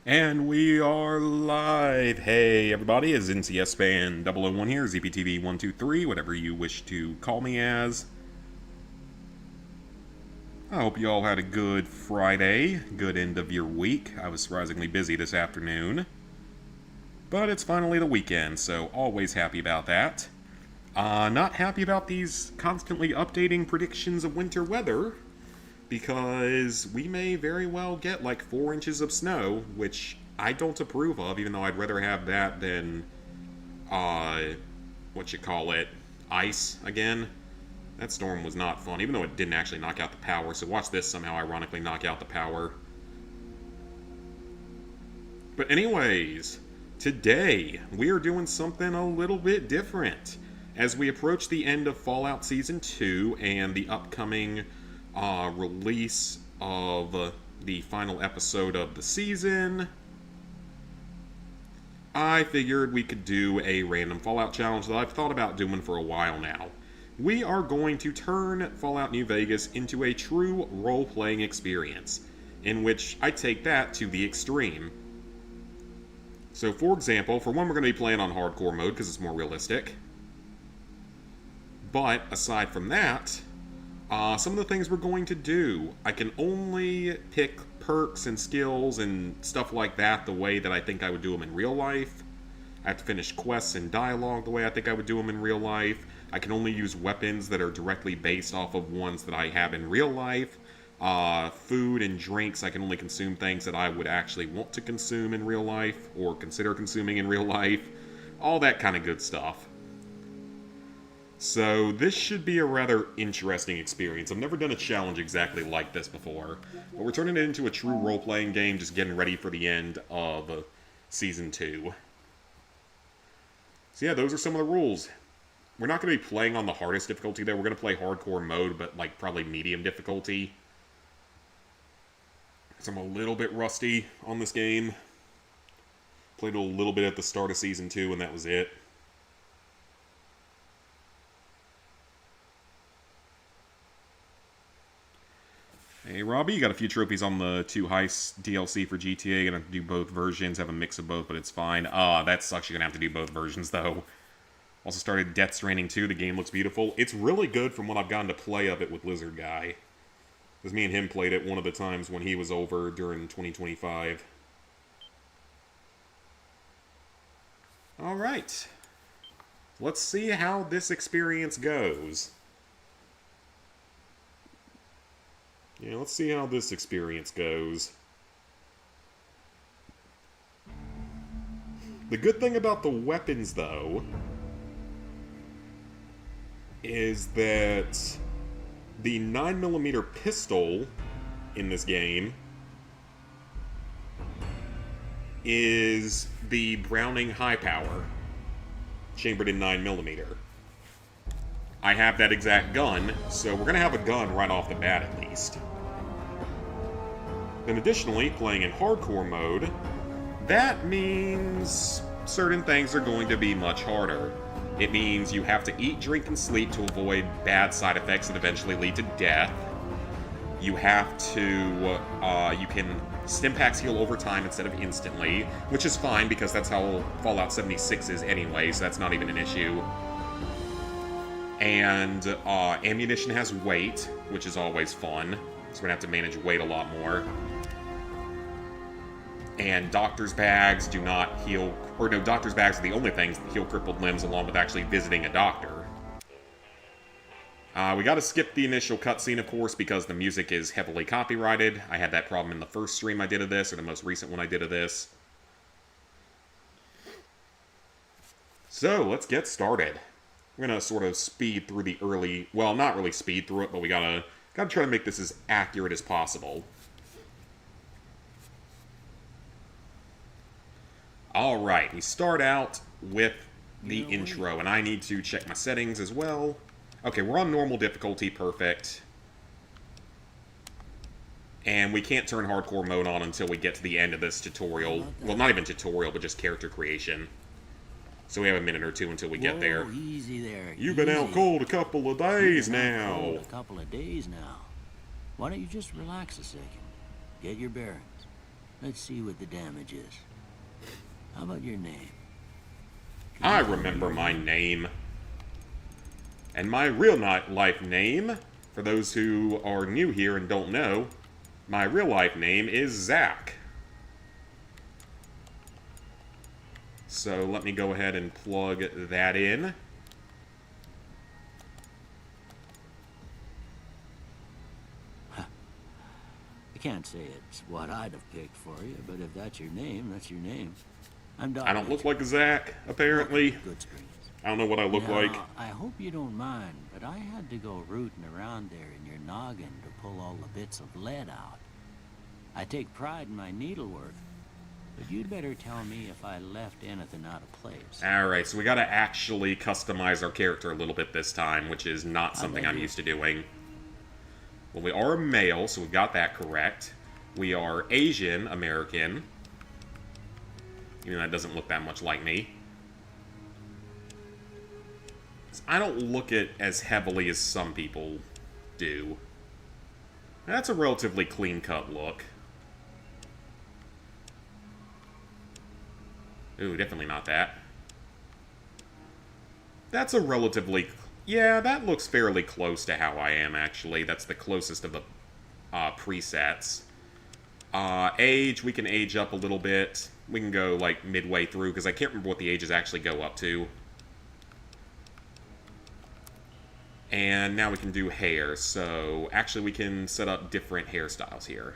And we are live. Hey everybody, it's NCS Fan 001 here, ZPTV123, whatever you wish to call me as. I hope you all had a good Friday, good end of your week. I was surprisingly busy this afternoon. But it's finally the weekend, so always happy about that. Not happy about these constantly updating predictions of winter weather, because we may very well get like 4 inches of snow, which I don't approve of, even though I'd rather have that than, ice again. That storm was not fun, even though it didn't actually knock out the power, so watch this somehow ironically knock out the power. But anyways, today we are doing something a little bit different. As we approach the end of Fallout Season 2 and the upcoming release of the final episode of the season, I figured we could do a random Fallout challenge that I've thought about doing for a while now. We are going to turn Fallout New Vegas into a true role-playing experience, in which I take that to the extreme. So for example, for one, we're going to be playing on hardcore mode because it's more realistic. But aside from that, some of the things we're going to do, I can only pick perks and skills and stuff like that the way that I think I would do them in real life. I have to finish quests and dialogue the way I think I would do them in real life. I can only use weapons that are directly based off of ones that I have in real life. Food and drinks, I can only consume things that I would actually want to consume in real life, or consider consuming in real life. All that kind of good stuff. So this should be a rather interesting experience. I've never done a challenge exactly like this before, but we're turning it into a true role-playing game, just getting ready for the end of Season 2. So yeah, those are some of the rules. We're not going to be playing on the hardest difficulty though, we're going to play hardcore mode, but like probably medium difficulty. So I'm a little bit rusty on this game. Played a little bit at the start of Season 2 and that was it. Hey Robbie, you got a few trophies on the 2 Heists DLC for GTA. Gonna do both versions, have a mix of both, but it's fine. That sucks, you're gonna have to do both versions though. Also started Death Stranding 2, the game looks beautiful. It's really good from what I've gotten to play of it with Lizard Guy. Because me and him played it one of the times when he was over during 2025. Alright. Let's see how this experience goes. Yeah, let's see how this experience goes. The good thing about the weapons, though, is that the 9mm pistol in this game is the Browning High Power, chambered in 9mm. I have that exact gun, so we're going to have a gun right off the bat at least. Then additionally, playing in hardcore mode, that means certain things are going to be much harder. It means you have to eat, drink, and sleep to avoid bad side effects that eventually lead to death. You have to, you can Stimpaks heal over time instead of instantly, which is fine because that's how Fallout 76 is anyway, so that's not even an issue. And ammunition has weight, which is always fun, so we're going to have to manage weight a lot more. And doctor's bags do not heal, or no, doctor's bags are the only things that heal crippled limbs along with actually visiting a doctor. We gotta skip the initial cutscene, of course, because the music is heavily copyrighted. I had that problem in the first stream I did of this, or the most recent one I did of this. So, let's get started. We're gonna sort of speed through the early, well, not really speed through it, but we gotta try to make this as accurate as possible. Alright, we start out with the intro, and I need to check my settings as well. Okay, we're on normal difficulty, perfect. And we can't turn hardcore mode on until we get to the end of this tutorial. Well, not even tutorial, but just character creation. So we have a minute or two until we get there. Easy there. You've been out cold a couple of days now. A couple of days now. Why don't you just relax a second? Get your bearings. Let's see what the damage is. How about your name? I remember my name. And my real life name, for those who are new here and don't know, my real life name is Zach. So let me go ahead and plug that in. I can't say it's what I'd have picked for you, but if that's your name, that's your name. I'm Doc. I don't look like a Zach, apparently. Good Springs. I don't know what I look like. I hope you don't mind, but I had to go rooting around there in your noggin to pull all the bits of lead out. I take pride in my needlework, but you'd better tell me if I left anything out of place. Alright, so we gotta actually customize our character a little bit this time, which is not something I'm used to doing. Well, we are a male, so we got that correct. We are Asian American. Even though that doesn't look that much like me. I don't look it as heavily as some people do. That's a relatively clean-cut look. Ooh, definitely not that. That's a relatively... Yeah, that looks fairly close to how I am, actually. That's the closest of the presets. Age, we can age up a little bit. We can go, like, midway through, because I can't remember what the ages actually go up to. And now we can do hair, so actually we can set up different hairstyles here.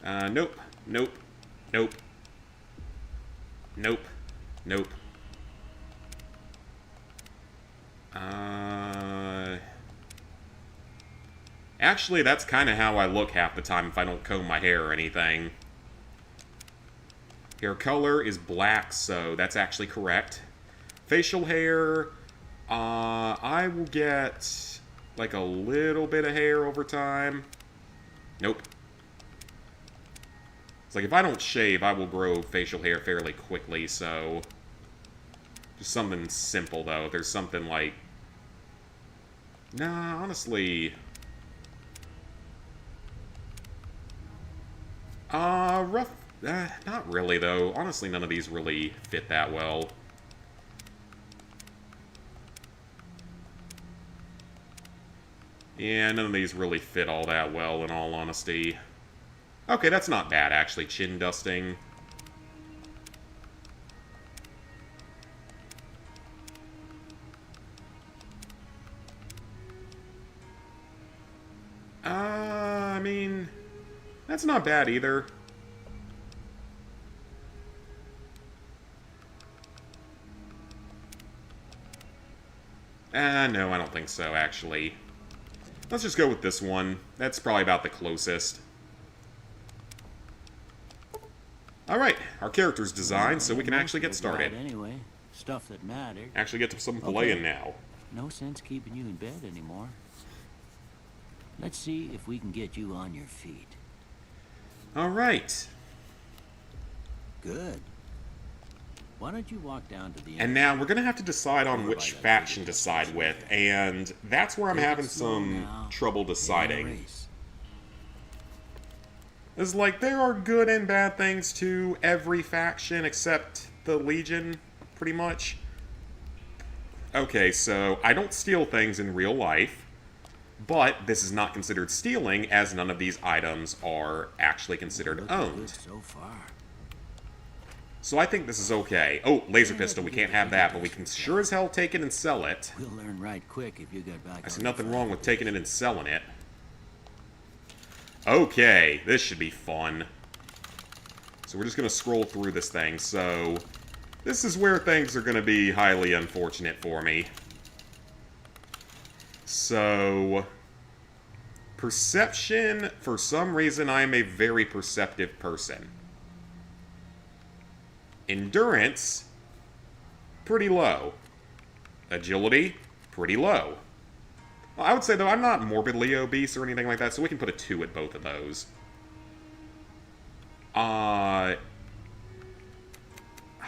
Nope, nope, nope, nope, nope. Actually, that's kind of how I look half the time if I don't comb my hair or anything. Hair color is black, so that's actually correct. Facial hair, I will get like a little bit of hair over time. Nope. It's like if I don't shave, I will grow facial hair fairly quickly, so... Just something simple, though. There's something like... Nah, honestly... rough... not really, though. Honestly, none of these really fit that well. Yeah, none of these really fit all that well, in all honesty. Okay, that's not bad, actually. Chin dusting. I mean... That's not bad, either. No, I don't think so, actually. Let's just go with this one. That's probably about the closest. Alright, our character's designed, so we can actually get started. Anyway, stuff that mattered. Actually get to some playing now. No sense keeping you in bed anymore. Let's see if we can get you on your feet. Alright. Good. Why don't you walk down to the... And now we're going to have to decide on which faction to side with, and that's where I'm having some trouble deciding. It's like, there are good and bad things to every faction except the Legion, pretty much. Okay, so I don't steal things in real life, but this is not considered stealing, as none of these items are actually considered owned. So far. So I think this is okay. Oh, laser pistol, we can't have that, but we can sure as hell take it and sell it. We'll learn right quick if you get back. I see nothing wrong with taking it and selling it. Okay, this should be fun. So we're just going to scroll through this thing. So this is where things are going to be highly unfortunate for me. So perception, for some reason, I am a very perceptive person. Endurance, pretty low. Agility, pretty low. Well, I would say, though, I'm not morbidly obese or anything like that, so we can put a 2 at both of those. High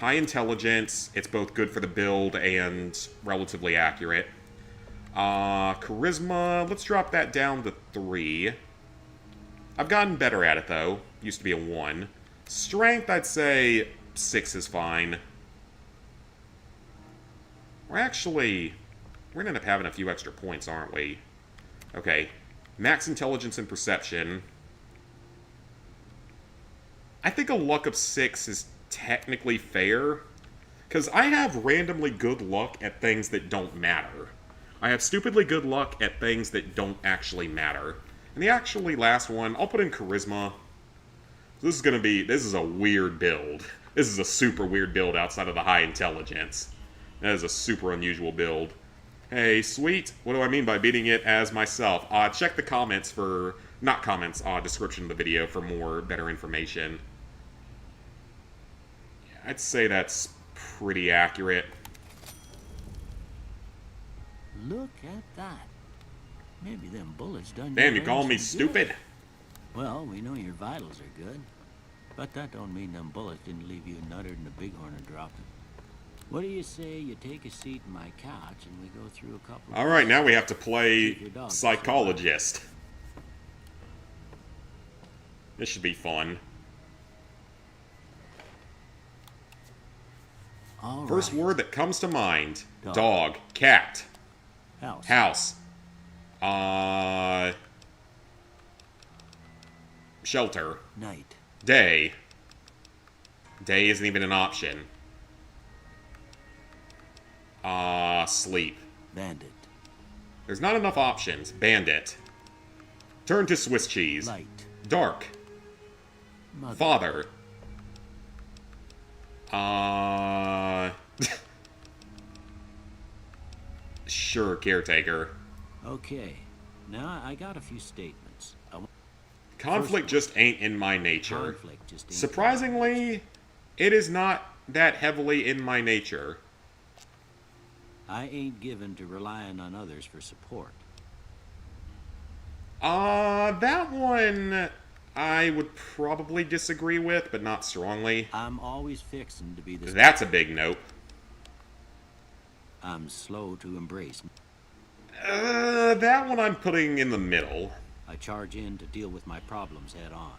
intelligence, it's both good for the build and relatively accurate. Charisma, let's drop that down to 3. I've gotten better at it, though. Used to be a 1. Strength, I'd say 6 is fine. We're going to end up having a few extra points, aren't we? Okay. Max intelligence and perception. I think a luck of 6 is technically fair. Because I have randomly good luck at things that don't matter. I have stupidly good luck at things that don't actually matter. And the actually last one, I'll put in charisma. This is a weird build. This is a super weird build outside of the high intelligence. That is a super unusual build. Hey, sweet. What do I mean by beating it as myself? Check the comments for... Not comments, description of the video for more, better information. Yeah, I'd say that's pretty accurate. Look at that. Maybe them bullets done Damn, your you calling me brains some good. stupid? Well, we know your vitals are good. But that don't mean them bullets didn't leave you nuttered and a bighorn dropping. What do you say you take a seat in my couch and we go through a couple of... Alright, now we have to play psychologist. This should be fun. All First right. word that comes to mind. Dog. Dog. Cat. House. House. Shelter. Night. Day. Day isn't even an option. Sleep. Bandit. There's not enough options. Bandit. Turn to Swiss cheese. Light. Dark. Mother. Father. Sure, caretaker. Okay. Now I got a few statements. Conflict just ain't in my nature. Conflict just ain't Surprisingly, it is not that heavily in my nature. I ain't given to relying on others for support. That one I would probably disagree with, but not strongly. I'm always fixing to be the... That's a big nope. I'm slow to embrace. That one I'm putting in the middle. I charge in to deal with my problems head on.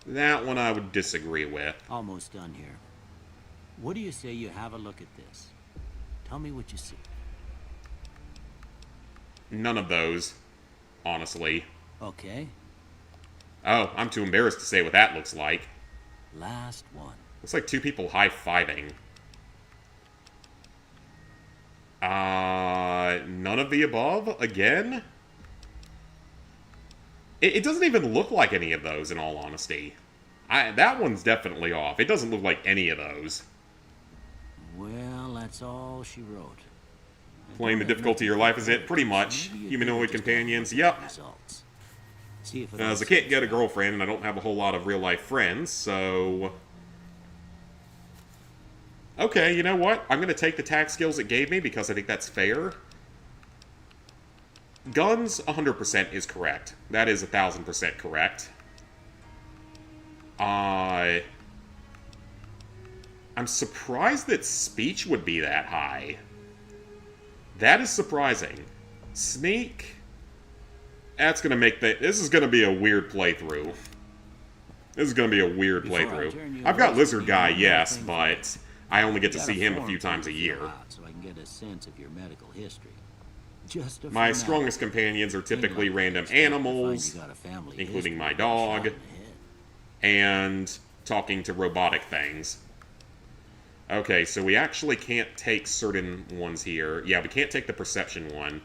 That one I would disagree with. Almost done here. What do you say you have a look at this? Tell me what you see. None of those, honestly. Okay. Oh, I'm too embarrassed to say what that looks like. Last one. Looks like two people high-fiving. None of the above? Again? It doesn't even look like any of those, in all honesty. That one's definitely off. It doesn't look like any of those. Well, that's all she wrote. Playing the difficulty of your life is it? Pretty much. Humanoid companions, yep. See if As I can't get a girlfriend and I don't have a whole lot of real-life friends, so... Okay, you know what? I'm going to take the tag skills it gave me because I think that's fair. Guns, 100% is correct. That is 1,000% correct. I'm surprised that speech would be that high. That is surprising. Sneak... That's going to make this is going to be a weird playthrough. This is going to be a weird playthrough. I've got Lizard Guy, yes, but I only get to see him a few times a year. So I can get a sense of your medical history. My strongest companions are typically random animals, including my dog, and talking to robotic things. Okay, so we actually can't take certain ones here. Yeah, we can't take the perception one.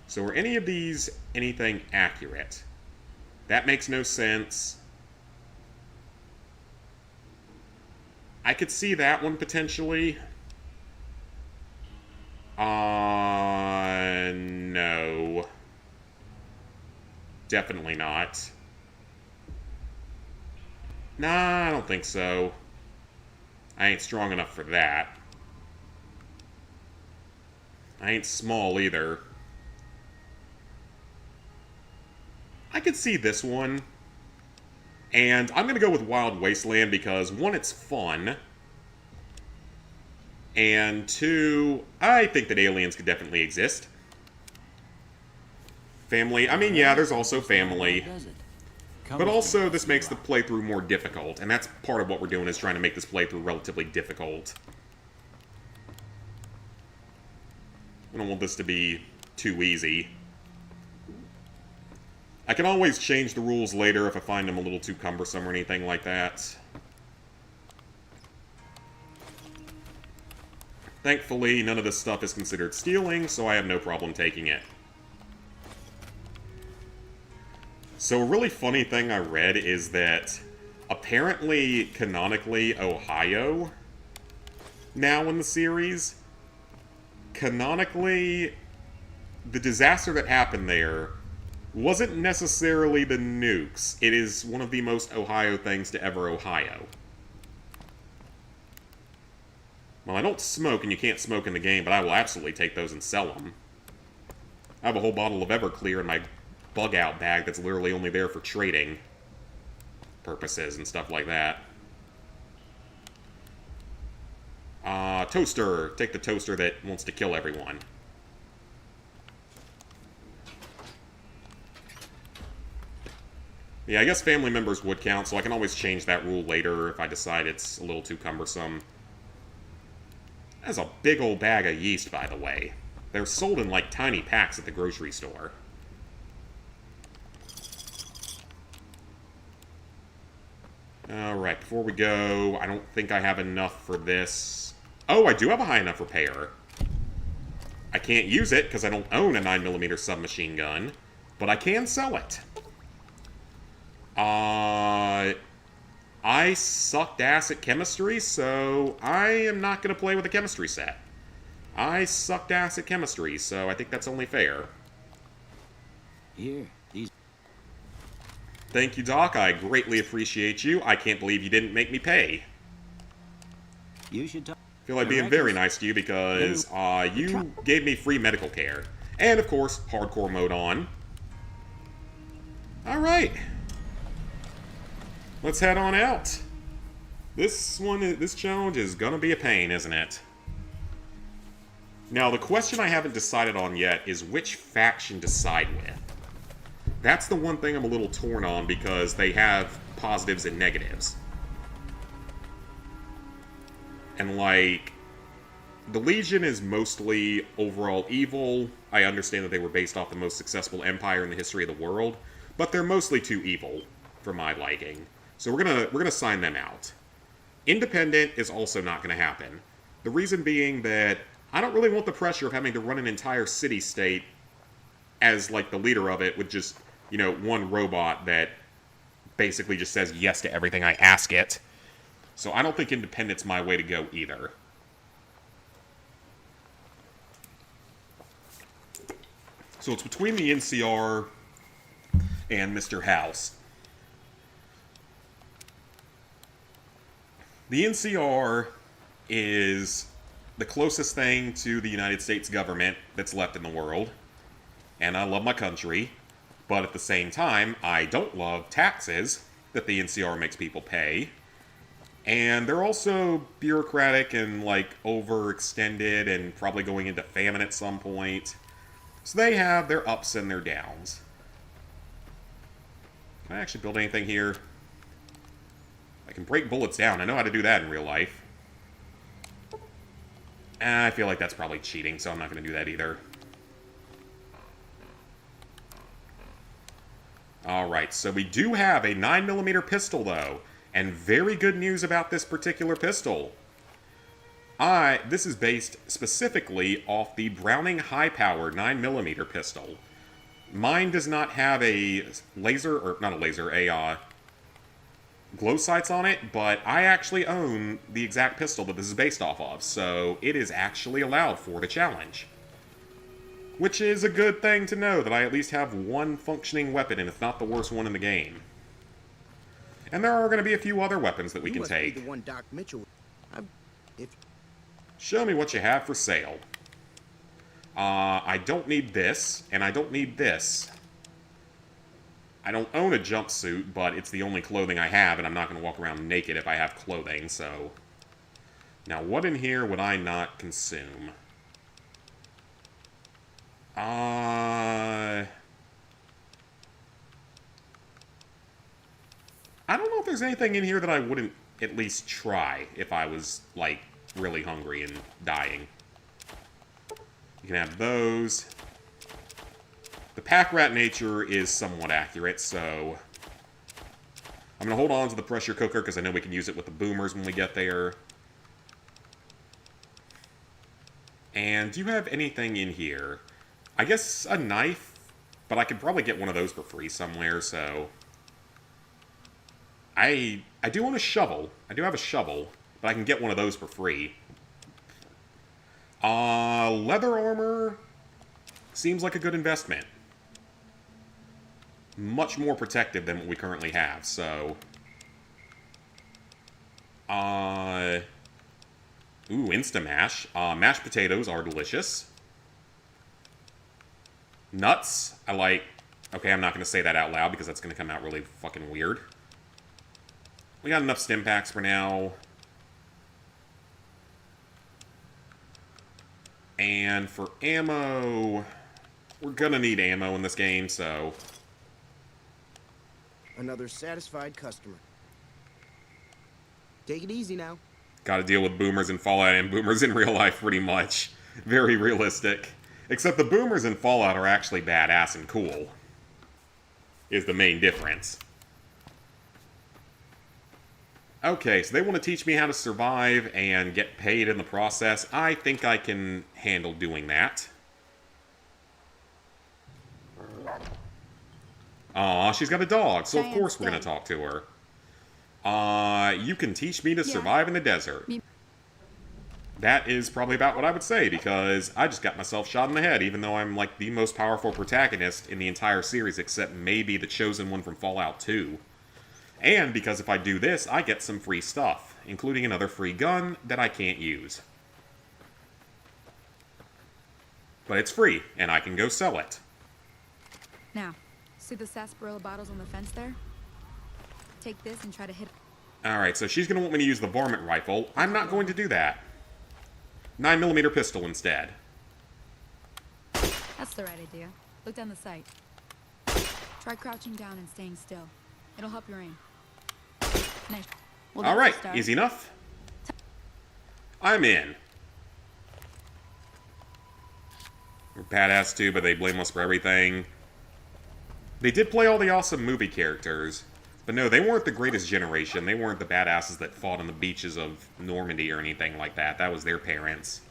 So are any of these anything accurate? That makes no sense. I could see that one potentially. No. Definitely not. Nah, I don't think so. I ain't strong enough for that. I ain't small either. I could see this one. And I'm going to go with Wild Wasteland because, one, it's fun. And two, I think that aliens could definitely exist. Family, I mean, yeah, there's also family. Come But with me, also, I'll this see makes you the out. playthrough more difficult, and that's part of what we're doing, is trying to make this playthrough relatively difficult. I don't want this to be too easy. I can always change the rules later if I find them a little too cumbersome or anything like that. Thankfully, none of this stuff is considered stealing, so I have no problem taking it. So a really funny thing I read is that apparently, canonically, Ohio, now in the series, canonically, the disaster that happened there wasn't necessarily the nukes. It is one of the most Ohio things to ever Ohio. Well, I don't smoke, and you can't smoke in the game, but I will absolutely take those and sell them. I have a whole bottle of Everclear in my bug-out bag that's literally only there for trading purposes and stuff like that. Toaster. Take the toaster that wants to kill everyone. Yeah, I guess family members would count, so I can always change that rule later if I decide it's a little too cumbersome. That's a big old bag of yeast, by the way. They're sold in, like, tiny packs at the grocery store. Alright, before we go, I don't think I have enough for this. Oh, I do have a high enough repair. I can't use it because I don't own a 9mm submachine gun, but I can sell it. I sucked ass at chemistry, so I am not going to play with a chemistry set. I sucked ass at chemistry, so I think that's only fair. Here, these... Thank you, Doc. I greatly appreciate you. I can't believe you didn't make me pay. You should talk... I feel like being very nice to you because you gave me free medical care. And, of course, hardcore mode on. Alright. Let's head on out. This challenge is gonna be a pain, isn't it? Now, the question I haven't decided on yet is which faction to side with. That's the one thing I'm a little torn on because they have positives and negatives. And, like, the Legion is mostly overall evil. I understand that they were based off the most successful empire in the history of the world, but they're mostly too evil for my liking. So we're gonna sign them out. Independent is also not gonna happen. The reason being that I don't really want the pressure of having to run an entire city-state as, like, the leader of it with just, you know, one robot that basically just says yes to everything I ask it. So I don't think independent's my way to go either. So it's between the NCR and Mr. House. The NCR is the closest thing to the United States government that's left in the world. And I love my country. But at the same time, I don't love taxes that the NCR makes people pay. And they're also bureaucratic and, like, overextended and probably going into famine at some point. So they have their ups and their downs. Can I actually build anything here? I can break bullets down. I know how to do that in real life. I feel like that's probably cheating, so I'm not going to do that either. Alright, so we do have a 9mm pistol, though. And very good news about this particular pistol. This is based specifically off the Browning high-power 9mm pistol. Mine does not have a laser, or not a laser, a glow sights on it, but I actually own the exact pistol that this is based off of, so it is actually allowed for the challenge. Which is a good thing to know, that I at least have one functioning weapon, and it's not the worst one in the game. And there are going to be a few other weapons that we can take. The one Doc Mitchell. Show me what you have for sale. I don't need this, and I don't need this. I don't own a jumpsuit, but it's the only clothing I have, and I'm not going to walk around naked if I have clothing, so... Now, what in here would I not consume? I don't know if there's anything in here that I wouldn't at least try if I was, like, really hungry and dying. You can have those. The pack rat nature is somewhat accurate, so I'm going to hold on to the pressure cooker because I know we can use it with the boomers when we get there. And do you have anything in here? I guess a knife, but I could probably get one of those for free somewhere, so I do want a shovel. I do have a shovel, but I can get one of those for free. Leather armor seems like a good investment. Much more protective than what we currently have, so ooh, Instamash. Mashed potatoes are delicious. Nuts, I like. Okay, I'm not going to say that out loud because that's going to come out really fucking weird. We got enough stim packs for now. And for ammo, we're going to need ammo in this game, so Another satisfied customer. Take it easy now. got to deal with boomers in Fallout and boomers in real life pretty much. Very realistic. Except the boomers in Fallout are actually badass and cool. Is the main difference. Okay, so they want to teach me how to survive and get paid in the process. I think I can handle doing that. Aw, she's got a dog, so of course we're going to talk to her. You can teach me to survive in the desert. That is probably about what I would say, because I just got myself shot in the head, even though I'm, like, the most powerful protagonist in the entire series, except maybe the chosen one from Fallout 2. And because if I do this, I get some free stuff, including another free gun that I can't use. But it's free, and I can go sell it. Now, see the sarsaparilla bottles on the fence there? Take this and try to hit... Alright, so she's going to want me to use the varmint rifle. I'm not going to do that. 9mm pistol instead. That's the right idea. Look down the sight. Try crouching down and staying still. It'll help your aim. Nice. Well, Alright, easy enough. I'm in. We're badass too, but they blame us for everything. They did play all the awesome movie characters. But no, they weren't the greatest generation. They weren't the badasses that fought on the beaches of Normandy or anything like that. That was their parents.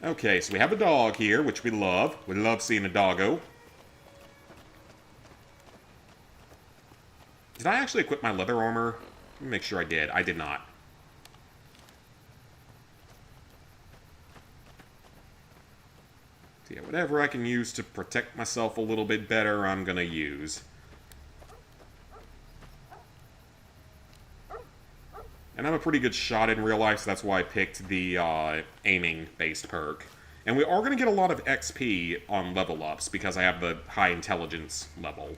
Okay, so we have a dog here, which we love. We love seeing a doggo. Did I actually equip my leather armor? Let me make sure I did. I did not. Yeah, whatever I can use to protect myself a little bit better, I'm gonna use. And I'm a pretty good shot in real life, so that's why I picked the aiming-based perk. And we are going to get a lot of XP on level ups, because I have the high intelligence level.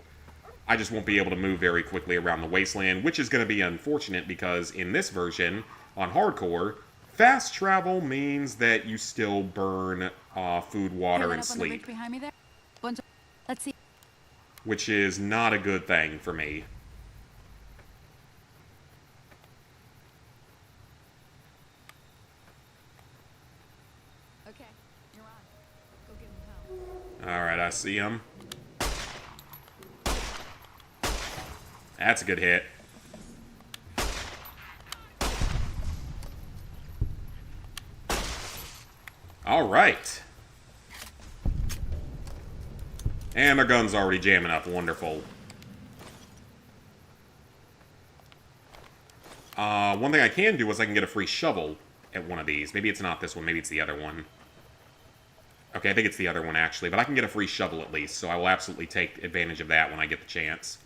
I just won't be able to move very quickly around the wasteland, which is going to be unfortunate, because in this version, on hardcore, fast travel means that you still burn food, water, and sleep. Behind me there? Let's see. Which is not a good thing for me. Okay, you're on. Go give him help. Alright, I see him. That's a good hit. Alright. And our gun's already jamming up. Wonderful. One thing I can do is I can get a free shovel at one of these. Maybe it's not this one. Maybe it's the other one. Okay, I think it's the other one, actually. But I can get a free shovel at least, so I will absolutely take advantage of that when I get the chance.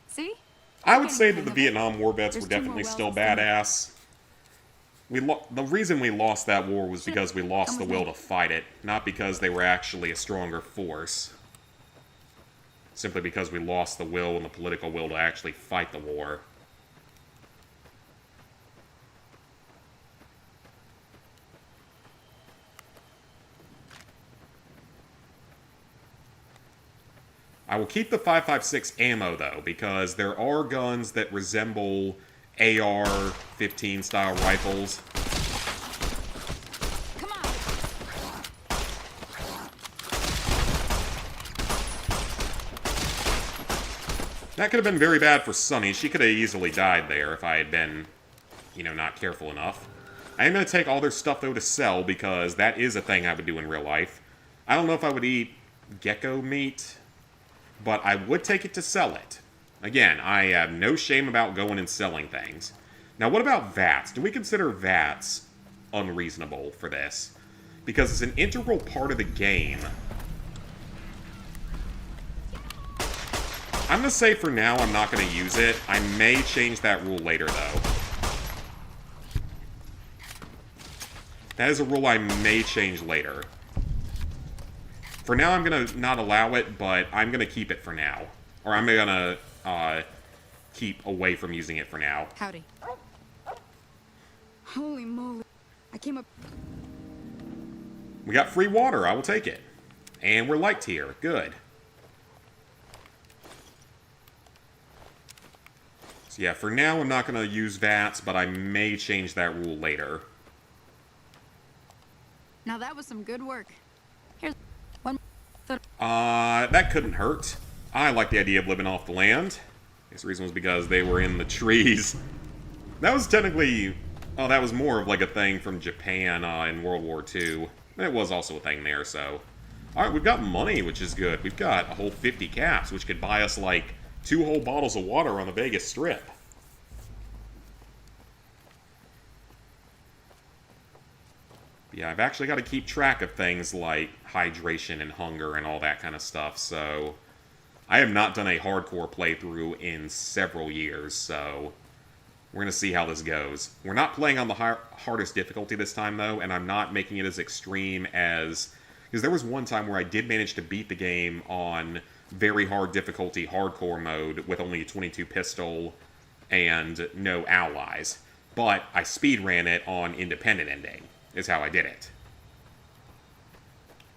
See? I would say that the Vietnam War vets were definitely still badass. The reason we lost that war was because we lost the will to fight it, not because they were actually a stronger force. simply because we lost the will and the political will to actually fight the war. I will keep the 5.56 ammo, though, because there are guns that resemble AR-15 style rifles. Come on. That could have been very bad for Sunny. She could have easily died there if I had been, not careful enough. I am going to take all their stuff, though, to sell, because that is a thing I would do in real life. I don't know if I would eat gecko meat, but I would take it to sell it. Again, I have no shame about going and selling things. Now, what about VATs? Do we consider VATs unreasonable for this? Because it's an integral part of the game. I'm going to say for now I'm not going to use it. I may change that rule later, though. That is a rule I may change later. For now, I'm going to not allow it, but I'm going to keep it for now. Or I'm going to keep away from using it for now. Howdy. Holy moly. I came up... We got free water. I will take it. And we're liked here. Good. So yeah, for now, I'm not going to use VATs, but I may change that rule later. Now that was some good work. Here's... That couldn't hurt. I like the idea of living off the land. I guess the reason was because they were in the trees. That was technically... Oh, that was more of like a thing from Japan in World War II. It was also a thing there, so... Alright, we've got money, which is good. We've got a whole 50 caps, which could buy us like 2 whole bottles of water on the Vegas Strip. Yeah, I've actually got to keep track of things like hydration and hunger and all that kind of stuff, so... I have not done a hardcore playthrough in several years, so... We're going to see how this goes. We're not playing on the hardest difficulty this time, though, and I'm not making it as extreme as... Because there was one time where I did manage to beat the game on very hard difficulty hardcore mode with only a 22 pistol and no allies. But I speed ran it on independent ending, is how I did it.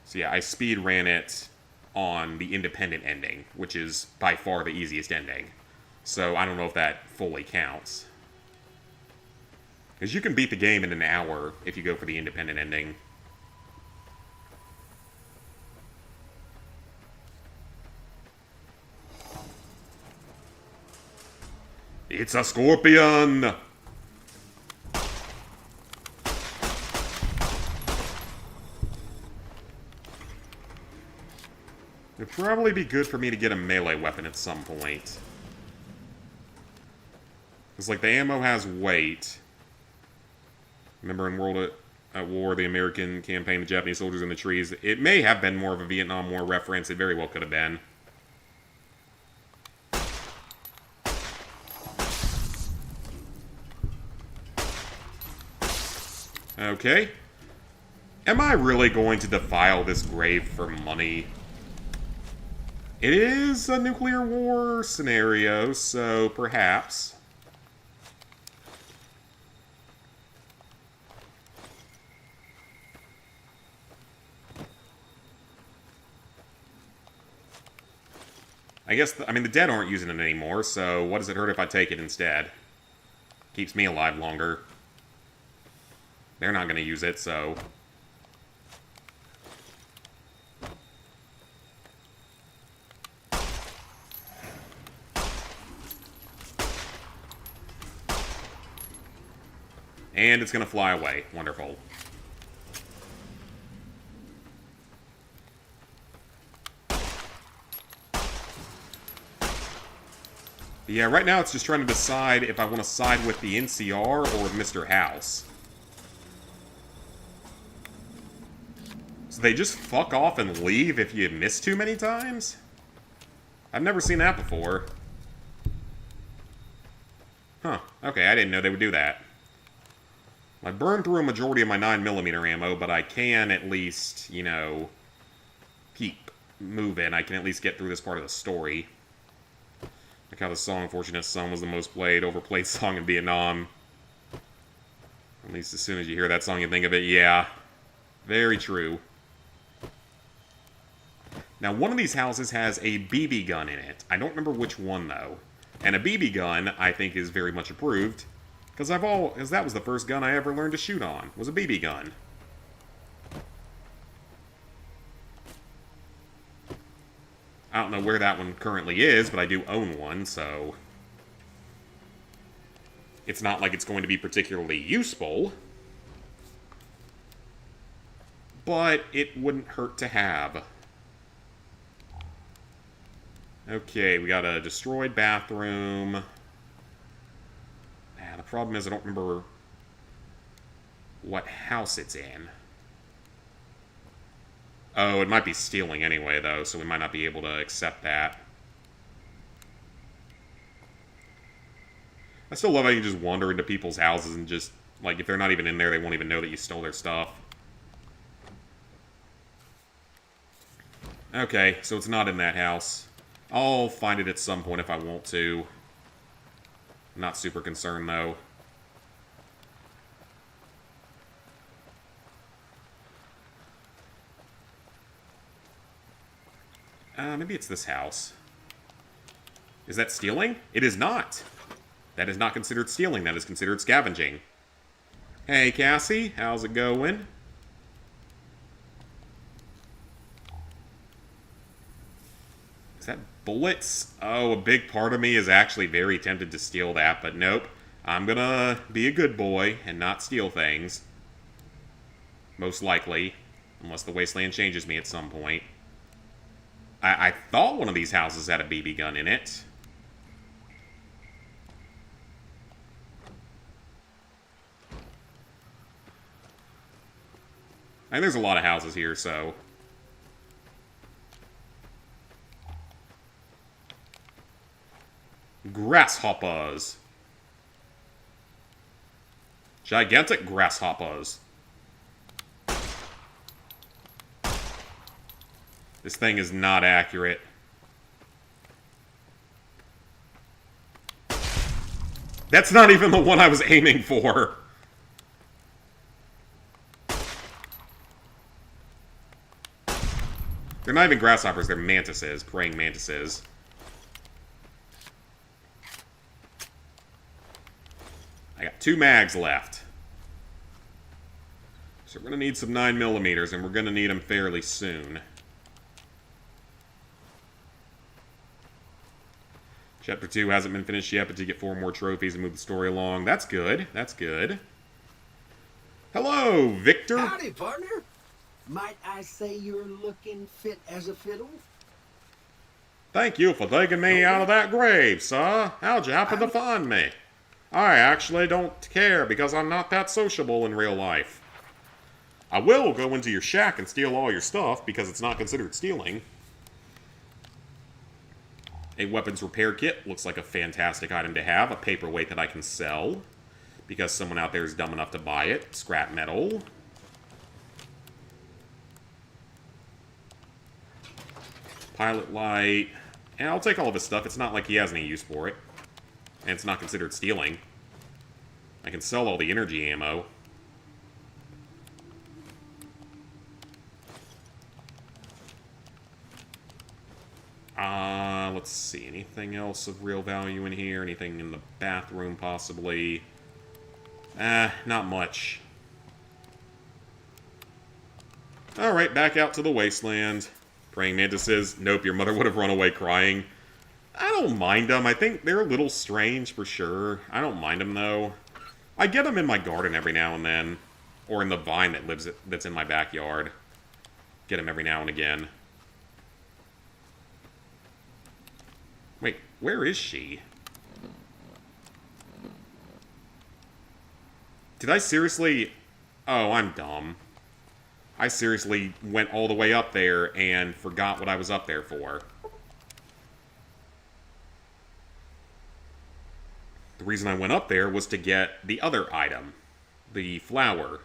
So yeah, I speed ran it on the independent ending, which is by far the easiest ending. So I don't know if that fully counts. Because you can beat the game in an hour if you go for the independent ending. It's a scorpion! It'd probably be good for me to get a melee weapon at some point. Because, like, the ammo has weight. Remember in World at War, the American campaign, the Japanese soldiers in the trees? It may have been more of a Vietnam War reference. It very well could have been. Okay. Am I really going to defile this grave for money? It is a nuclear war scenario, so perhaps. I guess, the dead aren't using it anymore, so what does it hurt if I take it instead? Keeps me alive longer. They're not going to use it, so... And it's going to fly away. Wonderful. Yeah, right now it's just trying to decide if I want to side with the NCR or with Mr. House. So they just fuck off and leave if you miss too many times? I've never seen that before. Huh. Okay, I didn't know they would do that. I burned through a majority of my 9mm ammo, but I can at least, keep moving, I can at least get through this part of the story. Like how the song Fortunate Son was the most played, overplayed song in Vietnam. At least as soon as you hear that song, you think of it. Yeah, very true. Now, one of these houses has a BB gun in it. I don't remember which one, though. And a BB gun, I think, is very much approved. Because that was the first gun I ever learned to shoot on, was a BB gun. I don't know where that one currently is, but I do own one, so... It's not like it's going to be particularly useful. But it wouldn't hurt to have. Okay, we got a destroyed bathroom. The problem is I don't remember what house it's in. Oh, it might be stealing anyway, though, so we might not be able to accept that. I still love how you just wander into people's houses and just, like, if they're not even in there, they won't even know that you stole their stuff. Okay, so it's not in that house. I'll find it at some point if I want to. I'm not super concerned, though. Maybe it's this house. Is that stealing? It is not. That is not considered stealing. That is considered scavenging. Hey, Cassie. How's it going? Is that bullets? Oh, a big part of me is actually very tempted to steal that, but nope. I'm gonna be a good boy and not steal things. Most likely. Unless the wasteland changes me at some point. I thought one of these houses had a BB gun in it. I think there's a lot of houses here, so... Grasshoppers. Gigantic grasshoppers. This thing is not accurate. That's not even the one I was aiming for. They're not even grasshoppers, they're mantises, praying mantises. I got 2 mags left. So we're going to need some 9mm, and we're going to need them fairly soon. Chapter 2 hasn't been finished yet, but to get 4 more trophies and move the story along. That's good. That's good. Hello, Victor. Howdy, partner. Might I say you're looking fit as a fiddle? Thank you for taking me out of that grave, sir. How'd you happen to find me? I actually don't care because I'm not that sociable in real life. I will go into your shack and steal all your stuff because it's not considered stealing. A weapons repair kit looks like a fantastic item to have. A paperweight that I can sell because someone out there is dumb enough to buy it. Scrap metal. Pilot light. And I'll take all of his stuff. It's not like he has any use for it. And it's not considered stealing. I can sell all the energy ammo. Let's see. Anything else of real value in here? Anything in the bathroom, possibly? Not much. Alright, back out to the wasteland. Praying mantises. Nope, your mother would have run away crying. I don't mind them. I think they're a little strange for sure. I don't mind them, though. I get them in my garden every now and then. Or in the vine that's in my backyard. Get them every now and again. Wait, where is she? Did I seriously... Oh, I'm dumb. I seriously went all the way up there and forgot what I was up there for. The reason I went up there was to get the other item. The flower.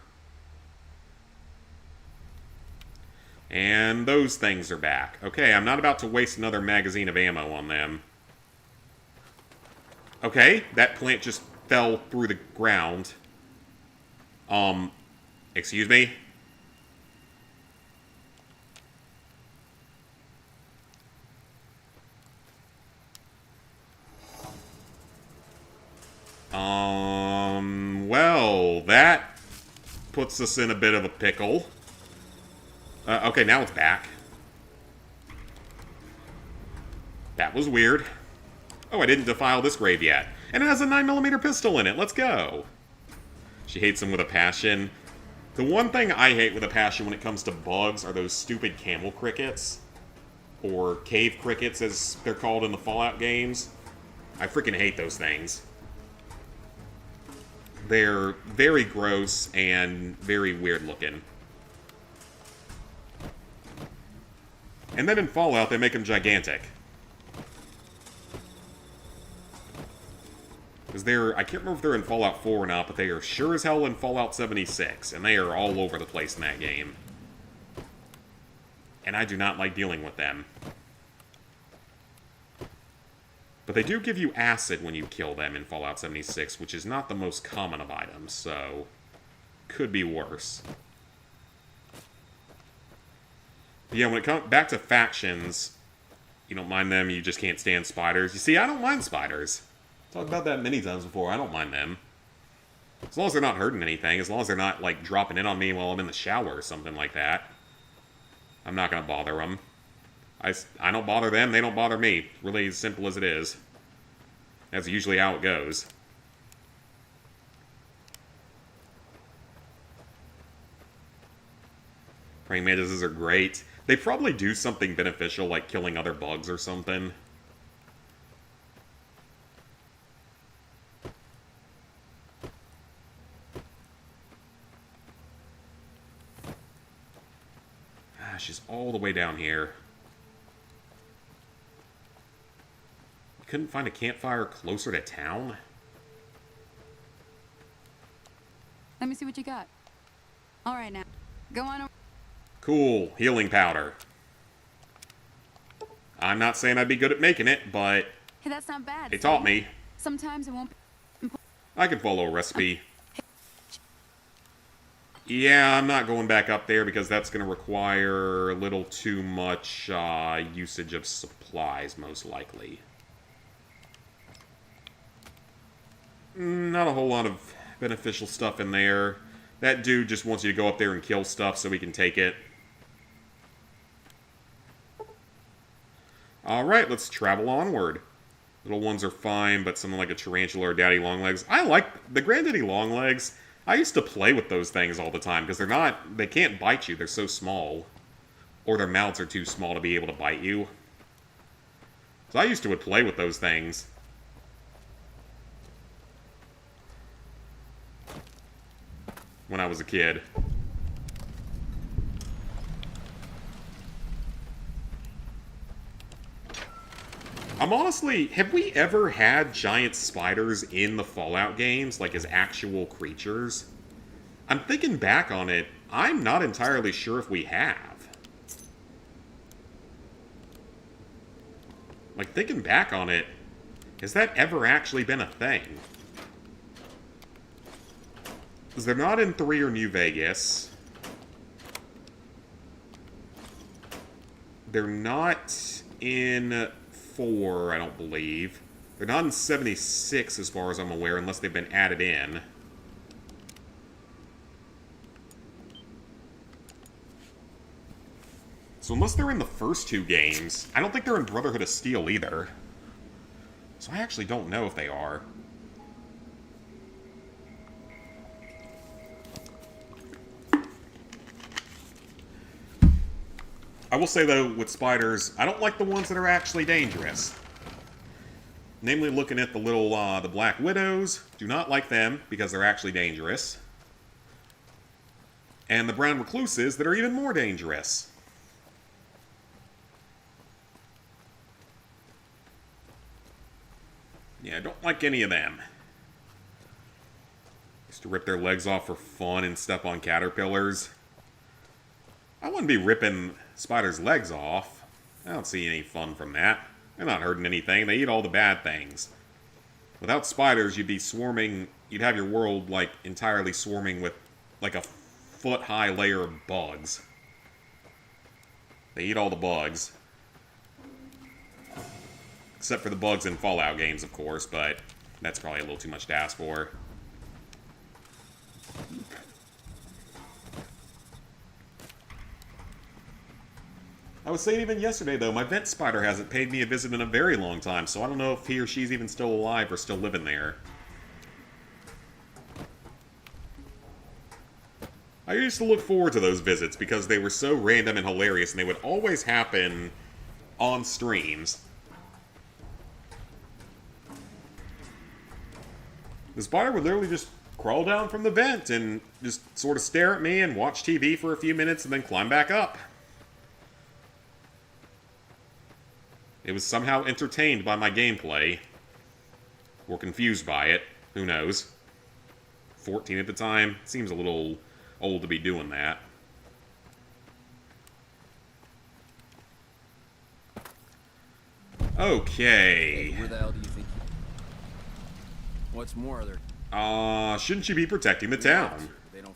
And those things are back. Okay, I'm not about to waste another magazine of ammo on them. Okay, that plant just fell through the ground. Excuse me? Well, that puts us in a bit of a pickle. Okay, now it's back. That was weird. Oh, I didn't defile this grave yet. And it has a 9mm pistol in it. Let's go. She hates them with a passion. The one thing I hate with a passion when it comes to bugs are those stupid camel crickets. Or cave crickets, as they're called in the Fallout games. I freaking hate those things. They're very gross and very weird looking. And then in Fallout, they make them gigantic. Because I can't remember if they're in Fallout 4 or not, but they are sure as hell in Fallout 76, and they are all over the place in that game. And I do not like dealing with them. But they do give you acid when you kill them in Fallout 76, which is not the most common of items, so could be worse. But yeah, when it comes back to factions, you don't mind them, you just can't stand spiders. You see, I don't mind spiders. Talked about that many times before, I don't mind them. As long as they're not hurting anything, as long as they're not, like, dropping in on me while I'm in the shower or something like that. I'm not gonna bother them. I don't bother them, they don't bother me. Really as simple as it is. That's usually how it goes. Praying mantises are great. They probably do something beneficial, like killing other bugs or something. Ah, she's all the way down here. Couldn't find a campfire closer to town? Let me see what you got. All right, now. Go on over. Cool. Healing powder. I'm not saying I'd be good at making it, but Hey, that's not bad. they taught me. Sometimes it won't be... I can follow a recipe. Yeah, I'm not going back up there because that's going to require a little too much usage of supplies, most likely. Not a whole lot of beneficial stuff in there. That dude just wants you to go up there and kill stuff so he can take it. Alright, let's travel onward. Little ones are fine, but something like a tarantula or daddy longlegs. I like the granddaddy longlegs. I used to play with those things all the time because they can't bite you. They're so small. Or their mouths are too small to be able to bite you. So I used to play with those things. When I was a kid. Have we ever had giant spiders in the Fallout games, like as actual creatures? I'm thinking back on it, I'm not entirely sure if we have. Like, thinking back on it, has that ever actually been a thing? Because they're not in 3 or New Vegas. They're not in 4, I don't believe. They're not in 76 as far as I'm aware, unless they've been added in. So unless they're in the first 2 games, I don't think they're in Brotherhood of Steel either. So I actually don't know if they are. I will say, though, with spiders, I don't like the ones that are actually dangerous. Namely, looking at the little, the Black Widows. Do not like them, because they're actually dangerous. And the brown recluses that are even more dangerous. Yeah, I don't like any of them. Used to rip their legs off for fun and step on caterpillars. I wouldn't be ripping spider's legs off. I don't see any fun from that. They're not hurting anything. They eat all the bad things. Without spiders, you'd be swarming... You'd have your world, like, entirely swarming with, like, a foot-high layer of bugs. They eat all the bugs. Except for the bugs in Fallout games, of course, but that's probably a little too much to ask for. I was saying even yesterday, though, my vent spider hasn't paid me a visit in a very long time, so I don't know if he or she's even still alive or still living there. I used to look forward to those visits because they were so random and hilarious, and they would always happen on streams. The spider would literally just crawl down from the vent and just sort of stare at me and watch TV for a few minutes and then climb back up. It was somehow entertained by my gameplay. Or confused by it. Who knows? 14 at the time. Seems a little old to be doing that. Okay. Hey, where the hell do you think What's more, Shouldn't you be protecting the town? They don't...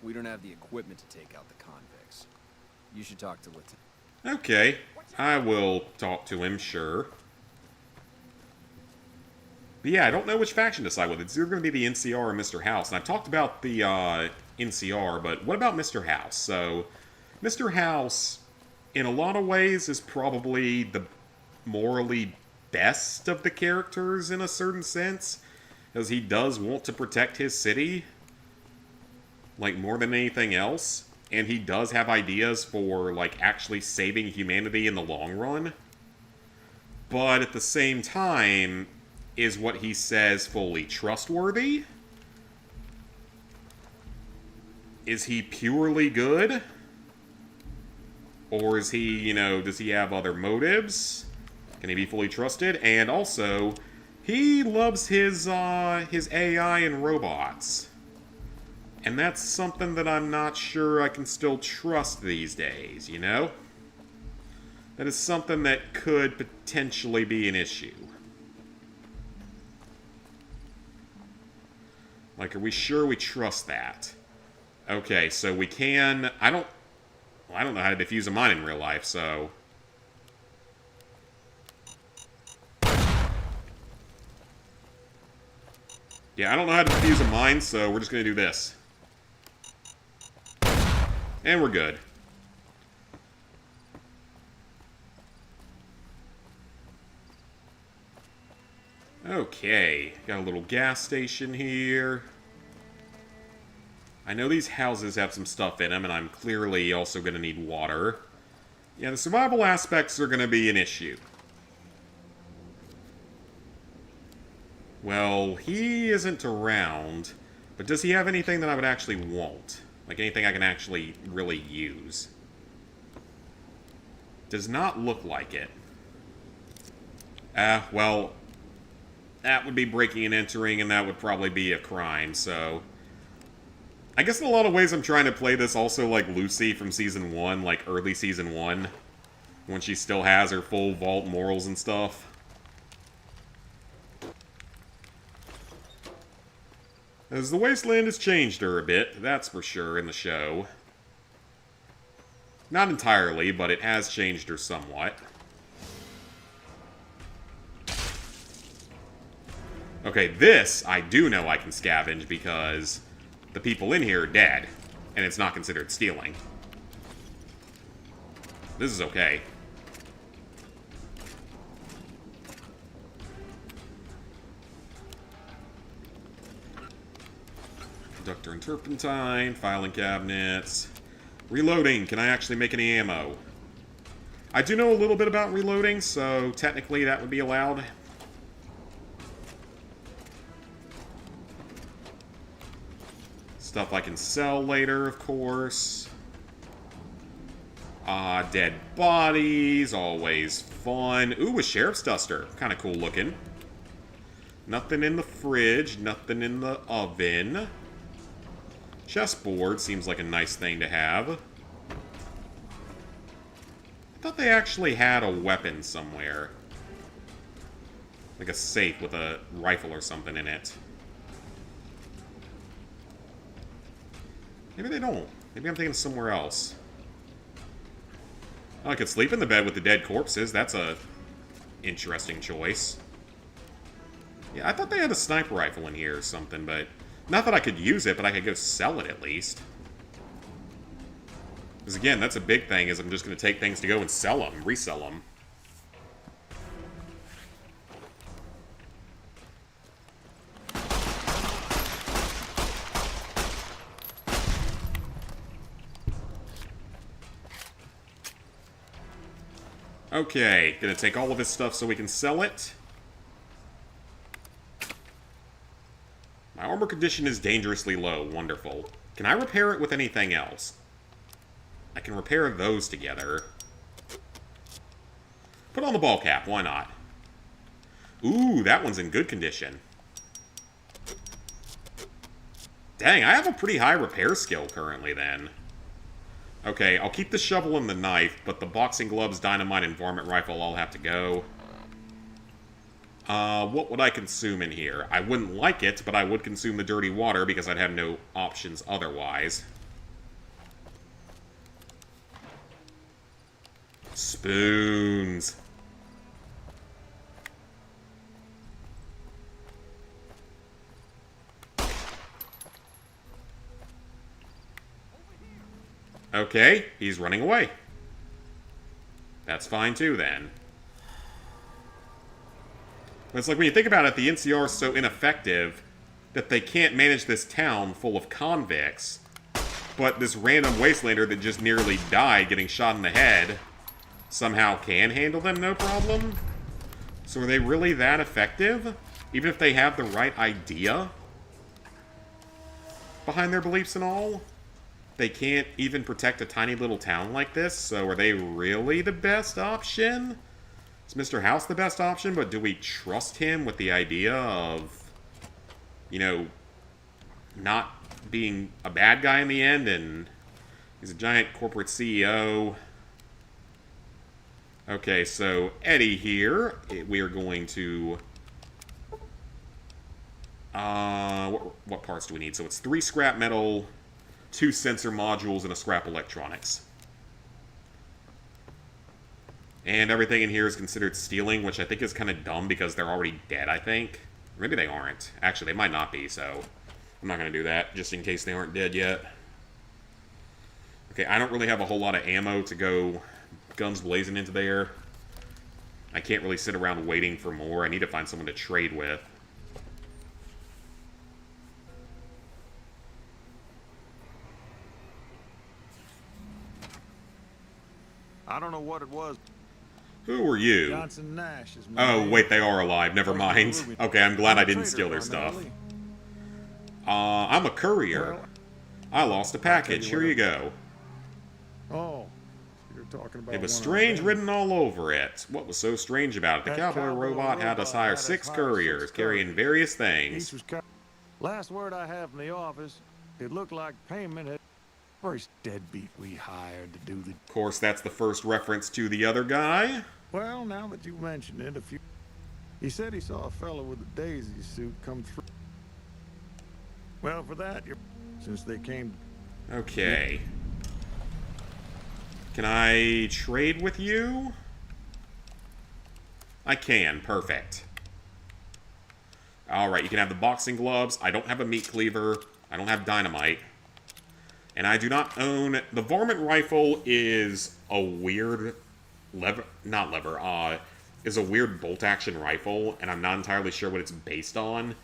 We don't have the equipment to take out the convicts. You should talk to Lieutenant. Okay. I will talk to him, sure. But yeah, I don't know which faction to side with. It's either going to be the NCR or Mr. House. And I've talked about the NCR, but what about Mr. House? So, Mr. House, in a lot of ways, is probably the morally best of the characters in a certain sense. Because he does want to protect his city, like, more than anything else. And he does have ideas for, like, actually saving humanity in the long run. But at the same time, is what he says fully trustworthy? Is he purely good? Or is he, you know, does he have other motives? Can he be fully trusted? And also, he loves his AI and robots. And that's something that I'm not sure I can still trust these days, you know? That is something that could potentially be an issue. Like, are we sure we trust that? Okay, so we can... I don't know how to defuse a mine in real life, so... Yeah, I don't know how to defuse a mine, so we're just gonna do this. And we're good. Okay, got a little gas station here. I know these houses have some stuff in them, and I'm clearly also going to need water. Yeah, the survival aspects are going to be an issue. Well, he isn't around, but does he have anything that I would actually want? Like anything I can actually really use? Does not look like it. Well, that would be breaking and entering, and that would probably be a crime, so... I guess in a lot of ways I'm trying to play this also like Lucy from Season 1, like early Season 1. When she still has her full vault morals and stuff. As the Wasteland has changed her a bit, that's for sure, in the show. Not entirely, but it has changed her somewhat. Okay, this I do know I can scavenge because the people in here are dead, and it's not considered stealing. This is okay. Conductor and turpentine, filing cabinets. Reloading, can I actually make any ammo? I do know a little bit about reloading, so technically that would be allowed. Stuff I can sell later, of course. Dead bodies, always fun. Ooh, a sheriff's duster. Kind of cool looking. Nothing in the fridge, nothing in the oven. Chessboard seems like a nice thing to have. thought they actually had a weapon somewhere. Like a safe with a rifle or something in it. Maybe they don't. Maybe I'm thinking somewhere else. Oh, I could sleep in the bed with the dead corpses. That's a interesting choice. Yeah, I thought they had a sniper rifle in here or something, but... Not that I could use it, but I could go sell it at least. Because again, that's a big thing, is I'm just going to take things to go and sell them, resell them. Okay, gonna take all of his stuff so we can sell it. My armor condition is dangerously low. Wonderful. Can I repair it with anything else? I can repair those together. Put on the ball cap, why not? Ooh, that one's in good condition. Dang, I have a pretty high repair skill currently then. Okay, I'll keep the shovel and the knife, but the boxing gloves, dynamite, and varmint rifle all have to go. What would I consume in here? I wouldn't like it, but I would consume the dirty water because I'd have no options otherwise. Spoons. Okay, he's running away. That's fine too, then. But it's like, when you think about it, the NCR is so ineffective that they can't manage this town full of convicts, but this random wastelander that just nearly died getting shot in the head somehow can handle them no problem? So are they really that effective? Even if they have the right idea behind their beliefs and all? They can't even protect a tiny little town like this, so are they really the best option? Is Mr. House the best option, but do we trust him with the idea of, you know, not being a bad guy in the end, and he's a giant corporate CEO? Okay, so Eddie here, we are going to... what parts do we need? So it's 3 scrap metal, 2 sensor modules, and a scrap electronics. And everything in here is considered stealing, which I think is kind of dumb because they're already dead, I think. Maybe they aren't. Actually, they might not be, so I'm not going to do that, just in case they aren't dead yet. Okay, I don't really have a whole lot of ammo to go guns blazing into there. I can't really sit around waiting for more. I need to find someone to trade with. I don't know what it was. Who are you? Johnson Nash is my Oh, name. wait, they are alive. Never mind. Okay, I'm glad I didn't steal their stuff. I'm a courier. I lost a package. Here you go. Oh, you're talking about. It was one of strange them. written all over it. What was so strange about it? The That cowboy robot had us hire 6 couriers carrying various Each things. was last word I have from the office, it looked like payment had. First deadbeat we hired to do the. Of course, that's the first reference to the other guy. Well, now that you mention it, he said he saw a fellow with a daisy suit come through. Well, for that, since they came. Okay. Can I trade with you? I can. Perfect. Alright, you can have the boxing gloves. I don't have a meat cleaver. I don't have dynamite. And I do not own... The varmint rifle is a weird... is a weird bolt-action rifle, and I'm not entirely sure what it's based on.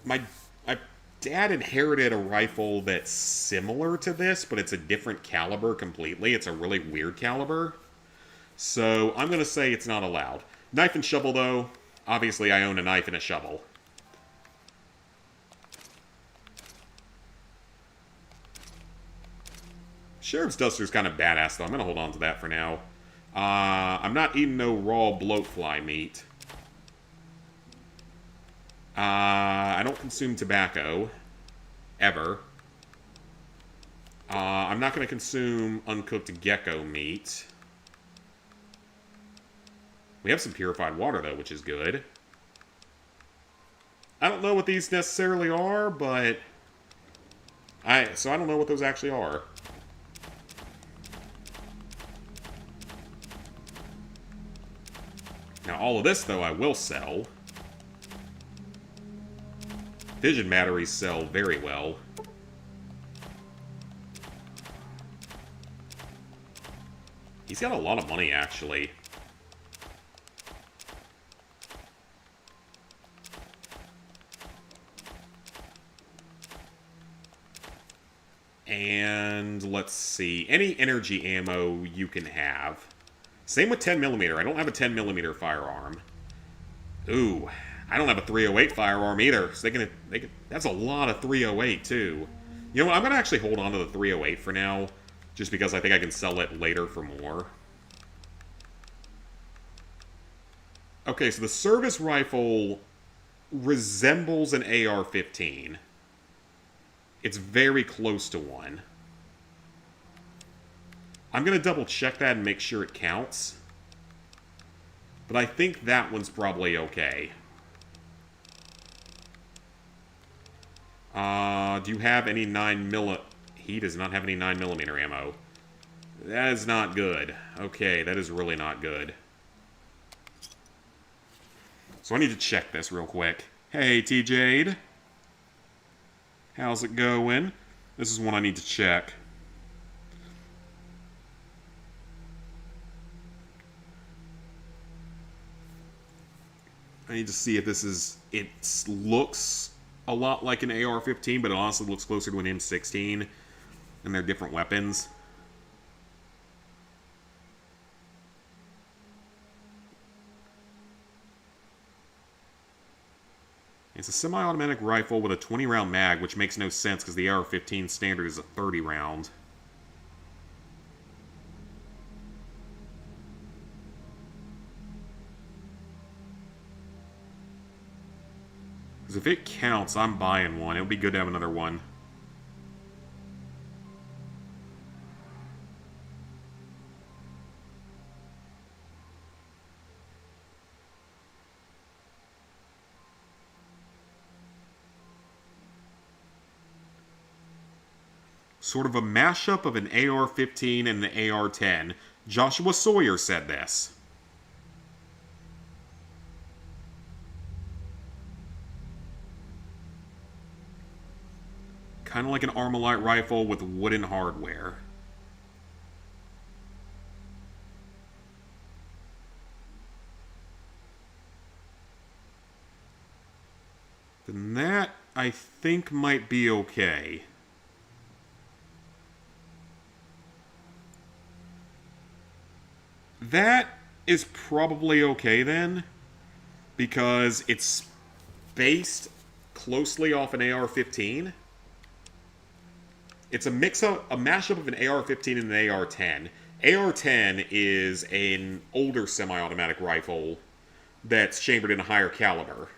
My dad inherited a rifle that's similar to this, but it's a different caliber completely. It's a really weird caliber. So I'm going to say it's not allowed. Knife and shovel, though. Obviously, I own a knife and a shovel. Sheriff's Duster's kind of badass, though. I'm going to hold on to that for now. I'm not eating no raw bloatfly meat. I don't consume tobacco. Ever. I'm not going to consume uncooked gecko meat. We have some purified water, though, which is good. I don't know what these necessarily are, but... So I don't know what those actually are. Now, all of this, though, I will sell. Fission batteries sell very well. He's got a lot of money, actually. And let's see. Any energy ammo you can have. Same with 10mm. I don't have a 10mm firearm. Ooh, I don't have a 308 firearm either. So that's a lot of 308 too. You know what? I'm gonna actually hold on to the 308 for now, just because I think I can sell it later for more. Okay, so the service rifle resembles an AR-15. It's very close to one. I'm going to double check that and make sure it counts. But I think that one's probably okay. Do you have any 9mm? He does not have any 9mm ammo. That is not good. Okay, that is really not good. So I need to check this real quick. Hey, T-Jade. How's it going? This is one I need to check. I need to see if this is... It looks a lot like an AR-15, but it also looks closer to an M16. And they're different weapons. It's a semi-automatic rifle with a 20-round mag, which makes no sense because the AR-15 standard is a 30-round. Because if it counts, I'm buying one. It would be good to have another one. Sort of a mashup of an AR-15 and an AR-10. Joshua Sawyer said this. Kind of like an Armalite rifle with wooden hardware. Then that, I think, might be okay. That is probably okay then, because it's based closely off an AR-15. It's a mashup of an AR-15 and an AR-10. AR-10 is an older semi-automatic rifle that's chambered in a higher caliber.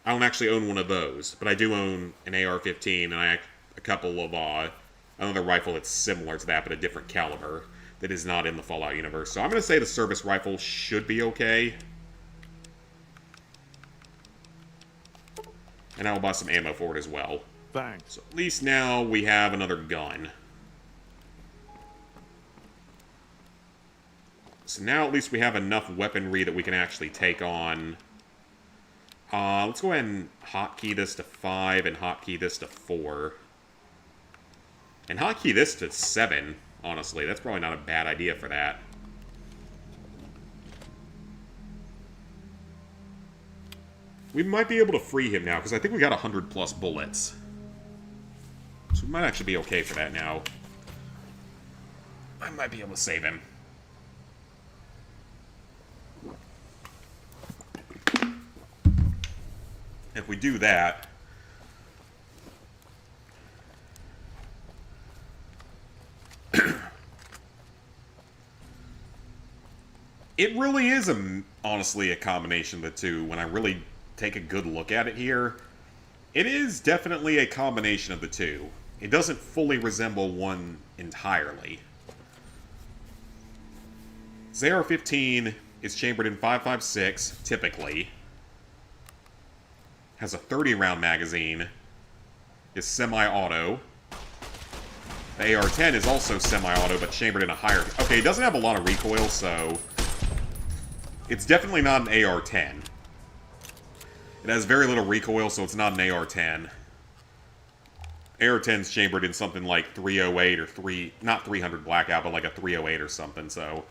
I don't actually own one of those, but I do own an AR-15 and a couple of another rifle that's similar to that, but a different caliber. That is not in the Fallout universe. So I'm going to say the service rifle should be okay. And I will buy some ammo for it as well. Thanks. So at least now we have another gun. So now at least we have enough weaponry that we can actually take on. Let's go ahead and hotkey this to 5 and hotkey this to 4. And hotkey this to 7. Honestly, that's probably not a bad idea for that. We might be able to free him now, because I think we got 100+ bullets. So we might actually be okay for that now. I might be able to save him. If we do that... It really is, honestly, a combination of the two. When I really take a good look at it here, it is definitely a combination of the two. It doesn't fully resemble one entirely. AR-15 is chambered in 5.56, typically. Has a 30-round magazine. Is semi-auto. The AR-10 is also semi-auto, but chambered in a higher... Okay, it doesn't have a lot of recoil, so... It's definitely not an AR-10. It has very little recoil, so it's not an AR-10. AR-10's chambered in something like 308 or 3... Not 300 blackout, but like a 308 or something, so...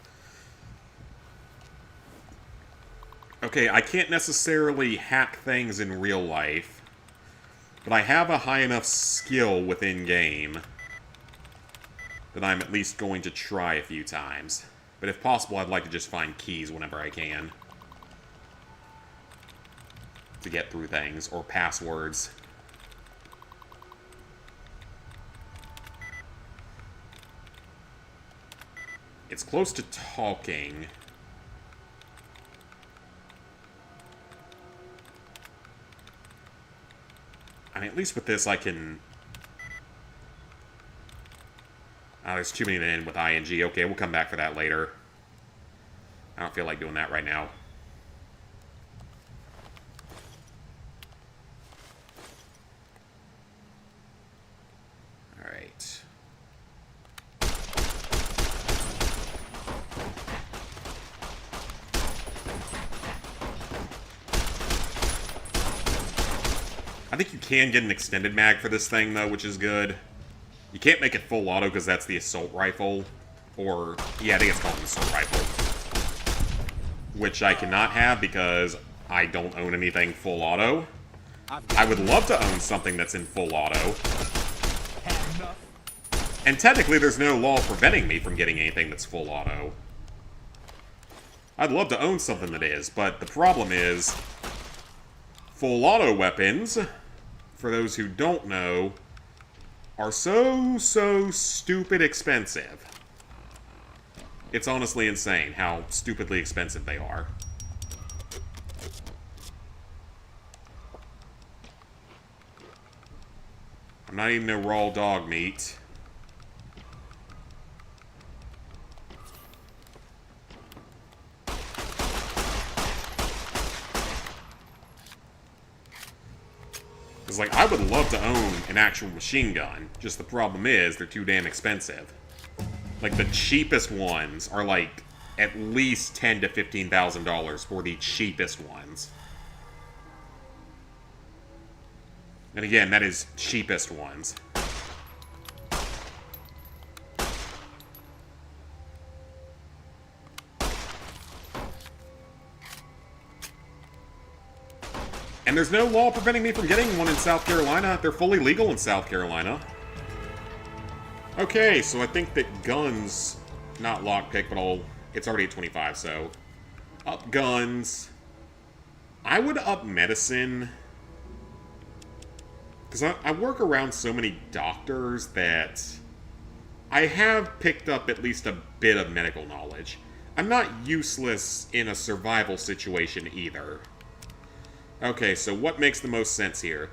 Okay, I can't necessarily hack things in real life, but I have a high enough skill within game that I'm at least going to try a few times. But if possible, I'd like to just find keys whenever I can to get through things, or passwords. It's close to talking. I mean, at least with this, I can... Oh, there's too many to end with ING. Okay, we'll come back for that later. I don't feel like doing that right now. Alright. I think you can get an extended mag for this thing, though, which is good. You can't make it full auto because that's the assault rifle. Or, yeah, I think it's called an assault rifle. Which I cannot have because I don't own anything full auto. I would love to own something that's in full auto. And technically there's no law preventing me from getting anything that's full auto. I'd love to own something that is, but the problem is... Full auto weapons, for those who don't know, are so stupid expensive. It's honestly insane how stupidly expensive they are. I'm not eating no raw dog meat. Because, like, I would love to own an actual machine gun. Just the problem is, they're too damn expensive. Like, the cheapest ones are, like, at least $10,000 to $15,000 for the cheapest ones. And again, that is cheapest ones. And there's no law preventing me from getting one in South Carolina. They're fully legal in South Carolina. Okay, so I think that guns, not lockpick, but it's already at 25, so up guns. I would up medicine, because I work around so many doctors that I have picked up at least a bit of medical knowledge. I'm not useless in a survival situation either. Okay, so what makes the most sense here?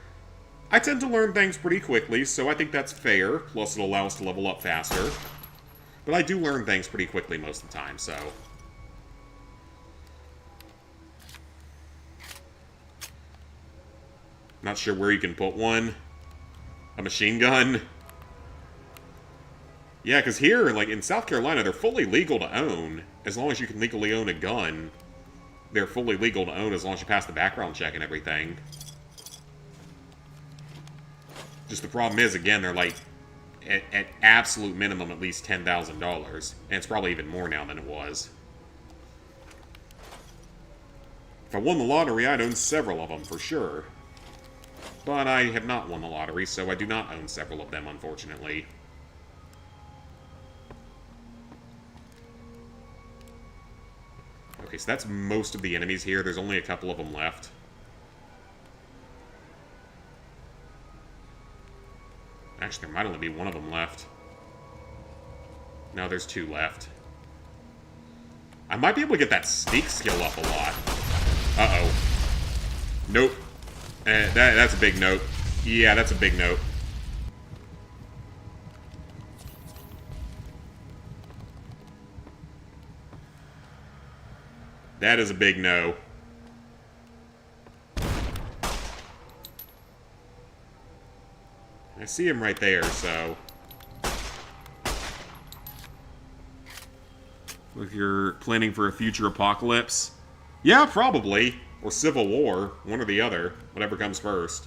I tend to learn things pretty quickly, so I think that's fair, plus it'll allow us to level up faster. But I do learn things pretty quickly most of the time, so... Not sure where you can put one. A machine gun? Yeah, because here, like, in South Carolina, they're fully legal to own, as long as you can legally own a gun. They're fully legal to own as long as you pass the background check and everything. Just the problem is, again, they're like, at absolute minimum, at least $10,000. And it's probably even more now than it was. If I won the lottery, I'd own several of them, for sure. But I have not won the lottery, so I do not own several of them, unfortunately. Okay, so that's most of the enemies here. There's only a couple of them left. Actually, there might only be one of them left. No, there's two left. I might be able to get that sneak skill up a lot. Uh-oh. Nope. That's a big note. Yeah, that's a big note. That is a big no. I see him right there, so... If you're planning for a future apocalypse... Yeah, probably. Or civil war. One or the other. Whatever comes first.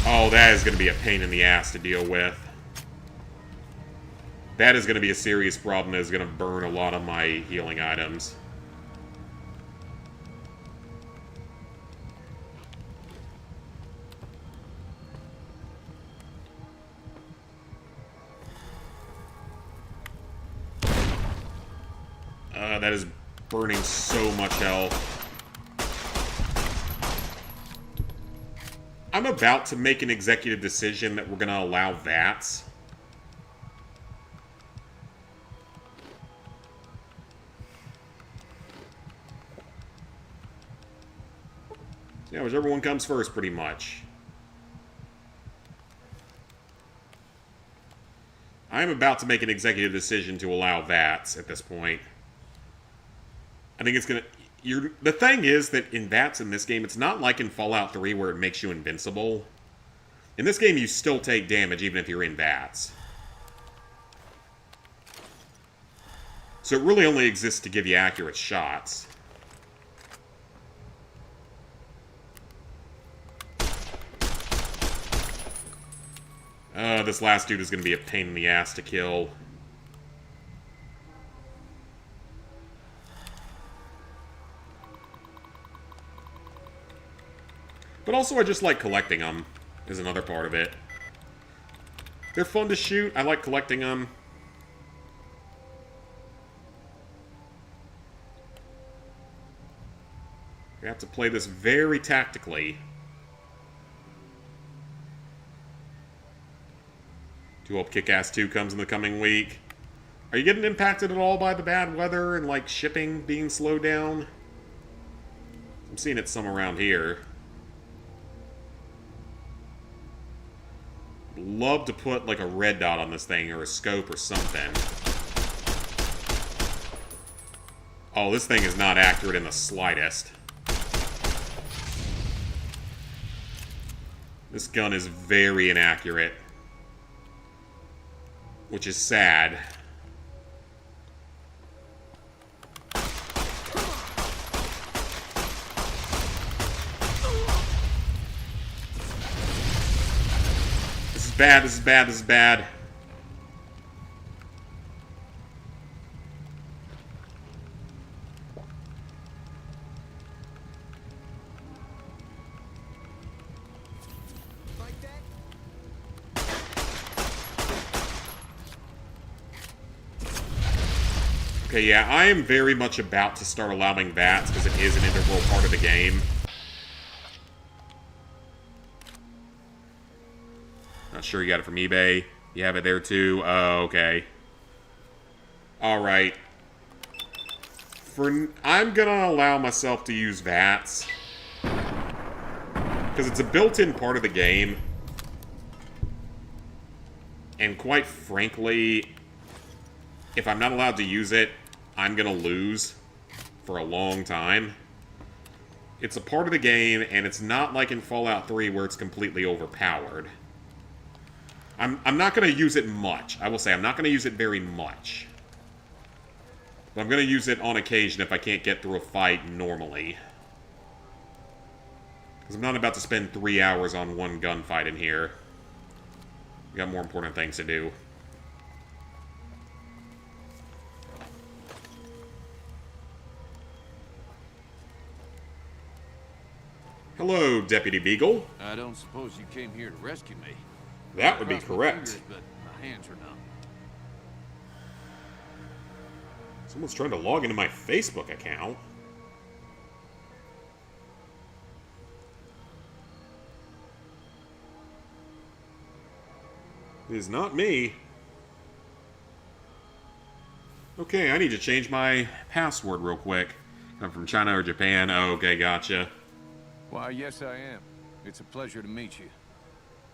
Oh, that is going to be a pain in the ass to deal with. That is going to be a serious problem that is going to burn a lot of my healing items. That is burning so much health. I'm about to make an executive decision that we're going to allow VATS. Yeah, whichever one comes first, pretty much. I am about to make an executive decision to allow VATS at this point. I think it's gonna... the thing is that in VATS in this game, it's not like in Fallout 3 where it makes you invincible. In this game, you still take damage even if you're in VATS. So it really only exists to give you accurate shots. This last dude is going to be a pain in the ass to kill. But also I just like collecting them, is another part of it. They're fun to shoot, I like collecting them. We have to play this very tactically. 2-Up Kick-Ass 2 comes in the coming week. Are you getting impacted at all by the bad weather and, like, shipping being slowed down? I'm seeing it some around here. Love to put, like, a red dot on this thing or a scope or something. Oh, this thing is not accurate in the slightest. This gun is very inaccurate. Which is sad. This is bad, this is bad, this is bad. Okay, yeah, I am very much about to start allowing VATS because it is an integral part of the game. Not sure you got it from eBay. You have it there too? Oh, okay. Alright. I'm gonna allow myself to use VATS. Because it's a built-in part of the game. And quite frankly, if I'm not allowed to use it, I'm gonna lose for a long time. It's a part of the game, and it's not like in Fallout 3 where it's completely overpowered. I'm not gonna use it much. I will say, I'm not gonna use it very much. But I'm gonna use it on occasion if I can't get through a fight normally. Because I'm not about to spend 3 hours on one gunfight in here. We got more important things to do. Hello, Deputy Beagle. I don't suppose you came here to rescue me. That would be Cross my correct. fingers, but my hands are numb. Someone's trying to log into my Facebook account. It is not me. Okay, I need to change my password real quick. I'm from China or Japan. Oh, okay, gotcha. Why, yes, I am. It's a pleasure to meet you.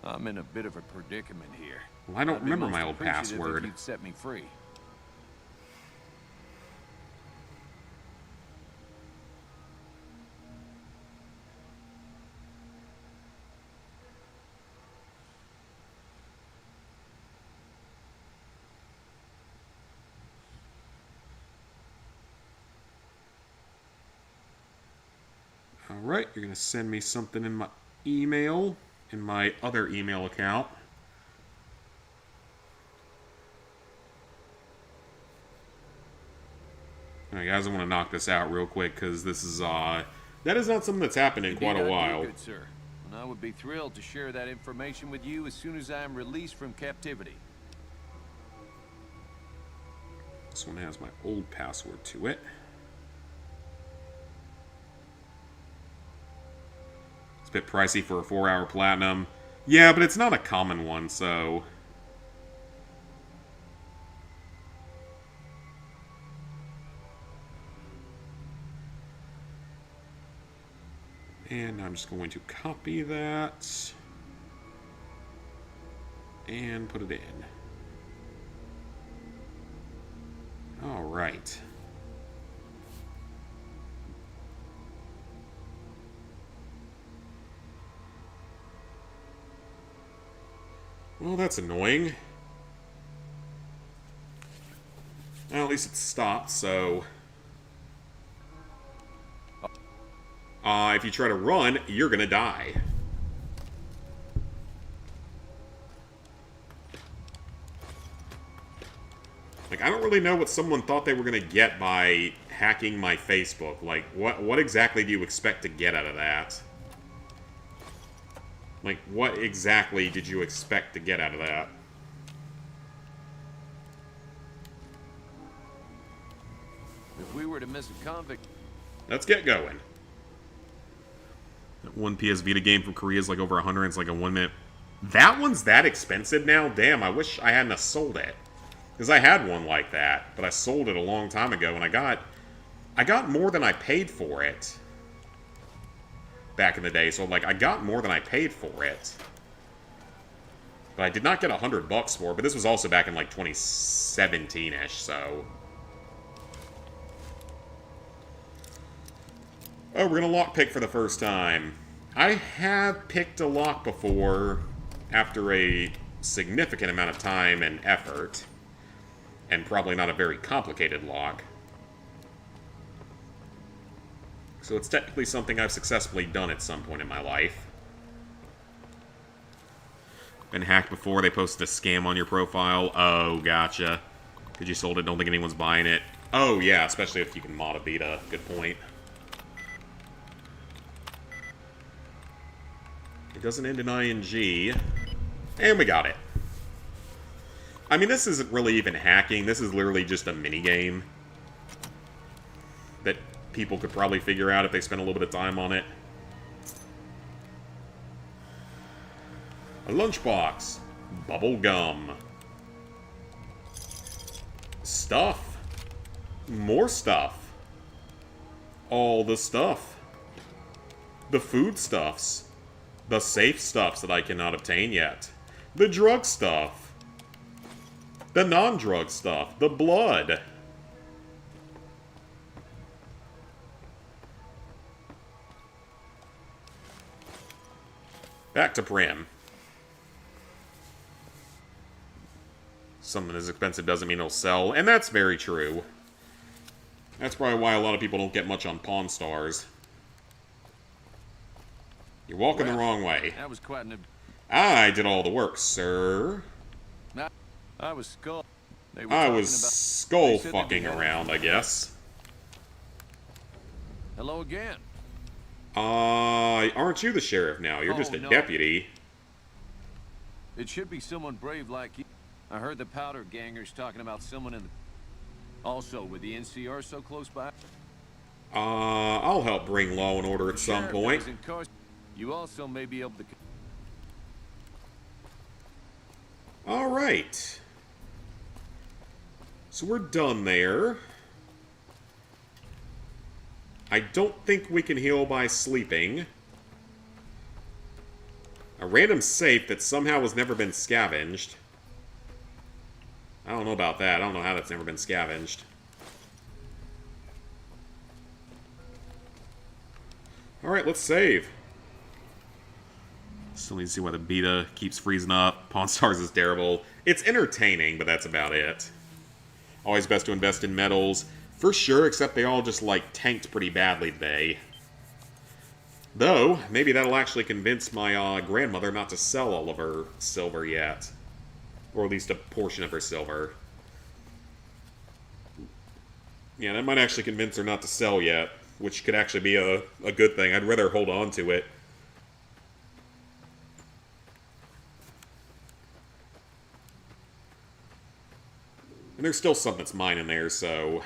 I'm in a bit of a predicament here. Well, I don't I'd be remember most my old appreciative password. if you'd set me free. Alright, you're going to send me something in my email, in my other email account. Alright, guys, I want to knock this out real quick, because this is, that is not something that's happened in quite a while. Good, sir. And I would be thrilled to share that information with you as soon as I am released from captivity. This one has my old password to it. It's a bit pricey for a 4-hour platinum. Yeah, but it's not a common one, so... And I'm just going to copy that. And put it in. Alright. Well, that's annoying. Well, at least it stopped, so... if you try to run, you're gonna die. Like, I don't really know what someone thought they were gonna get by hacking my Facebook. Like, what exactly do you expect to get out of that? Like, what exactly did you expect to get out of that? If we were to miss a convict... Let's get going. That one PS Vita game from Korea is like over 100. It's like a 1 minute. That one's that expensive now? Damn, I wish I hadn't have sold it. Because I had one like that, but I sold it a long time ago, and I got more than I paid for it back in the day. So, like, I got more than I paid for it. But I did not get $100 for it, but this was also back in, like, 2017-ish, so... Oh, we're gonna lockpick for the first time. I have picked a lock before after a significant amount of time and effort. And probably not a very complicated lock. So it's technically something I've successfully done at some point in my life. Been hacked before, they posted a scam on your profile. Oh, gotcha. Because you sold it, don't think anyone's buying it. Oh, yeah, especially if you can mod a beta. Good point. It doesn't end in ing. And we got it. I mean, this isn't really even hacking. This is literally just a minigame that people could probably figure out if they spent a little bit of time on it. A lunchbox. Bubble gum. Stuff. More stuff. All the stuff. The foodstuffs. The safe stuffs that I cannot obtain yet. The drug stuff. The non-drug stuff. The blood. Back to Prim. Something as expensive doesn't mean it'll sell, and that's very true. That's probably why a lot of people don't get much on Pawn Stars. You're walking the wrong way. That was quite an... I did all the work, sir. I was skull. I was skull fucking around, I guess. Hello again. Aren't you the sheriff now? You're just a deputy. It should be someone brave like you. I heard the powder gangers talking about someone in the... Also, with the NCR so close by... I'll help bring law and order at some point. You also may be able to... Alright. So we're done there. I don't think we can heal by sleeping. A random safe that somehow has never been scavenged. I don't know about that. I don't know how that's never been scavenged. Alright, let's save. Still need to see why the beta keeps freezing up. Pawn Stars is terrible. It's entertaining, but that's about it. Always best to invest in metals. For sure, except they all just, like, tanked pretty badly today. Though, maybe that'll actually convince my grandmother not to sell all of her silver yet. Or at least a portion of her silver. Yeah, that might actually convince her not to sell yet, which could actually be a good thing. I'd rather hold on to it. And there's still some that's mine in there, so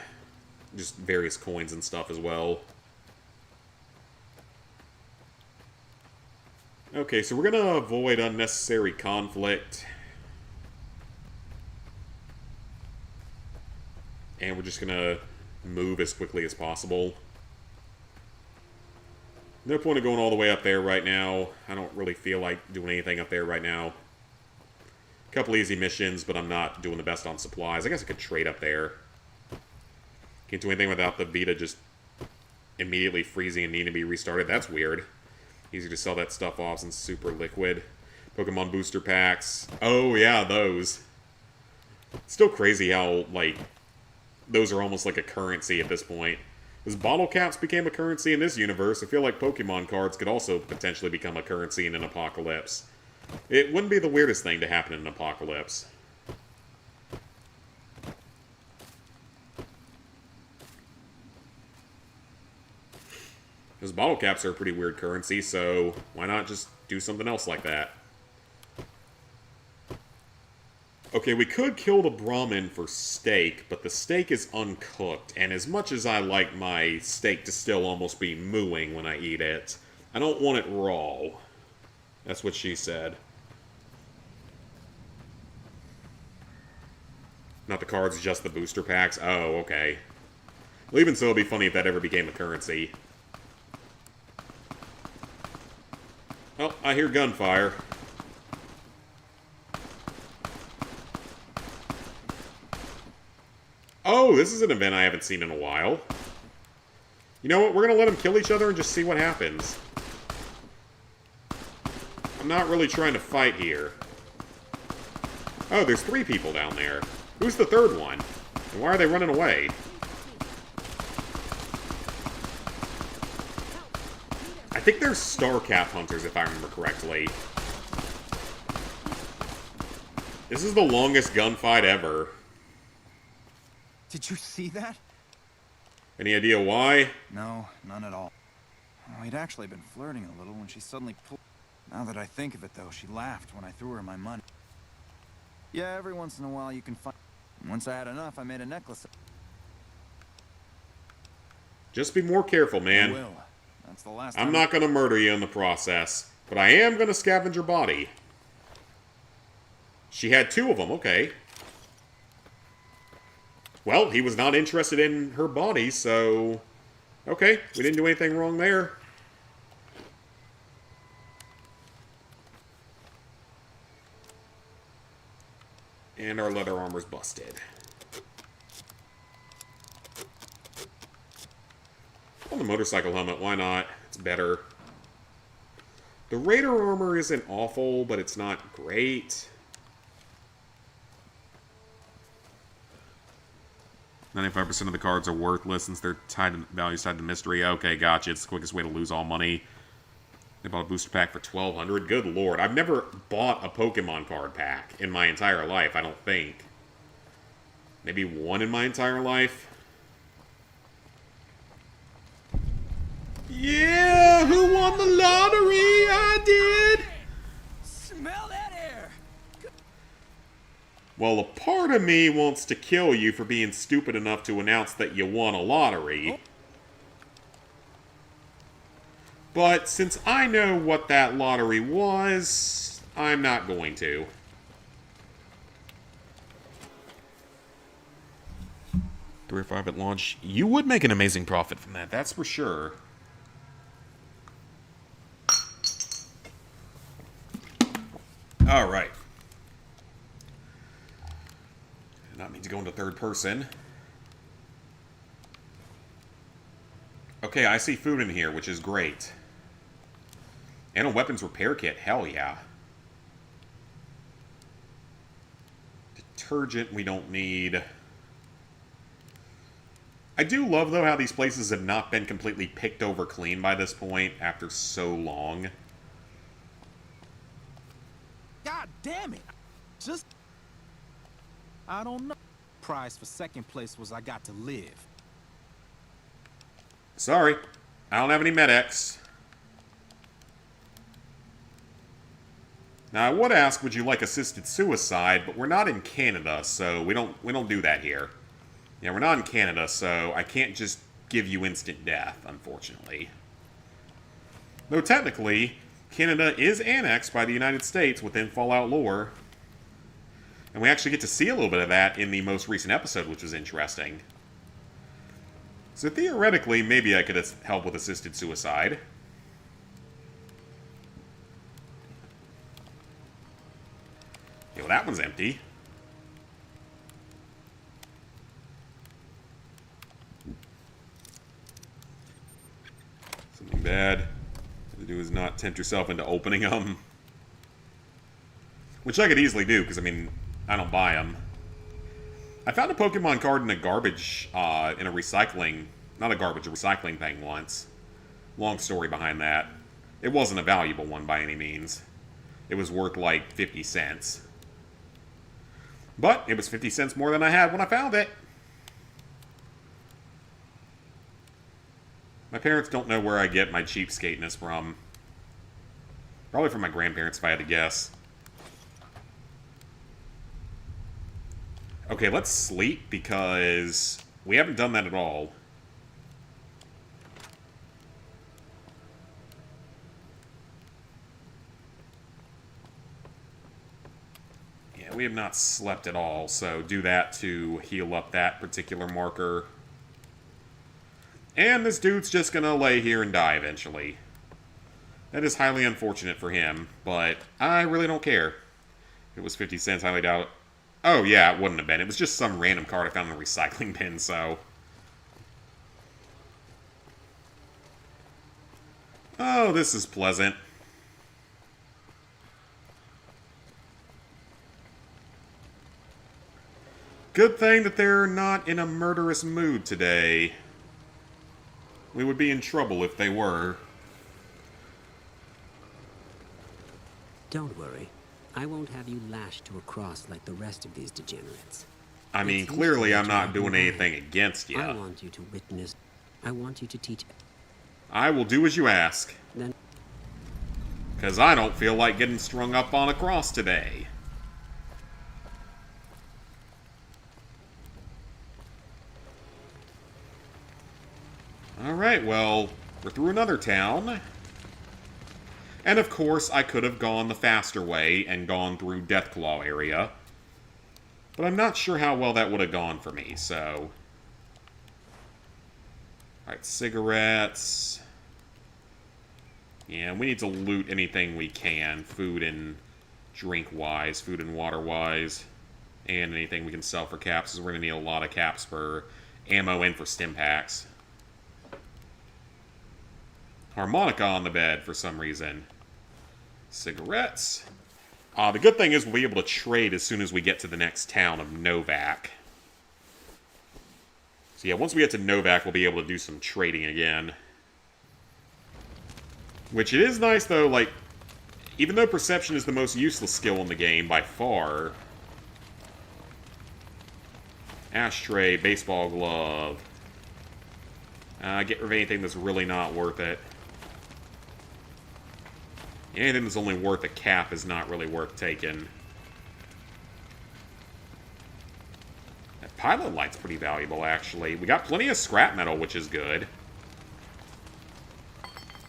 just various coins and stuff as well. Okay, so we're going to avoid unnecessary conflict. And we're just going to move as quickly as possible. No point of going all the way up there right now. I don't really feel like doing anything up there right now. A couple easy missions, but I'm not doing the best on supplies. I guess I could trade up there. Can't do anything without the Vita just immediately freezing and needing to be restarted. That's weird. Easy to sell that stuff off since super liquid. Pokemon booster packs. Oh, yeah, those. Still crazy how, like, those are almost like a currency at this point. As bottle caps became a currency in this universe, I feel like Pokemon cards could also potentially become a currency in an apocalypse. It wouldn't be the weirdest thing to happen in an apocalypse. Because bottle caps are a pretty weird currency, so why not just do something else like that? Okay, we could kill the Brahmin for steak, but the steak is uncooked, and as much as I like my steak to still almost be mooing when I eat it, I don't want it raw. That's what she said. Not the cards, just the booster packs? Oh, okay. Well, even so, it'd be funny if that ever became a currency. Oh, I hear gunfire. Oh, this is an event I haven't seen in a while. You know what? We're going to let them kill each other and just see what happens. I'm not really trying to fight here. Oh, there's 3 people down there. Who's the 3rd one? And why are they running away? I think they're Starcap hunters, if I remember correctly. This is the longest gunfight ever. Did you see that? Any idea why? No, none at all. We'd actually been flirting a little when she suddenly pulled... Now that I think of it, though, she laughed when I threw her my money. Yeah, every once in a while you can find... Once I had enough, I made a necklace. Just be more careful, man. I will. That's the last I'm time not going to murder you in the process, but I am going to scavenge your body. She had 2 of them, okay. Well, he was not interested in her body, so... Okay, we didn't do anything wrong there. And our leather armor's busted. On the motorcycle helmet, why not? It's better. The Raider armor isn't awful, but it's not great. 95% of the cards are worthless since they're tied to values tied to mystery. Okay, gotcha. It's the quickest way to lose all money. They bought a booster pack for $1,200. Good lord. I've never bought a Pokemon card pack in my entire life, I don't think. Maybe one in my entire life. Yeah! Who won the lottery? I did! Smell that air! Well, a part of me wants to kill you for being stupid enough to announce that you won a lottery. But since I know what that lottery was, I'm not going to. $3 or $5 at launch. You would make an amazing profit from that, that's for sure. Alright. Did not mean to go into 3rd person. Okay, I see food in here, which is great. And a weapons repair kit, hell yeah. Detergent we don't need. I do love, though, how these places have not been completely picked over clean by this point after so long. God damn it! Just... I don't know. Prize for second place was I got to live. Sorry, I don't have any med-X. Now, I would ask, would you like assisted suicide, but we're not in Canada, so we don't do that here. Yeah, we're not in Canada, so I can't just give you instant death, unfortunately. Though technically, Canada is annexed by the United States within Fallout lore. And we actually get to see a little bit of that in the most recent episode, which was interesting. So theoretically, maybe I could help with assisted suicide. Yeah, well, that one's empty. Something bad to do is not tempt yourself into opening them. Which I could easily do, because, I mean, I don't buy them. I found a Pokemon card in a garbage, in a recycling... Not a garbage, a recycling thing once. Long story behind that. It wasn't a valuable one by any means. It was worth, like, 50 cents. But it was 50 cents more than I had when I found it. My parents don't know where I get my cheapskateness from. Probably from my grandparents, if I had to guess. Okay, let's sleep, because we haven't done that at all. Yeah, we have not slept at all, so do that to heal up that particular marker. And this dude's just gonna lay here and die eventually. That is highly unfortunate for him, but I really don't care. It was 50 cents, highly doubt it. Oh, yeah, it wouldn't have been. It was just some random card I found in a recycling bin, so... Oh, this is pleasant. Good thing that they're not in a murderous mood today. We would be in trouble if they were. Don't worry. I won't have you lashed to a cross like the rest of these degenerates. I mean, clearly I'm not doing anything against you. I want you to witness. I want you to teach. I will do as you ask. Then. Because I don't feel like getting strung up on a cross today. Alright, well, we're through another town. And of course, I could have gone the faster way and gone through Deathclaw area. But I'm not sure how well that would have gone for me, so... Alright, cigarettes. Yeah, we need to loot anything we can, food and drink-wise, food and water-wise. And anything we can sell for caps, because we're going to need a lot of caps for ammo and for stim packs. Harmonica on the bed for some reason. Cigarettes. The good thing is we'll be able to trade as soon as we get to the next town of Novak. So yeah, once we get to Novak, we'll be able to do some trading again. Which it is nice, though, like, even though perception is the most useless skill in the game by far... Ashtray, baseball glove... get rid of anything that's really not worth it. Anything that's only worth a cap is not really worth taking. That pilot light's pretty valuable, actually. We got plenty of scrap metal, which is good.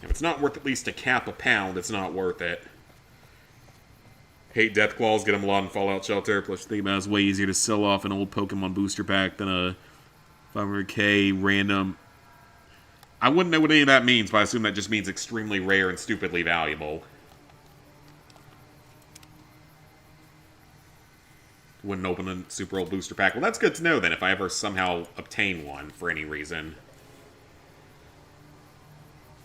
If it's not worth at least a cap a pound, it's not worth it. Hate Deathclaws, get them a lot in Fallout Shelter. Plus, think about it, it's way easier to sell off an old Pokemon booster pack than a 500k random... I wouldn't know what any of that means, but I assume that just means extremely rare and stupidly valuable. Wouldn't open a super old booster pack. Well, that's good to know, then, if I ever somehow obtain one for any reason.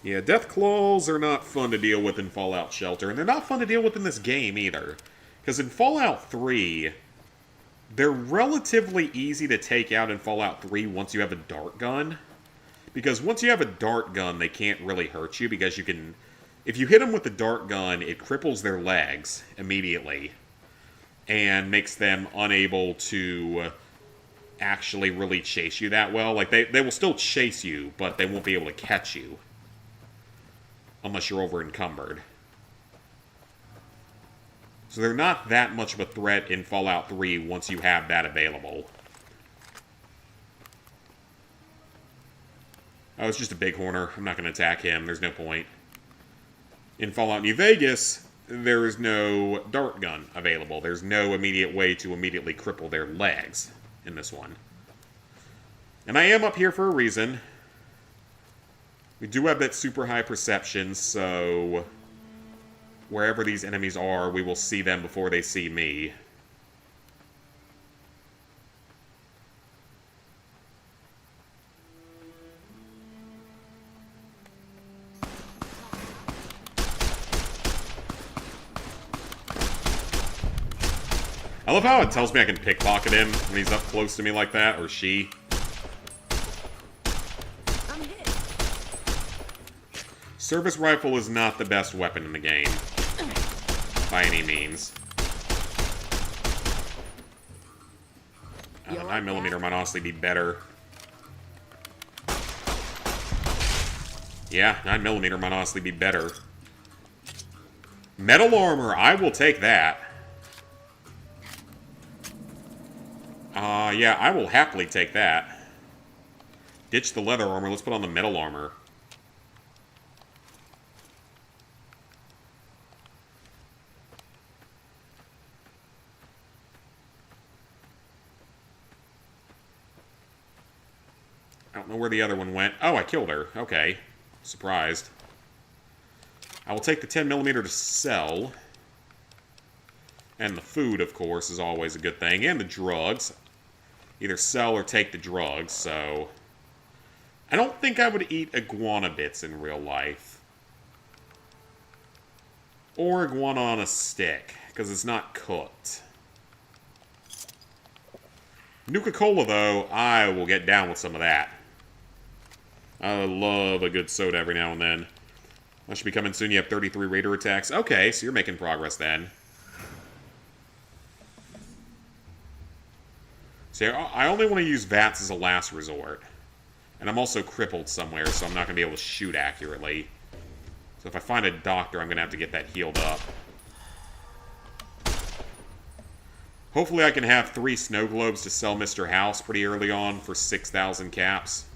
Yeah, Deathclaws are not fun to deal with in Fallout Shelter, and they're not fun to deal with in this game, either. Because in Fallout 3, They're relatively easy to take out in Fallout 3 once you have a dart gun. Because once you have a dart gun, they can't really hurt you because you can... If you hit them with the dart gun, it cripples their legs immediately. And makes them unable to actually really chase you that well. Like, they will still chase you, but they won't be able to catch you. Unless you're over encumbered. So they're not that much of a threat in Fallout 3 once you have that available. Oh, it's just a bighorner. I'm not going to attack him. There's no point. In Fallout New Vegas, there is no dart gun available. There's no immediate way to immediately cripple their legs in this one. And I am up here for a reason. We do have that super high perception, so... wherever these enemies are, we will see them before they see me. I love how it tells me I can pickpocket him when he's up close to me like that, or she. I'm hit. Service rifle is not the best weapon in the game. By any means. A 9mm might honestly be better. Yeah, 9mm might honestly be better. Metal armor, I will take that. Yeah, I will happily take that. Ditch the leather armor, let's put on the metal armor. I don't know where the other one went. Oh, I killed her. Okay. Surprised. I will take the 10mm to sell. And the food, of course, is always a good thing. And the drugs. Either sell or take the drugs, so... I don't think I would eat iguana bits in real life. Or iguana on a stick, because it's not cooked. Nuka-Cola, though, I will get down with some of that. I love a good soda every now and then. That should be coming soon. You have 33 raider attacks. Okay, so you're making progress then. See, I only want to use VATS as a last resort. And I'm also crippled somewhere, so I'm not going to be able to shoot accurately. So if I find a doctor, I'm going to have to get that healed up. Hopefully I can have 3 snow globes to sell Mr. House pretty early on for 6,000 caps.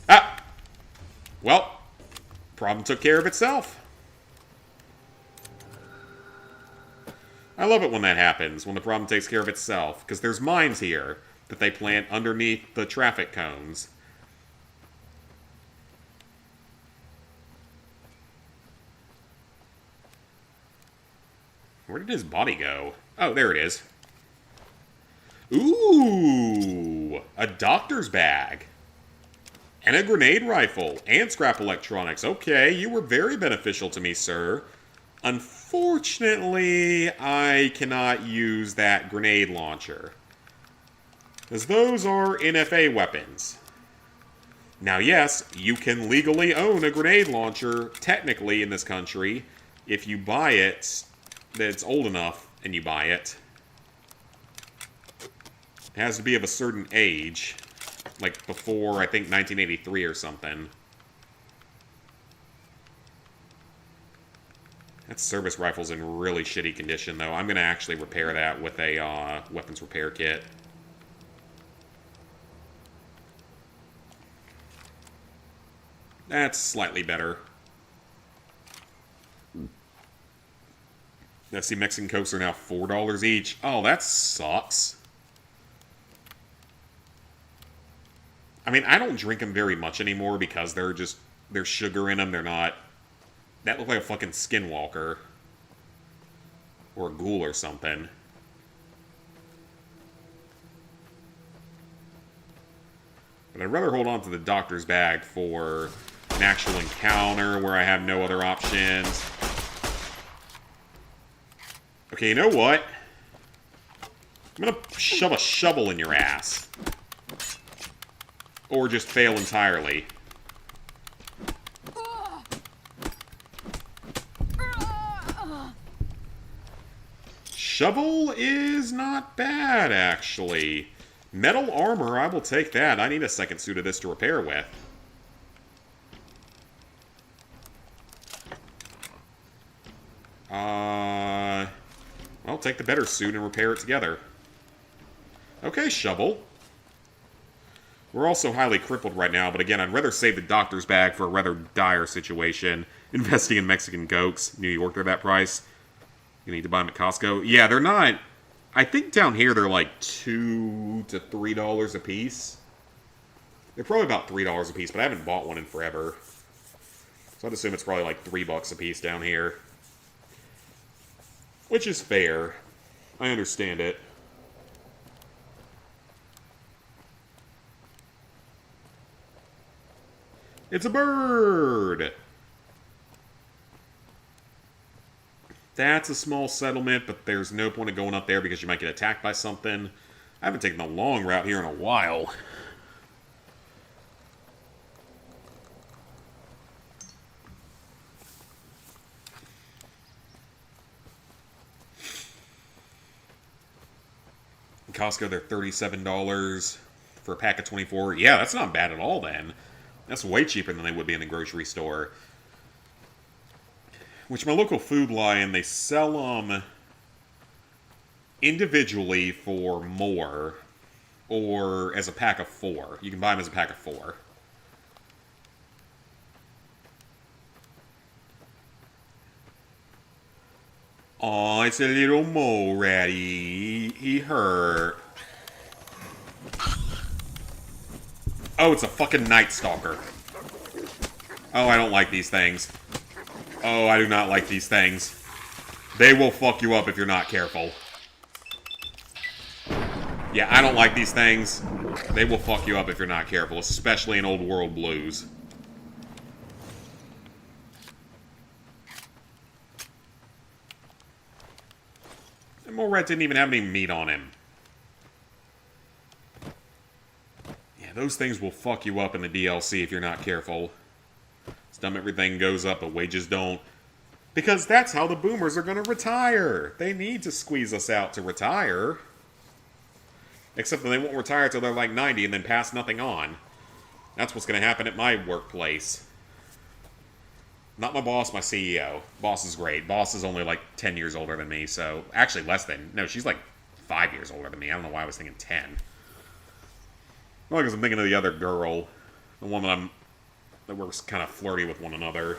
Ah! Well, problem took care of itself. I love it when that happens, when the problem takes care of itself, because there's mines here that they plant underneath the traffic cones. Where did his body go? Oh, there it is. Ooh! A doctor's bag. And a grenade rifle. And scrap electronics. Okay, you were very beneficial to me, sir. Unfortunately, I cannot use that grenade launcher. Because those are NFA weapons. Now, yes, you can legally own a grenade launcher, technically, in this country, if you buy it, that it's old enough, and you buy it. It has to be of a certain age. Like, before, I think, 1983 or something. That service rifle's in really shitty condition, though. I'm going to actually repair that with a weapons repair kit. That's slightly better. Let's see, Mexican Cokes are now $4 each. Oh, that sucks. I mean, I don't drink them very much anymore because there's sugar in them. They're not... That looked like a fucking skinwalker. Or a ghoul or something. But I'd rather hold on to the doctor's bag for an actual encounter where I have no other options. Okay, you know what? I'm gonna shove a shovel in your ass. Or just fail entirely. Shovel is not bad, actually. Metal armor, I will take that. I need a second suit of this to repair with. I'll take the better suit and repair it together. Okay, shovel. We're also highly crippled right now, but again, I'd rather save the doctor's bag for a rather dire situation. Investing in Mexican Cokes. New York, they're that price. You need to buy them at Costco. Yeah, they're not... I think down here they're like $2 to $3 a piece. They're probably about $3 a piece, but I haven't bought one in forever. So I'd assume it's probably like $3 a piece down here. Which is fair. I understand it. It's a bird! That's a small settlement, but there's no point in going up there because you might get attacked by something. I haven't taken the long route here in a while. In Costco, they're $37 for a pack of 24. Yeah, that's not bad at all, then. That's way cheaper than they would be in the grocery store. Which my local Food Lion, they sell them individually for more, or as a pack of 4. You can buy them as a pack of 4. Aw, it's a little mole ratty. He hurt. Oh, it's a fucking Night Stalker. Oh, I don't like these things. Oh, I do not like these things. They will fuck you up if you're not careful. Yeah, I don't like these things. They will fuck you up if you're not careful, especially in Old World Blues. And Mole Rat didn't even have any meat on him. Yeah, those things will fuck you up in the DLC if you're not careful. Everything goes up, but wages don't. Because that's how the boomers are going to retire. They need to squeeze us out to retire. Except that they won't retire till they're like 90 and then pass nothing on. That's what's going to happen at my workplace. Not my boss, my CEO. Boss is great. Boss is only like 10 years older than me, so... Actually, less than... No, she's like 5 years older than me. I don't know why I was thinking 10. Well, because I'm thinking of the other girl. The one that we're kind of flirty with one another.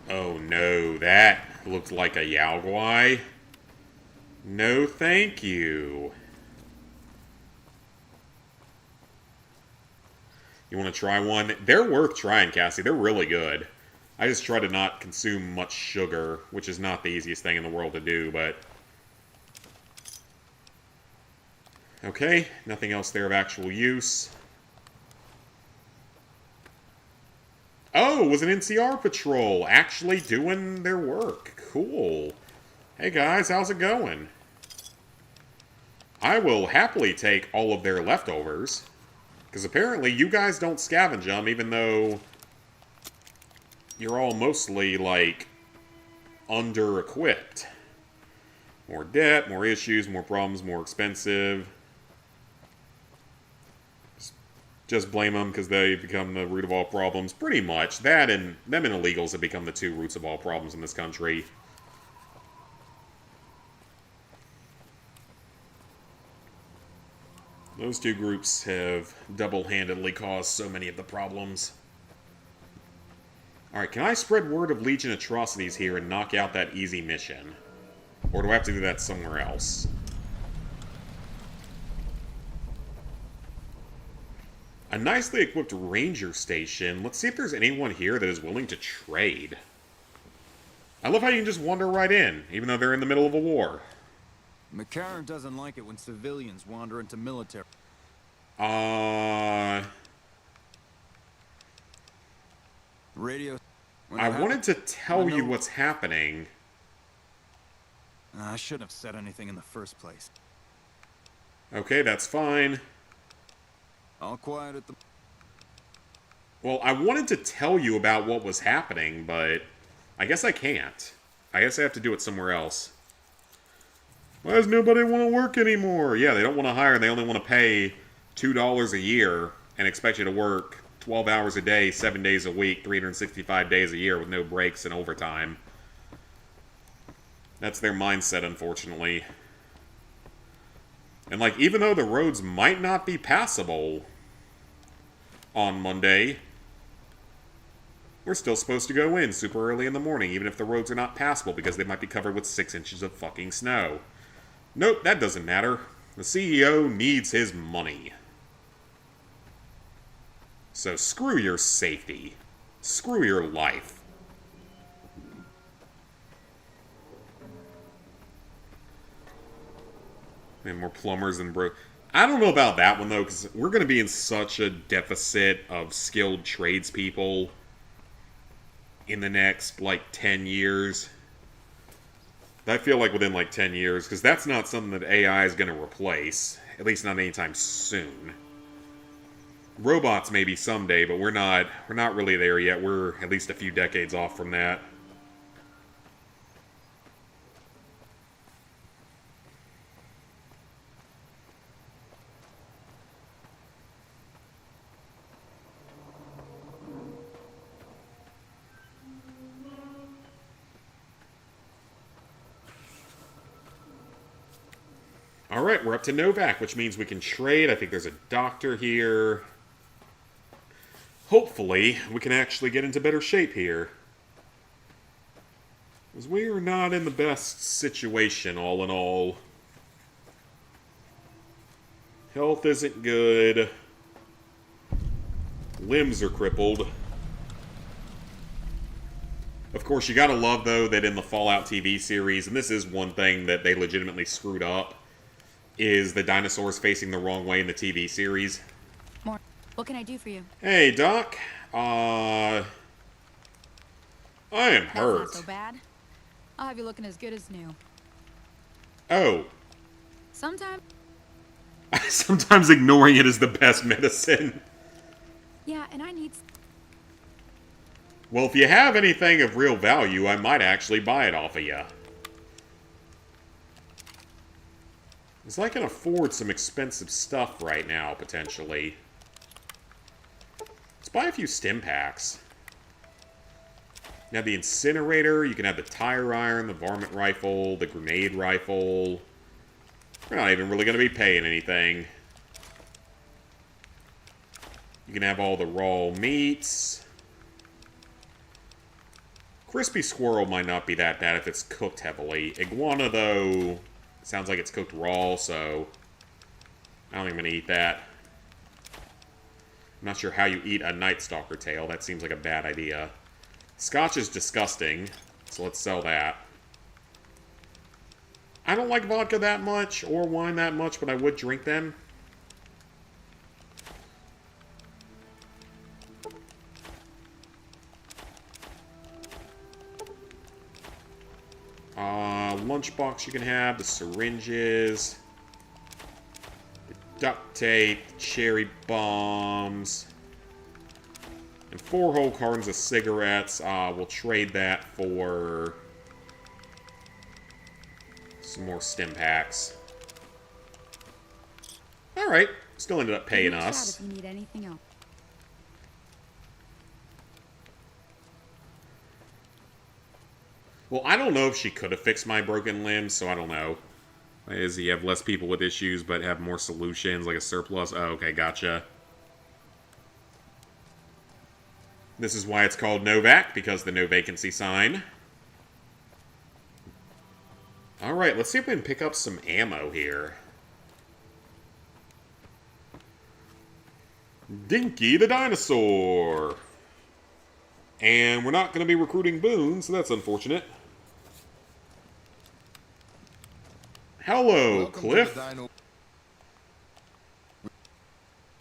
Oh no, that looks like a Yao Guai. No thank you. You want to try one? They're worth trying, Cassie. They're really good. I just try to not consume much sugar, which is not the easiest thing in the world to do, but... Okay, nothing else there of actual use. Oh, it was an NCR patrol actually doing their work. Cool. Hey guys, how's it going? I will happily take all of their leftovers. Because apparently you guys don't scavenge them, even though you're all mostly, like, under-equipped. More debt, more issues, more problems, more expensive. Just blame them because they become the root of all problems. Pretty much. That and them and illegals have become the two roots of all problems in this country. Those two groups have double-handedly caused so many of the problems. Alright, can I spread word of Legion atrocities here and knock out that easy mission? Or do I have to do that somewhere else? A nicely equipped ranger station. Let's see if there's anyone here that is willing to trade. I love how you can just wander right in, even though they're in the middle of a war. McCarran doesn't like it when civilians wander into military. Radio. I wanted to tell you what's happening. I shouldn't have said anything in the first place. Okay, that's fine. All quiet at the... Well, I wanted to tell you about what was happening, but I guess I can't. I guess I have to do it somewhere else. Why does nobody want to work anymore? Yeah, they don't want to hire, and they only want to pay $2 a year and expect you to work 12 hours a day, 7 days a week, 365 days a year with no breaks and overtime. That's their mindset, unfortunately. And, like, even though the roads might not be passable on Monday, we're still supposed to go in super early in the morning, even if the roads are not passable, because they might be covered with 6 inches of fucking snow. Nope, that doesn't matter. The CEO needs his money. So screw your safety. Screw your life. And more plumbers and I don't know about that one, though, because we're going to be in such a deficit of skilled tradespeople in the next, like, 10 years. I feel like within, like, 10 years, because that's not something that AI is going to replace. At least not anytime soon. Robots maybe someday, but we're not really there yet. We're at least a few decades off from that. Alright, we're up to Novak, which means we can trade. I think there's a doctor here. Hopefully, we can actually get into better shape here. Because we are not in the best situation, all in all. Health isn't good. Limbs are crippled. Of course, you gotta love, though, that in the Fallout TV series, and this is one thing that they legitimately screwed up, is the dinosaurs facing the wrong way in the TV series. More. What can I do for you? Hey, Doc. I am hurt. That's not so bad. I'll have you looking as good as new. Oh. Sometime. Sometimes ignoring it is the best medicine. Yeah, and I need... Well, if you have anything of real value, I might actually buy it off of you. Because I can afford some expensive stuff right now, potentially. Let's buy a few stim packs. You have the incinerator, you can have the tire iron, the varmint rifle, the grenade rifle. We're not even really going to be paying anything. You can have all the raw meats. Crispy squirrel might not be that bad if it's cooked heavily. Iguana, though... Sounds like it's cooked raw, so I don't think I'm going to eat that. I'm not sure how you eat a Night Stalker tail. That seems like a bad idea. Scotch is disgusting, so let's sell that. I don't like vodka that much, or wine that much, but I would drink them. Lunchbox you can have, the syringes, the duct tape, the cherry bombs, and 4 whole cartons of cigarettes. We'll trade that for some more stim packs. Alright, still ended up paying us. If you need anything else. Well, I don't know if she could have fixed my broken limbs, so I don't know. Is you have less people with issues, but have more solutions, like a surplus? Oh, okay, gotcha. This is why it's called Novak, because the no vacancy sign. Alright, let's see if we can pick up some ammo here. Dinky the dinosaur! And we're not going to be recruiting Boone, so that's unfortunate. Hello, welcome, Cliff.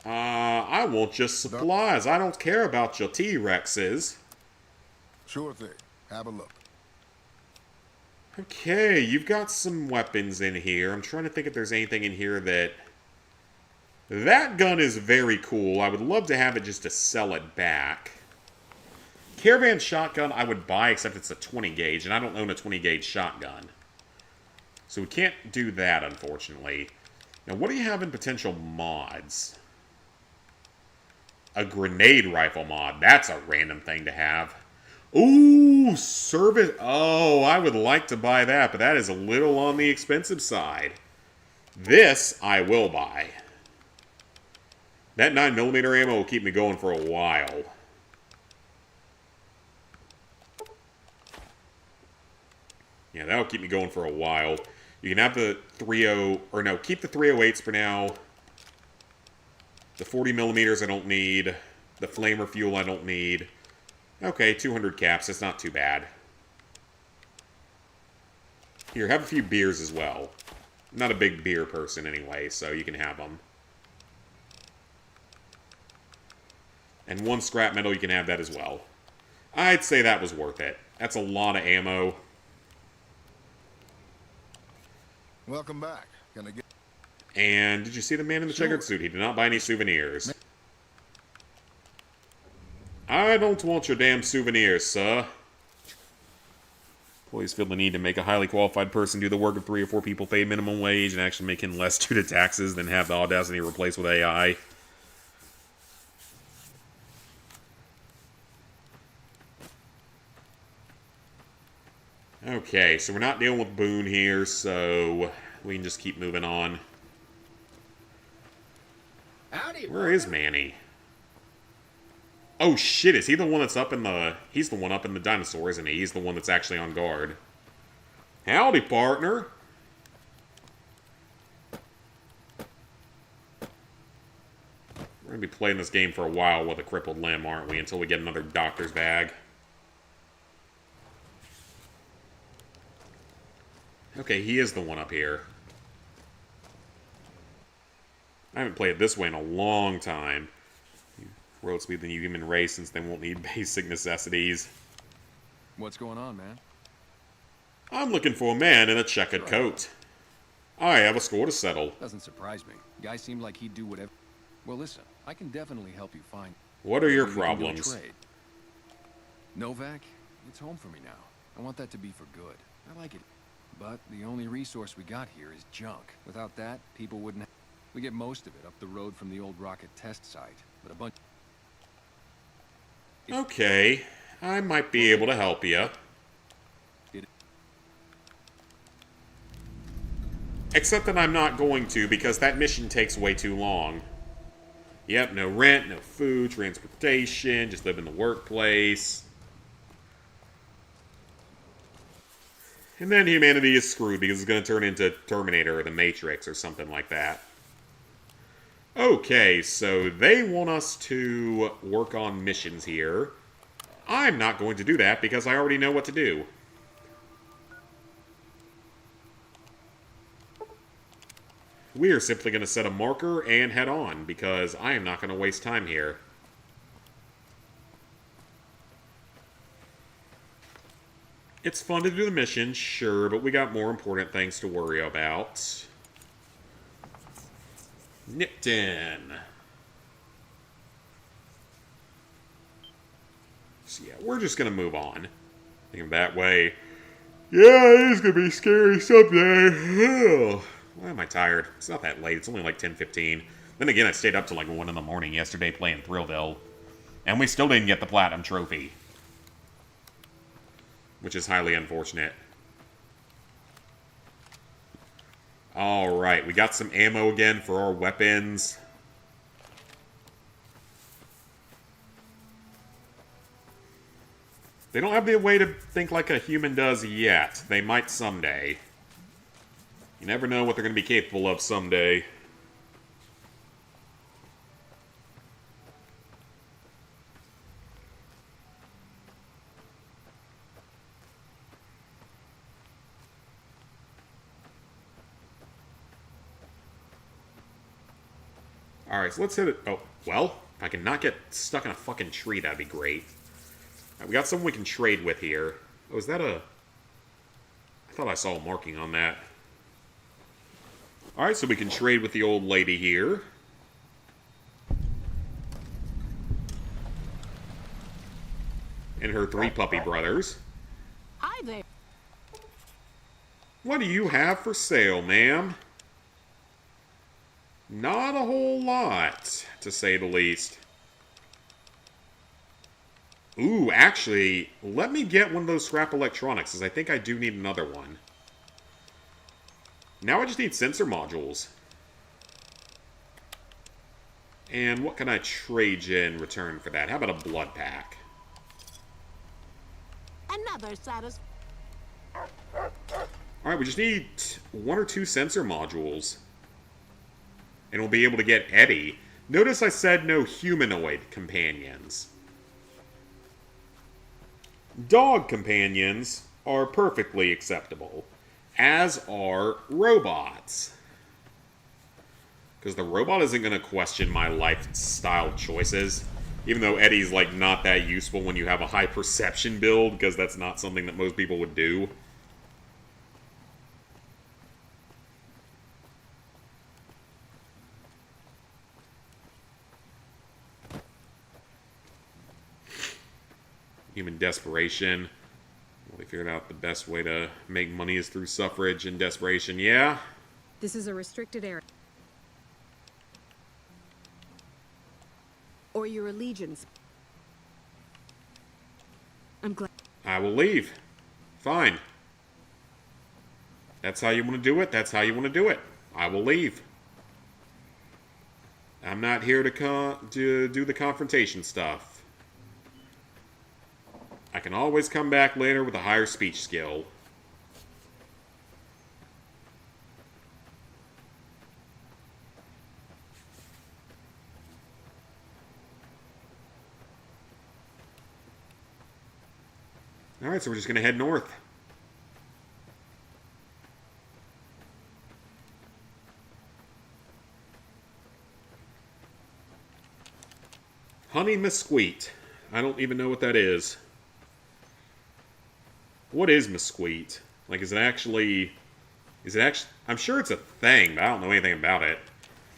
I want just supplies. I don't care about your T-Rexes. Sure thing. Have a look. Okay, you've got some weapons in here. I'm trying to think if there's anything in here that... That gun is very cool. I would love to have it just to sell it back. Caravan shotgun I would buy, except it's a 20 gauge, and I don't own a 20 gauge shotgun. So we can't do that, unfortunately. Now, what do you have in potential mods? A grenade rifle mod. That's a random thing to have. Ooh, service. Oh, I would like to buy that, but that is a little on the expensive side. This I will buy. That 9mm ammo will keep me going for a while. Yeah, that'll keep me going for a while. You can have the 30... Or no, keep the 308s for now. The 40mm I don't need. The flamer fuel I don't need. Okay, 200 caps. That's not too bad. Here, have a few beers as well. I'm not a big beer person anyway, so you can have them. And 1 scrap metal, you can have that as well. I'd say that was worth it. That's a lot of ammo. Welcome back. Gonna get... And did you see the man in the checkered suit? He did not buy any souvenirs. I don't want your damn souvenirs, sir. Employees feel the need to make a highly qualified person do the work of 3 or 4 people paid minimum wage and actually make him less due to taxes than have the audacity replaced with AI. Okay, so we're not dealing with Boone here, so we can just keep moving on. Howdy, Where is Manny? Oh shit, is he the one that's up in the... He's the one up in the dinosaur, isn't he? He's the one that's actually on guard. Howdy, partner. We're gonna be playing this game for a while with a crippled limb, aren't we? Until we get another doctor's bag. Okay, he is the one up here. I haven't played it this way in a long time. Roads be the new human race since they won't need basic necessities. What's going on, man? I'm looking for a man in a checkered coat. I have a score to settle. Doesn't surprise me. Guy seemed like he'd do whatever. Well, listen, I can definitely help you find... What are your We can do a problems? trade. Novak, it's home for me now. I want that to be for good. I like it. But the only resource we got here is junk. Without that, people wouldn't have... We get most of it up the road from the old rocket test site. But a bunch... Okay, I might be able to help you. Except that I'm not going to, because that mission takes way too long. Yep, no rent, no food, transportation, just live in the workplace. And then humanity is screwed because it's going to turn into Terminator or the Matrix or something like that. Okay, so they want us to work on missions here. I'm not going to do that because I already know what to do. We are simply going to set a marker and head on because I am not going to waste time here. It's fun to do the mission, sure, but we got more important things to worry about. Nipton. So yeah, we're just gonna move on. Thinking that way. Yeah, it is gonna be scary someday. Why am I tired? It's not that late. It's only like 10:15. Then again, I stayed up till like 1 in the morning yesterday playing Thrillville. And we still didn't get the Platinum Trophy. Which is highly unfortunate. Alright, we got some ammo again for our weapons. They don't have the way to think like a human does yet. They might someday. You never know what they're going to be capable of someday. Alright, so let's hit it. Oh, well, if I can not get stuck in a fucking tree, that'd be great. Right, we got someone we can trade with here. Oh, is that a... I thought I saw a marking on that. Alright, so we can trade with the old lady here. And her 3 puppy brothers. Hi there. What do you have for sale, ma'am? Not a whole lot, to say the least. Ooh, actually, let me get one of those scrap electronics, because I think I do need another one. Now I just need sensor modules. And what can I trade you in return for that? How about a blood pack? Another satisfaction. Alright, we just need 1 or 2 sensor modules. And we'll be able to get Eddie. Notice I said no humanoid companions. Dog companions are perfectly acceptable, as are robots. Because the robot isn't going to question my lifestyle choices, even though Eddie's like not that useful when you have a high perception build, because that's not something that most people would do. Human desperation. Well, we figured out the best way to make money is through suffrage and desperation. Yeah? This is a restricted area. Or your allegiance. I'm glad. I will leave. Fine. That's how you want to do it. That's how you want to do it. I will leave. I'm not here to do the confrontation stuff. I can always come back later with a higher speech skill. Alright, so we're just going to head north. Honey mesquite. I don't even know what that is. What is mesquite? Like, is it actually... I'm sure it's a thing, but I don't know anything about it.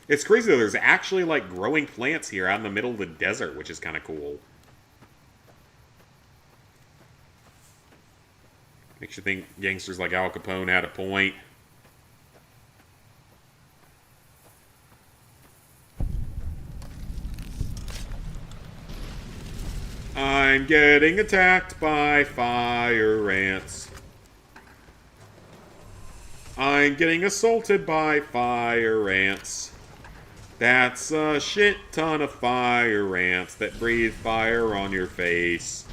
It's crazy, though. There's actually, like, growing plants here out in the middle of the desert, which is kind of cool. Makes you think gangsters like Al Capone had a point. I'm getting attacked by fire ants. I'm getting assaulted by fire ants. That's a shit ton of fire ants that breathe fire on your face.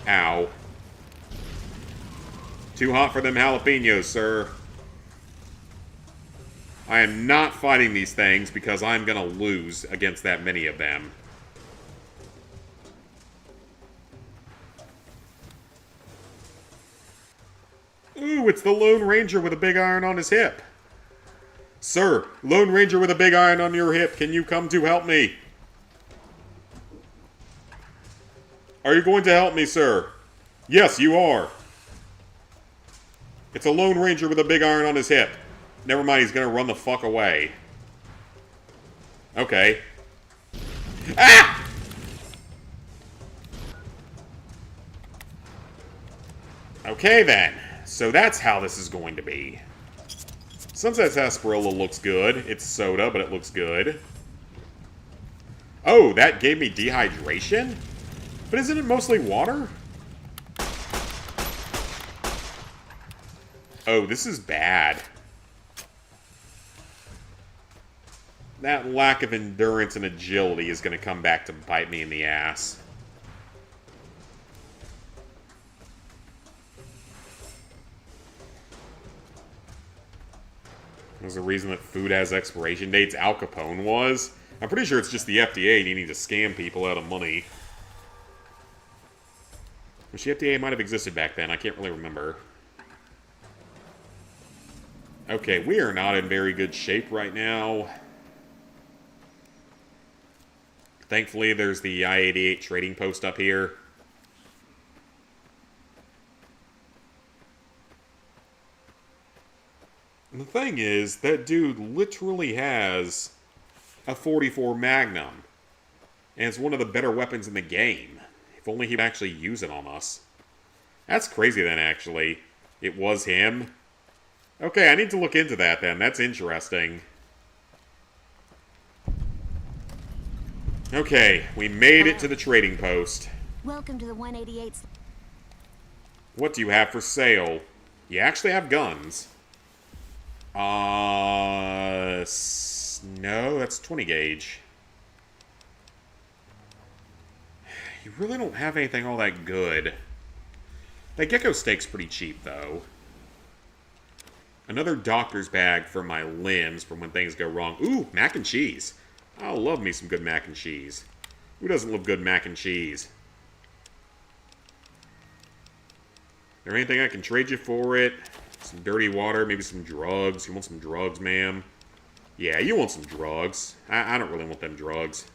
Ow. Too hot for them jalapenos, sir. I am not fighting these things because I'm gonna lose against that many of them. Ooh, it's the Lone Ranger with a big iron on his hip. Sir, Lone Ranger with a big iron on your hip, can you come to help me? Are you going to help me, sir? Yes, you are. It's a Lone Ranger with a big iron on his hip. Never mind, he's gonna run the fuck away. Okay. Ah! Okay, then. So that's how this is going to be. Sunset Sarsaparilla looks good. It's soda, but it looks good. Oh, that gave me dehydration? But isn't it mostly water? Oh, this is bad. That lack of endurance and agility is going to come back to bite me in the ass. There's a reason that food has expiration dates. Al Capone was. I'm pretty sure it's just the FDA needing to scam people out of money. Which the FDA might have existed back then. I can't really remember. Okay, we are not in very good shape right now. Thankfully, there's the I-88 trading post up here. And the thing is, that dude literally has a .44 Magnum. And it's one of the better weapons in the game. If only he'd actually use it on us. That's crazy then, actually. It was him. Okay, I need to look into that then. That's interesting. Okay, we made it to the trading post. Welcome to the 188. What do you have for sale? You actually have guns. No, that's 20 gauge. You really don't have anything all that good. That gecko steak's pretty cheap, though. Another doctor's bag for my limbs from when things go wrong. Ooh, mac and cheese. I love me some good mac and cheese. Who doesn't love good mac and cheese? Is there anything I can trade you for it? Some dirty water, maybe some drugs. You want some drugs, ma'am? Yeah, you want some drugs. I don't really want them drugs.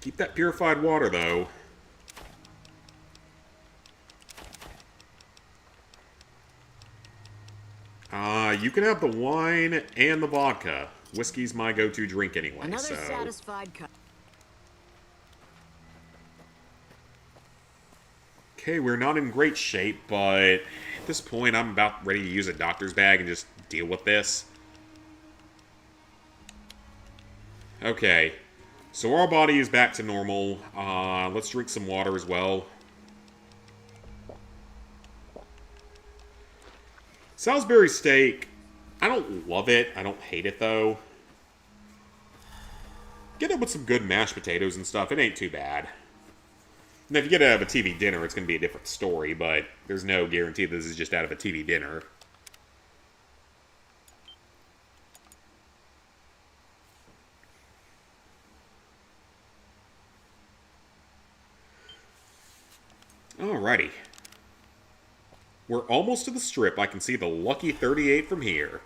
Keep that purified water, though. You can have the wine and the vodka. Whiskey's my go-to drink anyway, Another so... satisfied customer. Okay, we're not in great shape, but at this point, I'm about ready to use a doctor's bag and just deal with this. Okay, so our body is back to normal. Let's drink some water as well. Salisbury steak, I don't love it. I don't hate it, though. Get it with some good mashed potatoes and stuff. It ain't too bad. And if you get it out of a TV dinner, it's going to be a different story, but there's no guarantee this is just out of a TV dinner. Alrighty. We're almost to the strip. I can see the lucky 38 from here.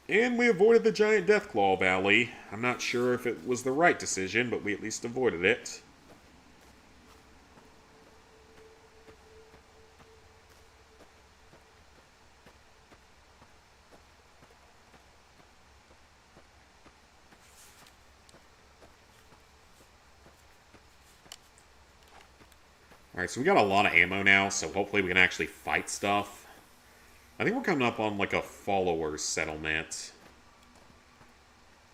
And we avoided the giant Deathclaw Valley. I'm not sure if it was the right decision, but we at least avoided it. Alright, so we got a lot of ammo now, so hopefully we can actually fight stuff. I think we're coming up on, like, a followers settlement.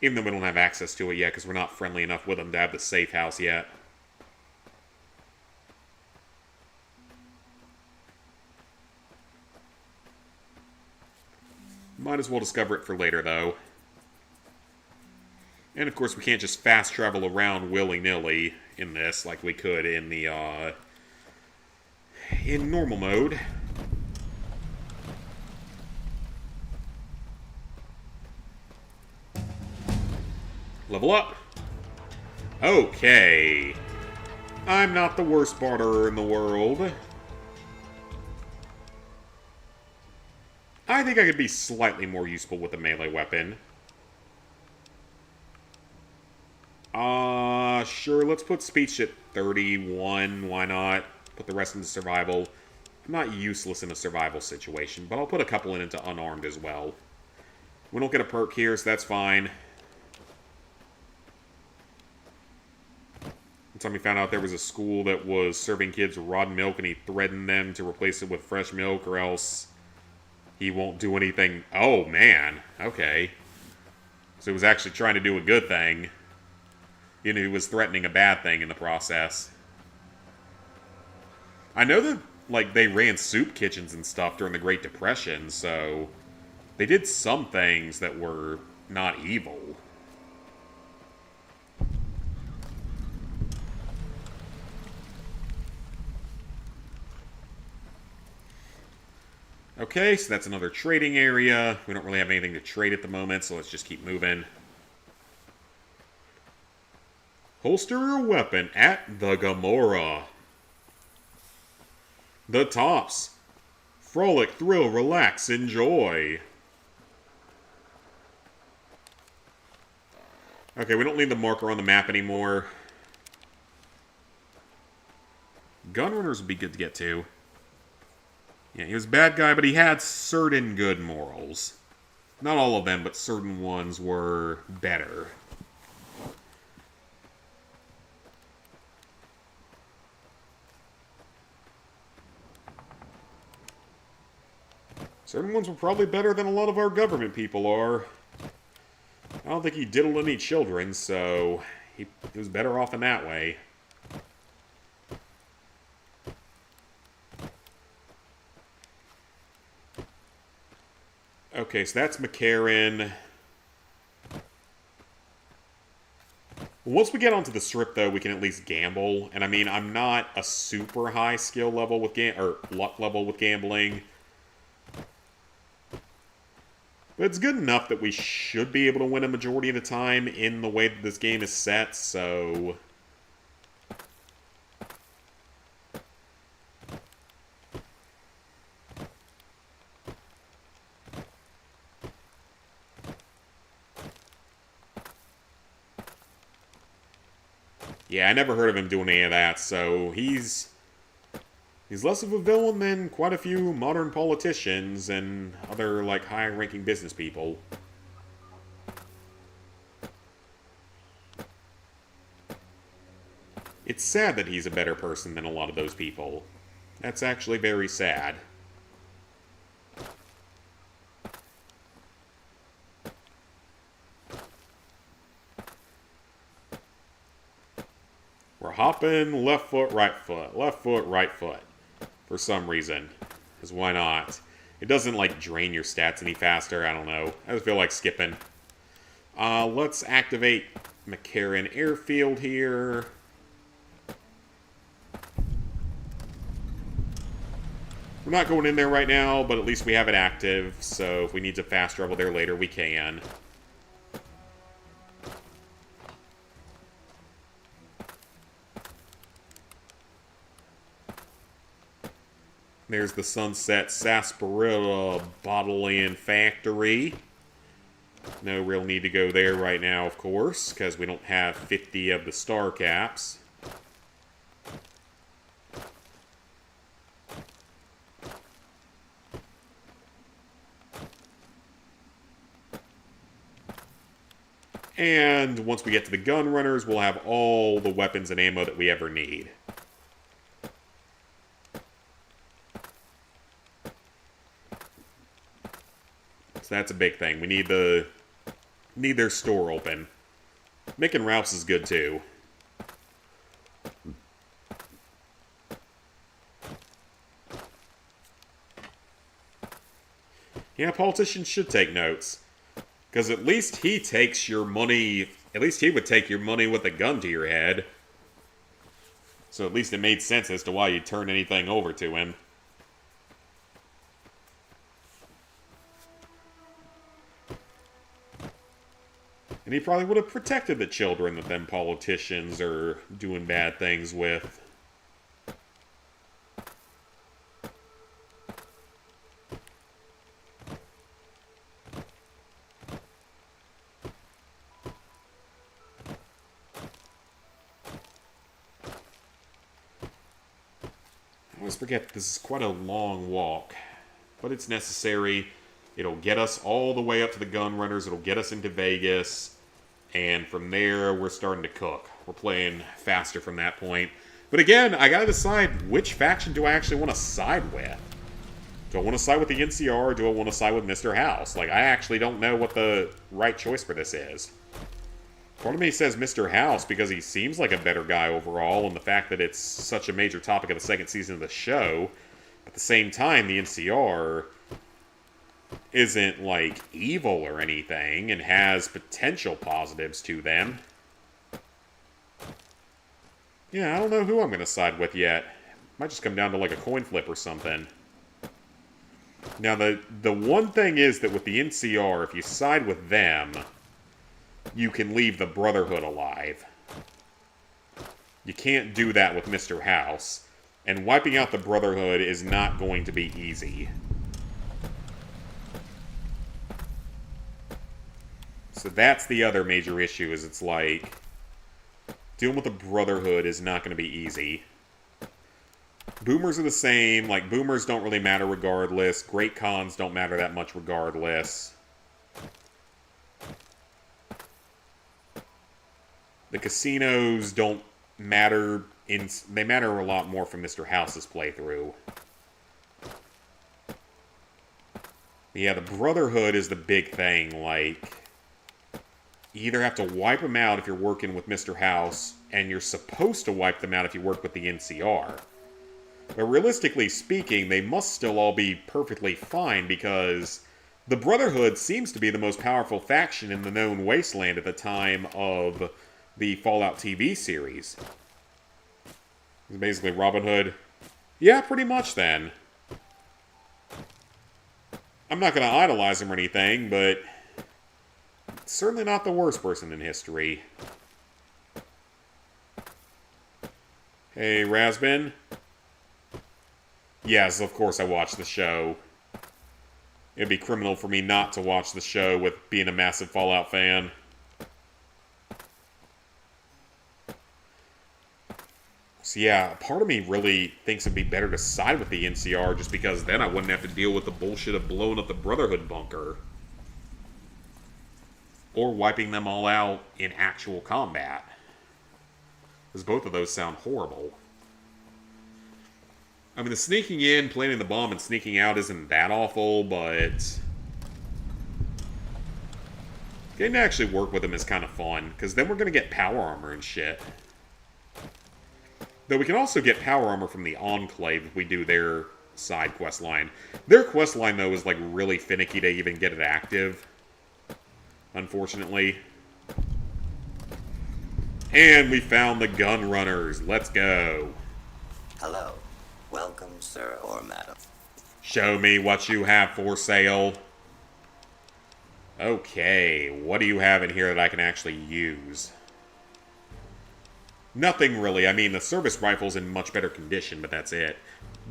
Even though we don't have access to it yet, because we're not friendly enough with them to have the safe house yet. Might as well discover it for later, though. And, of course, we can't just fast travel around willy-nilly in this, like we could in the, in normal mode. Level up. Okay. I'm not the worst barterer in the world. I think I could be slightly more useful with a melee weapon. Sure, let's put speech at 31. Why not? Put the rest into survival. I'm not useless in a survival situation, but I'll put a couple into unarmed as well. We don't get a perk here, so that's fine. One time we found out there was a school that was serving kids rotten milk, and he threatened them to replace it with fresh milk, or else he won't do anything. Oh, man. Okay. So he was actually trying to do a good thing. You know, he was threatening a bad thing in the process. I know that, like, they ran soup kitchens and stuff during the Great Depression, so they did some things that were not evil. Okay, so that's another trading area. We don't really have anything to trade at the moment, so let's just keep moving. Holster your weapon at the Gamora. The tops. Frolic, thrill, relax, enjoy. Okay, we don't need the marker on the map anymore. Gunrunners would be good to get to. Yeah, he was a bad guy, but he had certain good morals. Not all of them, but certain ones were better. Certain ones were probably better than a lot of our government people are. I don't think he diddled any children, so he was better off in that way. Okay, so that's McCarran. Once we get onto the strip, though, we can at least gamble. And I mean, I'm not a super high skill level with luck level with gambling. But it's good enough that we should be able to win a majority of the time in the way that this game is set, so... Yeah, I never heard of him doing any of that, so he's less of a villain than quite a few modern politicians and other, like, high-ranking business people. It's sad that he's a better person than a lot of those people. That's actually very sad. We're hopping left foot, right foot. For some reason. Because why not? It doesn't, like, drain your stats any faster. I don't know. I just feel like skipping. Let's activate McCarran Airfield here. We're not going in there right now, but at least we have it active. So if we need to fast travel there later, we can. There's the Sunset Sarsaparilla Bottling Factory. No real need to go there right now, of course, because we don't have 50 of the star caps. And once we get to the gun runners, we'll have all the weapons and ammo that we ever need. So that's a big thing. We need their store open. Mick and Ralph's is good too. Yeah, politicians should take notes. Because at least he takes your money... At least he would take your money with a gun to your head. So at least it made sense as to why you'd turn anything over to him. And he probably would have protected the children that them politicians are doing bad things with. I always forget that this is quite a long walk, but it's necessary. It'll get us all the way up to the gun runners. It'll get us into Vegas. And from there, we're starting to cook. We're playing faster from that point. But again, I gotta decide which faction do I actually want to side with. Do I want to side with the NCR or do I want to side with Mr. House? Like, I actually don't know what the right choice for this is. Part of me says Mr. House because he seems like a better guy overall, and the fact that it's such a major topic of the second season of the show. At the same time, the NCR isn't, like, evil or anything, and has potential positives to them. Yeah, I don't know who I'm going to side with yet. Might just come down to, like, a coin flip or something. Now, the one thing is that with the NCR, if you side with them, you can leave the Brotherhood alive. You can't do that with Mr. House. And wiping out the Brotherhood is not going to be easy. So that's the other major issue, is it's like, dealing with the Brotherhood is not going to be easy. Boomers are the same. Like, boomers don't really matter regardless. Great cons don't matter that much regardless. The casinos don't matter. They matter a lot more from Mr. House's playthrough. Yeah, the Brotherhood is the big thing. Like, you either have to wipe them out if you're working with Mr. House, and you're supposed to wipe them out if you work with the NCR. But realistically speaking, they must still all be perfectly fine, because the Brotherhood seems to be the most powerful faction in the known wasteland at the time of the Fallout TV series. It's basically Robin Hood. Yeah, pretty much then. I'm not going to idolize him or anything, but certainly not the worst person in history. Hey, Razbin. Yes, of course I watched the show. It'd be criminal for me not to watch the show with being a massive Fallout fan. So yeah, part of me really thinks it'd be better to side with the NCR just because then I wouldn't have to deal with the bullshit of blowing up the Brotherhood bunker. Or wiping them all out in actual combat. Because both of those sound horrible. I mean, the sneaking in, planting the bomb, and sneaking out isn't that awful, but getting to actually work with them is kind of fun, because then we're going to get power armor and shit. Though we can also get power armor from the Enclave if we do their side quest line. Their quest line, though, is like really finicky to even get it active, unfortunately. And we found the gun runners. Let's go. Hello. Welcome, sir or madam. Show me what you have for sale. Okay, what do you have in here that I can actually use? Nothing really. I mean, the service rifle's in much better condition, but that's it.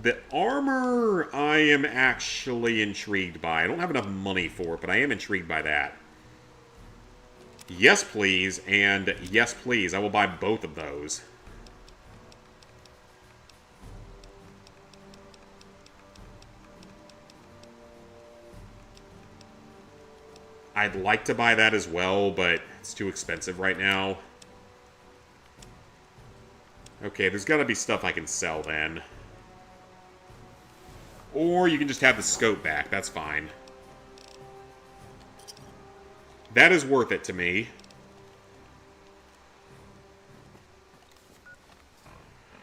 The armor, I am actually intrigued by. I don't have enough money for it, but I am intrigued by that. Yes, please, and yes, please. I will buy both of those. I'd like to buy that as well, but it's too expensive right now. Okay, there's got to be stuff I can sell then. Or you can just have the scope back. That's fine. That is worth it to me.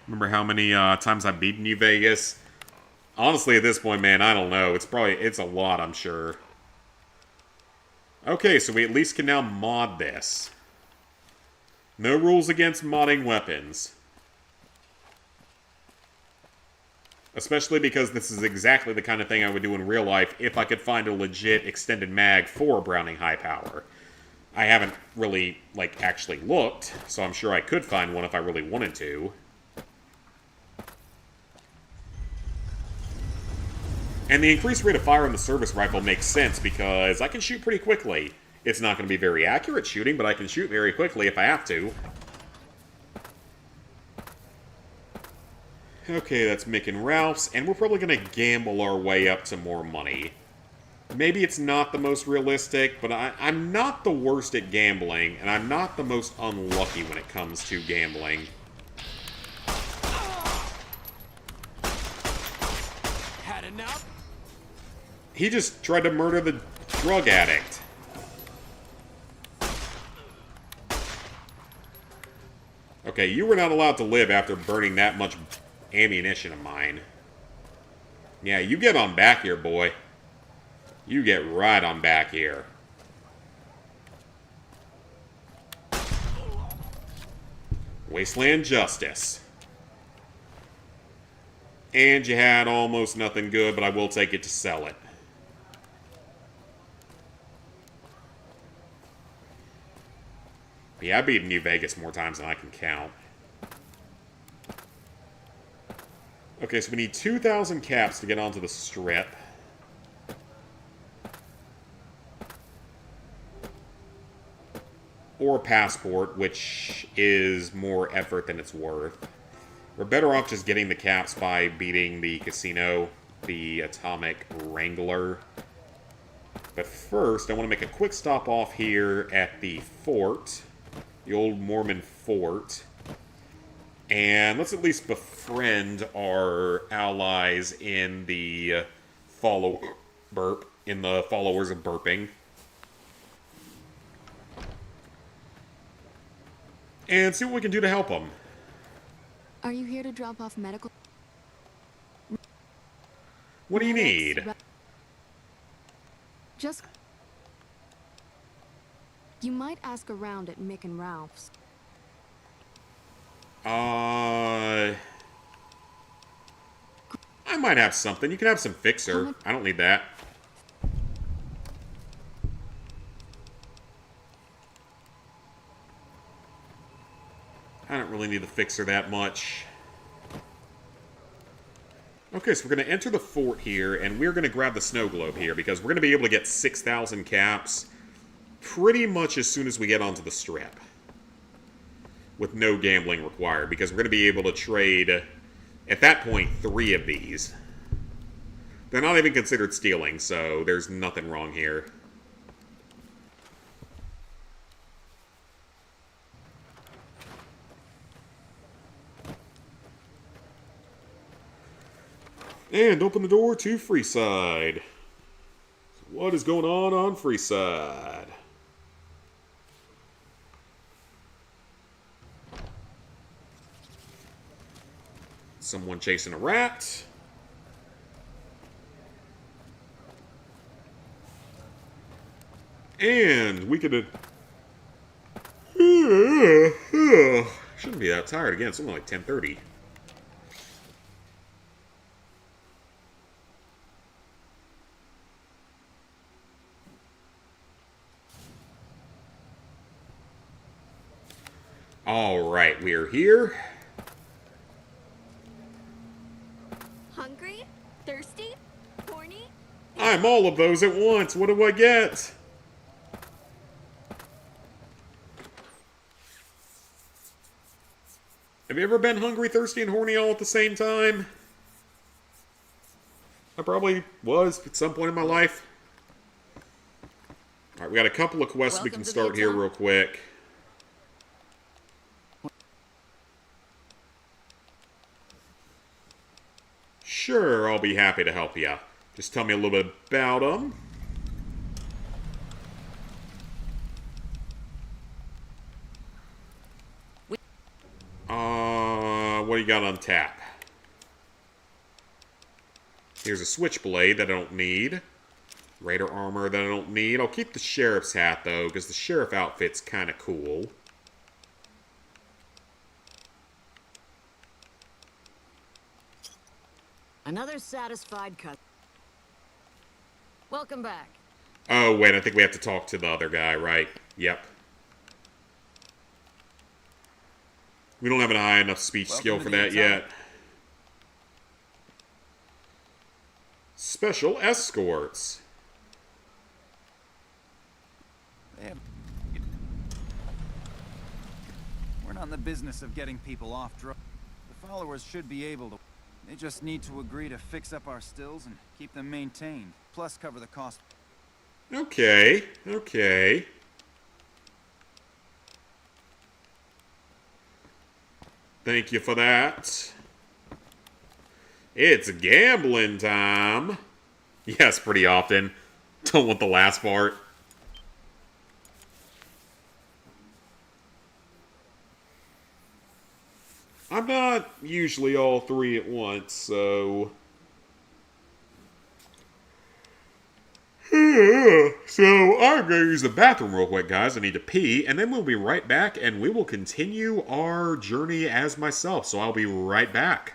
Remember how many times I've beaten New Vegas? Honestly, at this point, man, I don't know. It's a lot, I'm sure. Okay, so we at least can now mod this. No rules against modding weapons. Especially because this is exactly the kind of thing I would do in real life if I could find a legit extended mag for Browning High Power. I haven't really, like, actually looked, so I'm sure I could find one if I really wanted to. And the increased rate of fire on the service rifle makes sense because I can shoot pretty quickly. It's not going to be very accurate shooting, but I can shoot very quickly if I have to. Okay, that's Mick and Ralph's, and we're probably going to gamble our way up to more money. Maybe it's not the most realistic, but I'm not the worst at gambling, and I'm not the most unlucky when it comes to gambling. Had enough? He just tried to murder the drug addict. Okay, you were not allowed to live after burning that much ammunition of mine. Yeah, you get on back here, boy. You get right on back here. Wasteland Justice. And you had almost nothing good, but I will take it to sell it. Yeah, I've beaten New Vegas more times than I can count. Okay, so we need 2,000 caps to get onto the strip. Or a passport, which is more effort than it's worth. We're better off just getting the caps by beating the casino, the Atomic Wrangler. But first, I want to make a quick stop off here at the fort, the old Mormon fort. And let's at least befriend our allies in the followers of burping. And see what we can do to help them. Are you here to drop off medical? What do you need? Just... You might ask around at Mick and Ralph's. I might have something. You can have some fixer. I don't need that. I don't really need the fixer that much. Okay, so we're going to enter the fort here, and we're going to grab the snow globe here, because we're going to be able to get 6,000 caps pretty much as soon as we get onto the strip. With no gambling required, because we're going to be able to trade, at that point, 3 of these. They're not even considered stealing, so there's nothing wrong here. And open the door to Freeside. So what is going on Freeside? Someone chasing a rat. And we could... shouldn't be that tired again. It's only like 10:30. Alright, we are here. Hungry? Thirsty? Horny? I'm all of those at once. What do I get? Have you ever been hungry, thirsty, and horny all at the same time? I probably was at some point in my life. Alright, we got a couple of quests we can start here real quick. Sure, I'll be happy to help you. Just tell me a little bit about them. What do you got on tap? Here's a switchblade that I don't need. Raider armor that I don't need. I'll keep the sheriff's hat, though, because the sheriff outfit's kind of cool. Another satisfied cut. Welcome back. Oh, wait, I think we have to talk to the other guy, right? Yep. We don't have an high enough speech skill for that yet. Special escorts. We're not in the business of getting people off drugs. The followers should be able to. They just need to agree to fix up our stills and keep them maintained, plus cover the cost. Okay, okay. Thank you for that. It's gambling time. Yes, pretty often. Don't want the last part. I'm not usually all 3 at once, so... So, I'm going to use the bathroom real quick, guys. I need to pee, and then we'll be right back, and we will continue our journey as myself. So I'll be right back.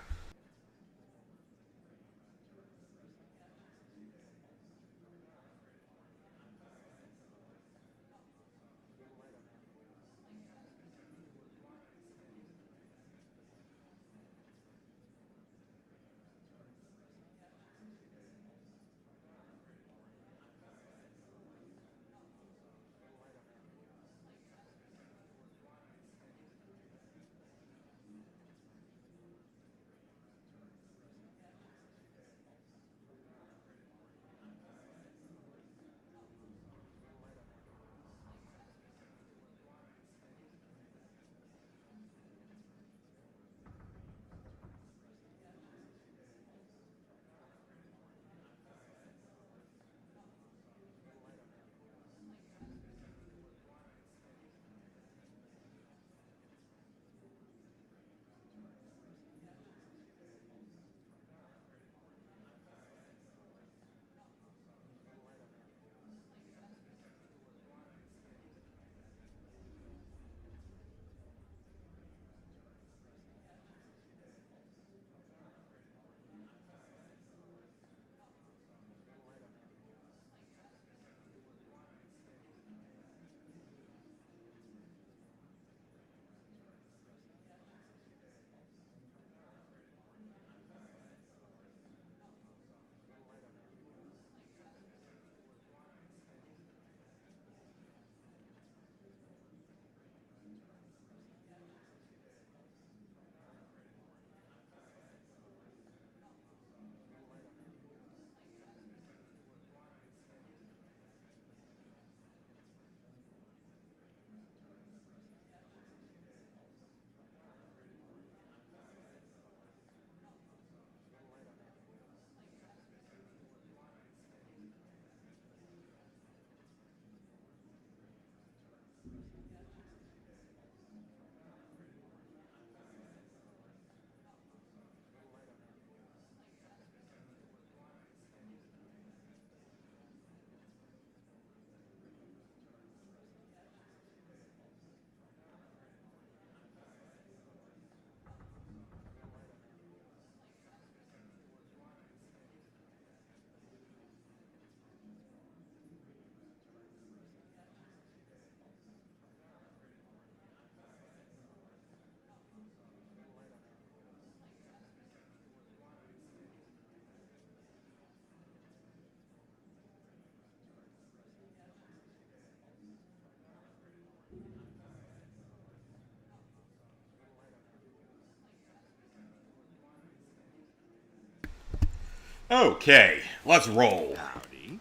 Okay, let's roll. Howdy.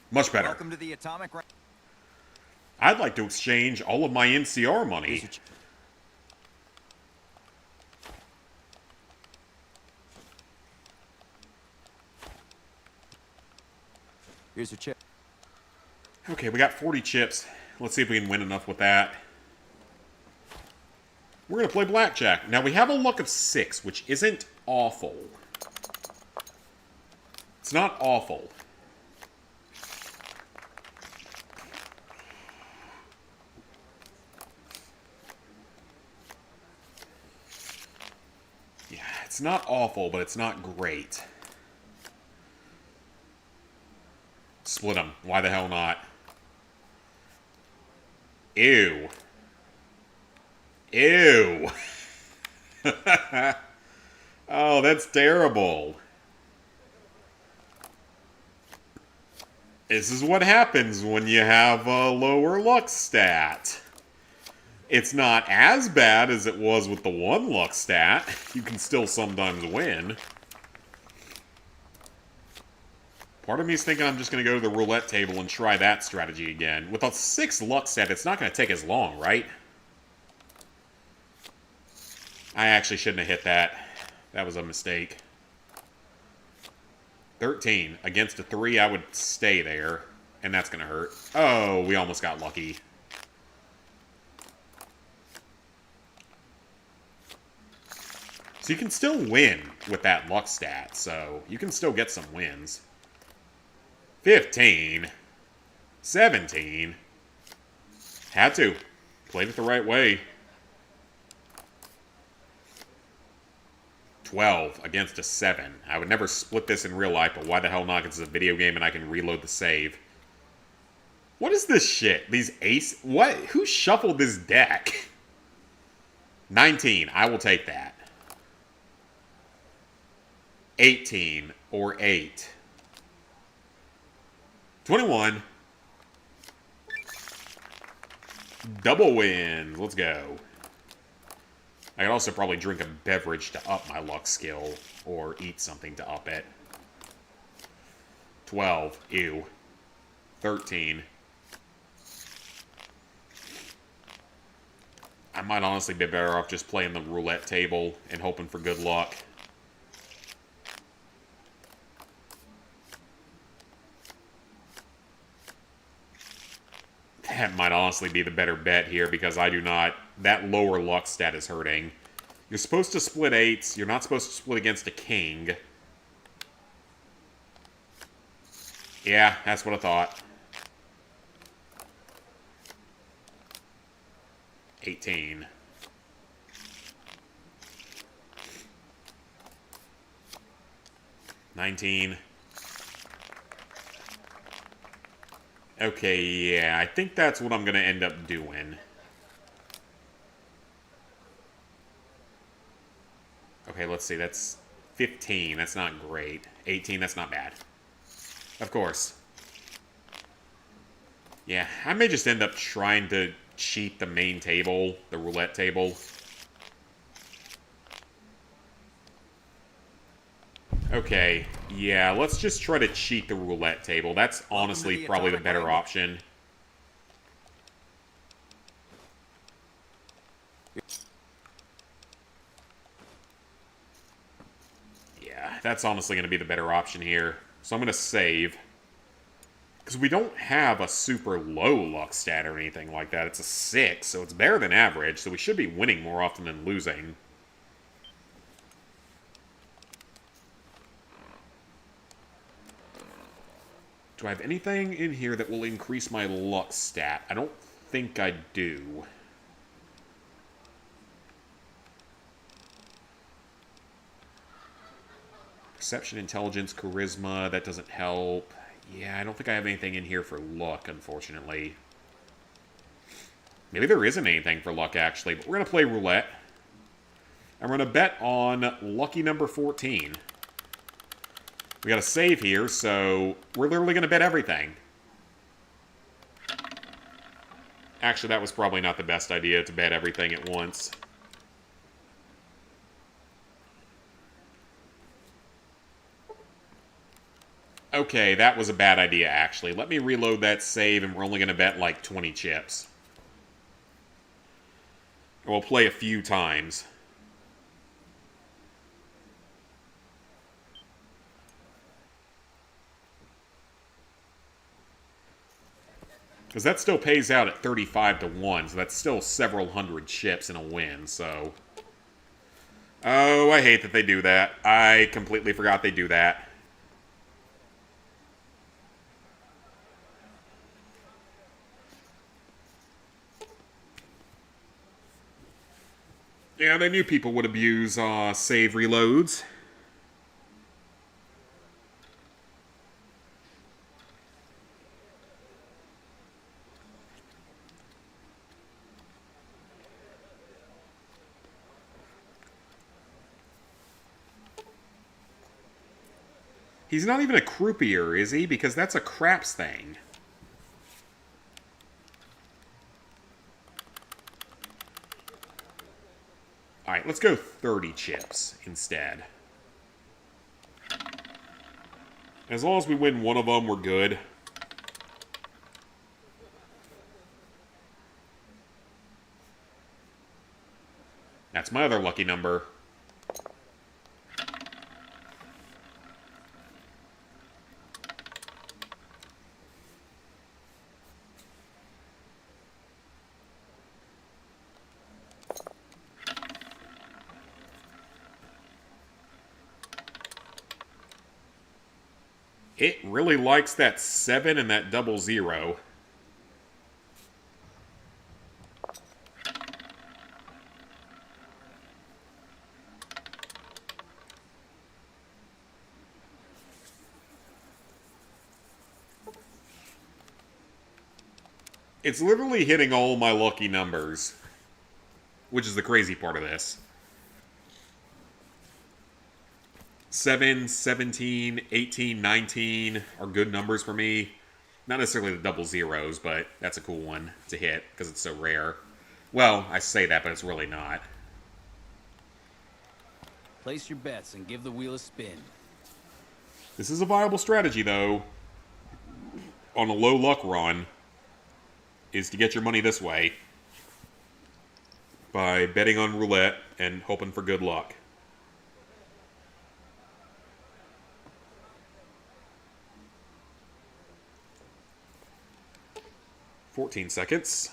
Much better. Welcome to the atomic. I'd like to exchange all of my NCR money. Here's your chip. Okay, we got 40 chips. Let's see if we can win enough with that. We're going to play blackjack. Now, we have a luck of 6, which isn't awful. It's not awful. Yeah, it's not awful, but it's not great. Split them. Why the hell not? Ew. Ew. Oh, that's terrible. This is what happens when you have a lower luck stat. It's not as bad as it was with the 1 luck stat. You can still sometimes win. Part of me is thinking I'm just going to go to the roulette table and try that strategy again. With a 6 luck stat, it's not going to take as long, right? I actually shouldn't have hit that. That was a mistake. 13. Against a 3, I would stay there. And that's going to hurt. Oh, we almost got lucky. So you can still win with that luck stat. So you can still get some wins. 15. 17. Had to. Played it the right way. 12 against a 7. I would never split this in real life, but why the hell not? It's a video game and I can reload the save. What is this shit? These ace... What? Who shuffled this deck? 19. I will take that. 18 or 8. 21. Double wins. Let's go. I could also probably drink a beverage to up my luck skill, or eat something to up it. 12. Ew. 13. I might honestly be better off just playing the roulette table and hoping for good luck. That might honestly be the better bet here because I do not... That lower luck stat is hurting. You're supposed to split 8s. You're not supposed to split against a king. Yeah, that's what I thought. 18. $19. Okay, yeah, I think that's what I'm going to end up doing. Okay, let's see, that's 15. That's not great. 18, that's not bad. Of course. Yeah, I may just end up trying to cheat the main table, the roulette table. Okay, yeah, let's just try to cheat the roulette table. That's honestly probably the better option. Yeah, that's honestly going to be the better option here. So I'm going to save. Because we don't have a super low luck stat or anything like that. It's a 6, so it's better than average, so we should be winning more often than losing. Do I have anything in here that will increase my luck stat? I don't think I do. Perception, intelligence, charisma, that doesn't help. Yeah, I don't think I have anything in here for luck, unfortunately. Maybe there isn't anything for luck, actually, but we're going to play roulette. I'm going to bet on lucky number 14. We got a save here, so we're literally going to bet everything. Actually, that was probably not the best idea to bet everything at once. Okay, that was a bad idea, actually. Let me reload that save, and we're only going to bet like 20 chips. And we'll play a few times. Because that still pays out at 35 to 1, so that's still several hundred chips in a win, so... Oh, I hate that they do that. I completely forgot they do that. Yeah, they knew people would abuse save reloads. He's not even a croupier, is he? Because that's a craps thing. Alright, let's go 30 chips instead. As long as we win one of them, we're good. That's my other lucky number. It really likes that 7 and that 00. It's literally hitting all my lucky numbers, which is the crazy part of this. 7, 17, 18, 19 are good numbers for me. Not necessarily the 00s, but that's a cool one to hit because it's so rare. Well, I say that, but it's really not. Place your bets and give the wheel a spin. This is a viable strategy, though, on a low luck run, is to get your money this way by betting on roulette and hoping for good luck. $14 seconds.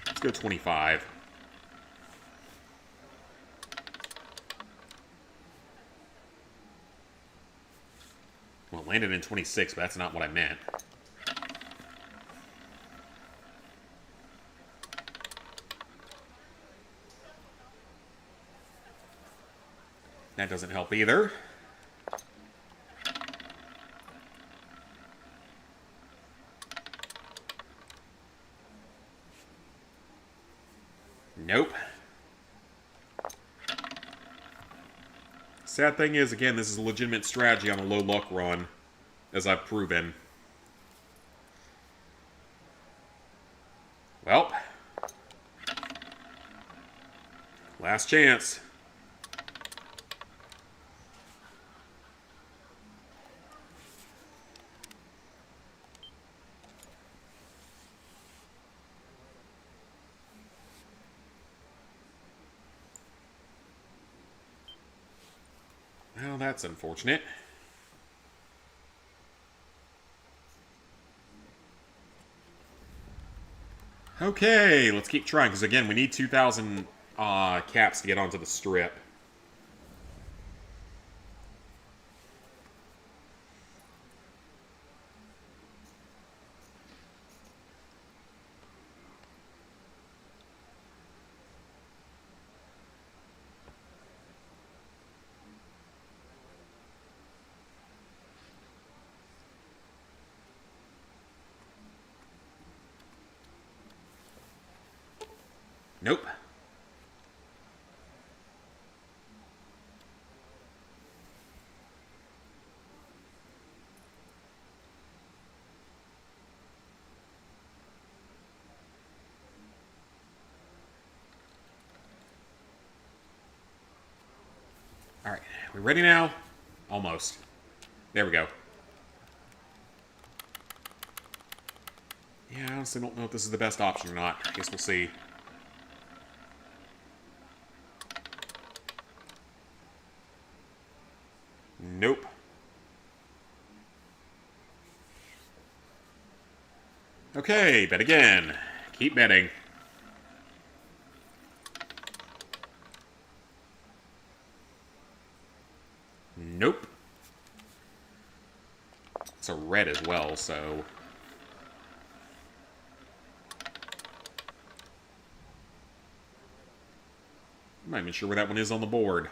Let's go 25. Well, it landed in 26, but that's not what I meant. That doesn't help either. Nope. Sad thing is, again, this is a legitimate strategy on a low luck run, as I've proven. Well. Last chance. Well, that's unfortunate. Okay, let's keep trying, because again, we need 2,000 caps to get onto the strip. Nope. We ready now? Almost. There we go. Yeah, I honestly don't know if this is the best option or not. I guess we'll see. Nope. Okay, bet again. Keep betting. Nope. It's a red as well, so... I'm not even sure where that one is on the board.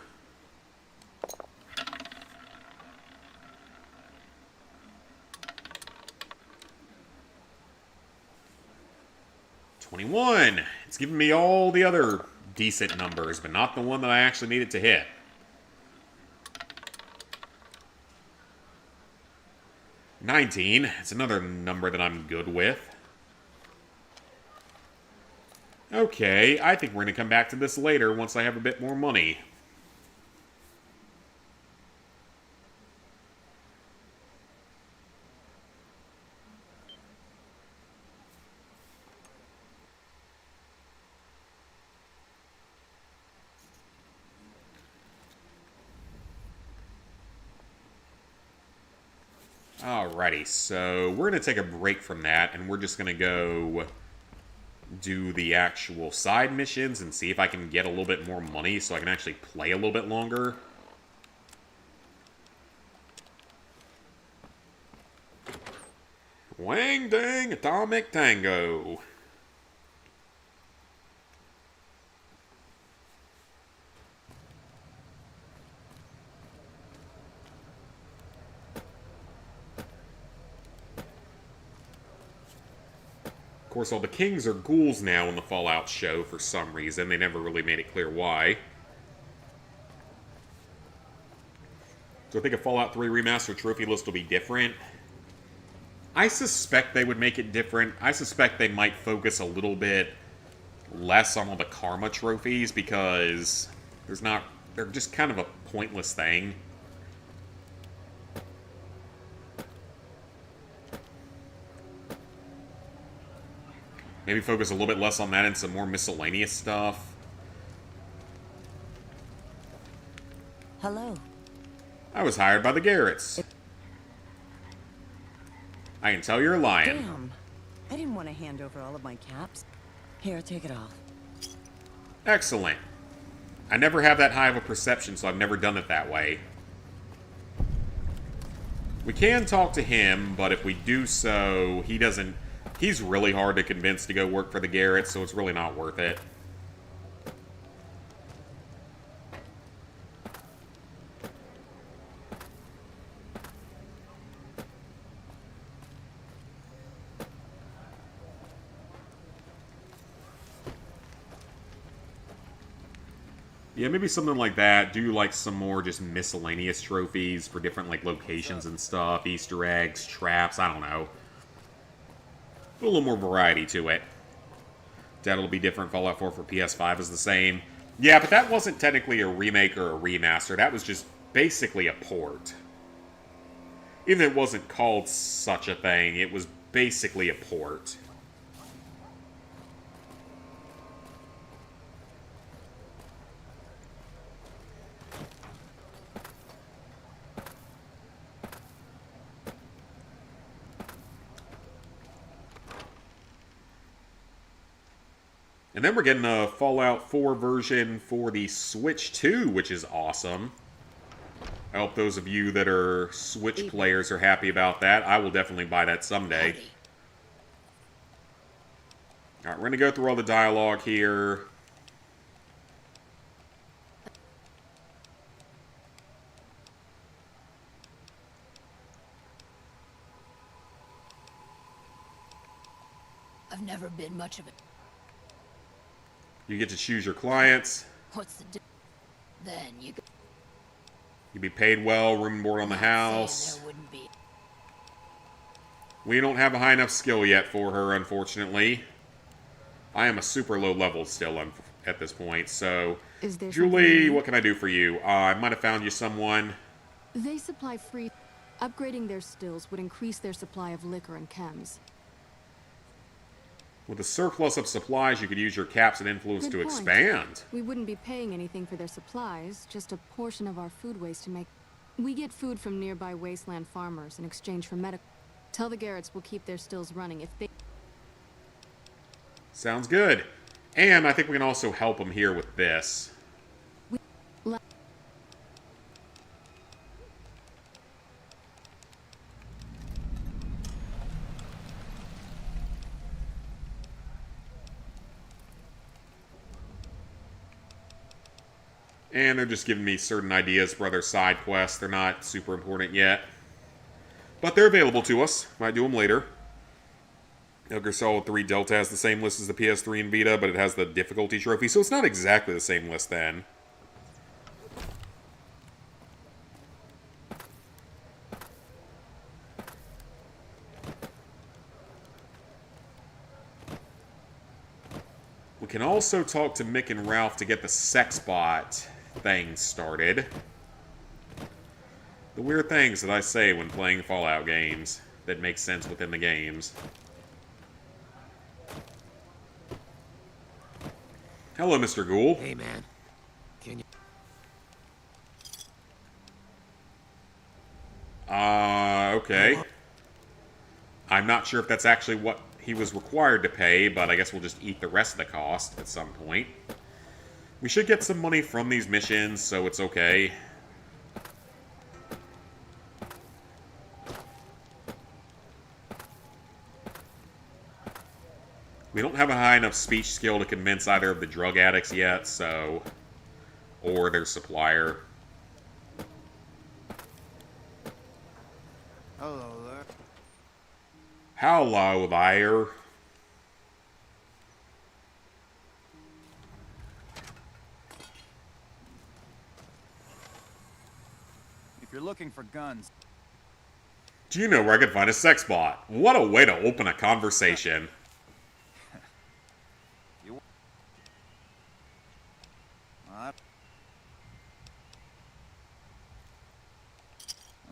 $21. It's giving me all the other decent numbers, but not the one that I actually needed to hit. $19. It's another number that I'm good with. Okay, I think we're going to come back to this later once I have a bit more money. Alrighty, so we're going to take a break from that, and we're just going to go do the actual side missions and see if I can get a little bit more money so I can actually play a little bit longer. Wang dang atomic tango. Of course, all the kings are ghouls now in the Fallout show for some reason. They never really made it clear why. So I think a Fallout 3 Remastered trophy list will be different. I suspect they would make it different. I suspect they might focus a little bit less on all the karma trophies because they're just kind of a pointless thing. Maybe focus a little bit less on that and some more miscellaneous stuff. Hello. I was hired by the Garretts. I can tell you're lying. Damn. I didn't want to hand over all of my caps. Here, take it off. Excellent. I never have that high of a perception, so I've never done it that way. We can talk to him, but if we do so, he doesn't... He's really hard to convince to go work for the Garretts, so it's really not worth it. Yeah, maybe something like that. Do like some more just miscellaneous trophies for different like locations and stuff, Easter eggs, traps, I don't know. A little more variety to it. That'll be different. Fallout 4 for PS5 is the same. Yeah, but that wasn't technically a remake or a remaster. That was just basically a port. Even if it wasn't called such a thing, it was basically a port. And then we're getting a Fallout 4 version for the Switch 2, which is awesome. I hope those of you that are Switch players are happy about that. I will definitely buy that someday. Alright, we're going to go through all the dialogue here. I've never been much of it. You get to choose your clients. What's the then you You'll be paid well, room and board on the house. there wouldn't be. We don't have a high enough skill yet for her, unfortunately. I am a super low level still, at this point. So, Is there Julie, something- what can I do for you? I might have found you someone. They supply free... Upgrading their stills would increase their supply of liquor and chems. With a surplus of supplies, you could use your caps and influence Good to point. expand. We wouldn't be paying anything for their supplies, just a portion of our food waste to make... We get food from nearby wasteland farmers in exchange for medical... Tell the Garretts we'll keep their stills running if they... Sounds good. And I think we can also help them here with this. And they're just giving me certain ideas for other side quests. They're not super important yet. But they're available to us. Might do them later. Metal Gear Solid 3 Delta has the same list as the PS3 and Vita, but it has the difficulty trophy, so it's not exactly the same list then. We can also talk to Mick and Ralph to get the sex bot thing started. The weird things that I say when playing Fallout games that make sense within the games. Hello, Mr. Ghoul. Hey, man. Can you... Okay. I'm not sure if that's actually what he was required to pay, but I guess we'll just eat the rest of the cost at some point. We should get some money from these missions, so it's okay. We don't have a high enough speech skill to convince either of the drug addicts yet, so... Or their supplier. Hello there. Hello there. If you're looking for guns... Do you know where I could find a sex bot? What a way to open a conversation.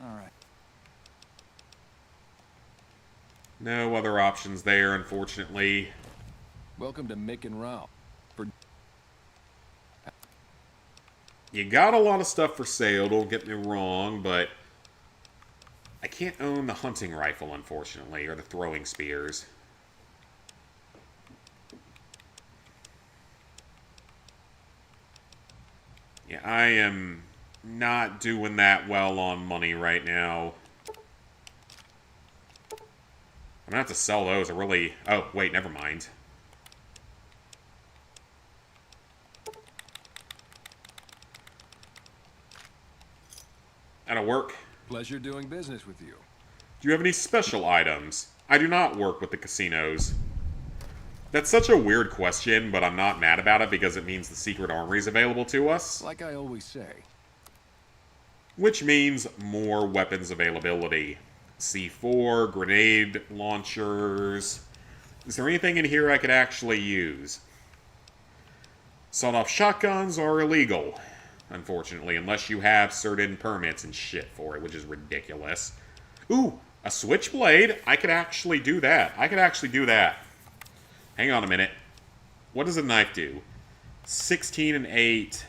Alright. No other options there, unfortunately. Welcome to Mick and Ralph. You got a lot of stuff for sale, don't get me wrong, but I can't own the hunting rifle, unfortunately, or the throwing spears. Yeah, I am not doing that well on money right now. I'm gonna have to sell those. I really... Oh, wait, never mind. That'll work. Pleasure doing business with you. Do you have any special items? I do not work with the casinos. That's such a weird question, but I'm not mad about it because it means the secret armory is available to us. Like I always say. Which means more weapons availability. C4, grenade launchers. Is there anything in here I could actually use? Sawed-off shotguns are illegal, unfortunately, unless you have certain permits and shit for it, which is ridiculous. Ooh, a switchblade? I could actually do that. I could actually do that. Hang on a minute. What does a knife do? 16 and 8.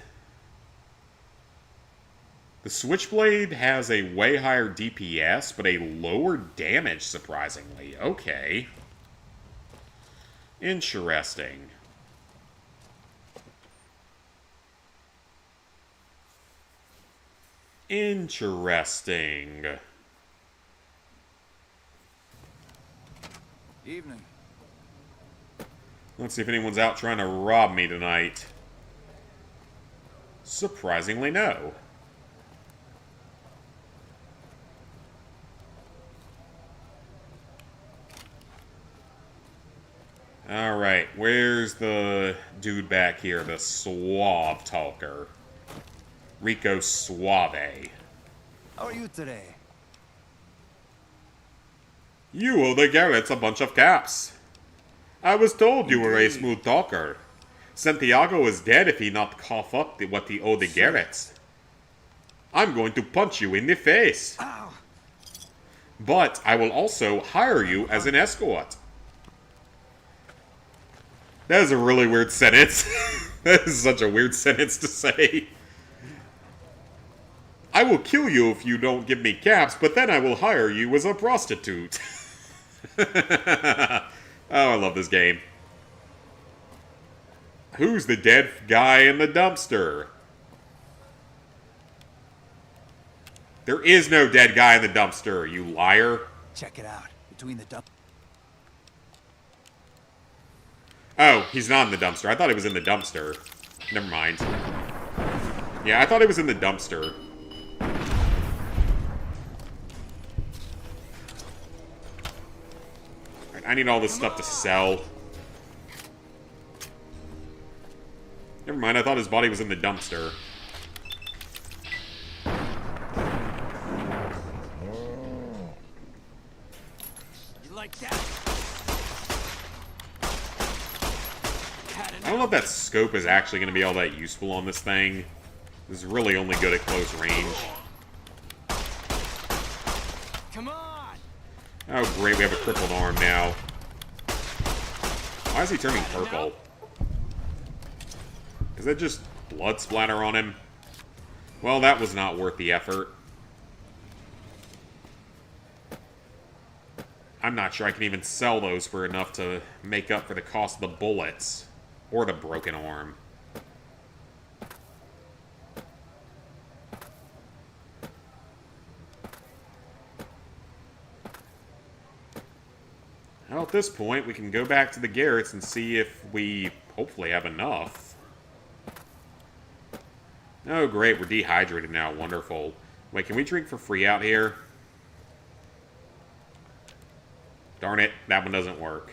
The switchblade has a way higher DPS, but a lower damage, surprisingly. Okay. Interesting. Interesting. Evening. Let's see if anyone's out trying to rob me tonight. Surprisingly, no. Alright, where's the dude back here? The suave talker. Rico Suave. How are you today? You owe the Garretts a bunch of caps. I was told you were a smooth talker. Santiago is dead if he not cough up what he owe the Garretts. I'm going to punch you in the face. Ow. But I will also hire you as an escort. That is a really weird sentence. That is such a weird sentence to say. I will kill you if you don't give me caps, but then I will hire you as a prostitute. Oh, I love this game. Who's the dead guy in the dumpster? There is no dead guy in the dumpster, you liar. Check it out. Between the dump. Oh, he's not in the dumpster. I thought he was in the dumpster. Never mind. Yeah, I thought he was in the dumpster. Alright, I need all this stuff to sell. Never mind, I thought his body was in the dumpster. You like that? I don't know if that scope is actually going to be all that useful on this thing. This is really only good at close range. Come on! Oh great, we have a crippled arm now. Why is he turning purple? Is that just blood splatter on him? Well, that was not worth the effort. I'm not sure I can even sell those for enough to make up for the cost of the bullets. Or the broken arm. Well, at this point, we can go back to the Garretts and see if we hopefully have enough. Oh, great, we're dehydrated now. Wonderful. Wait, can we drink for free out here? Darn it, that one doesn't work.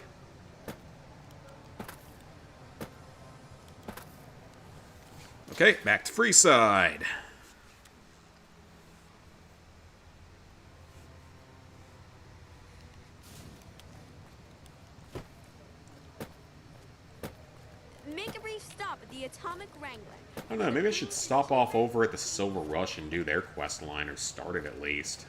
Okay, back to Freeside. Make a brief stop at the Atomic Wrangler. I don't know, maybe I should stop off over at the Silver Rush and do their quest line, or start it at least.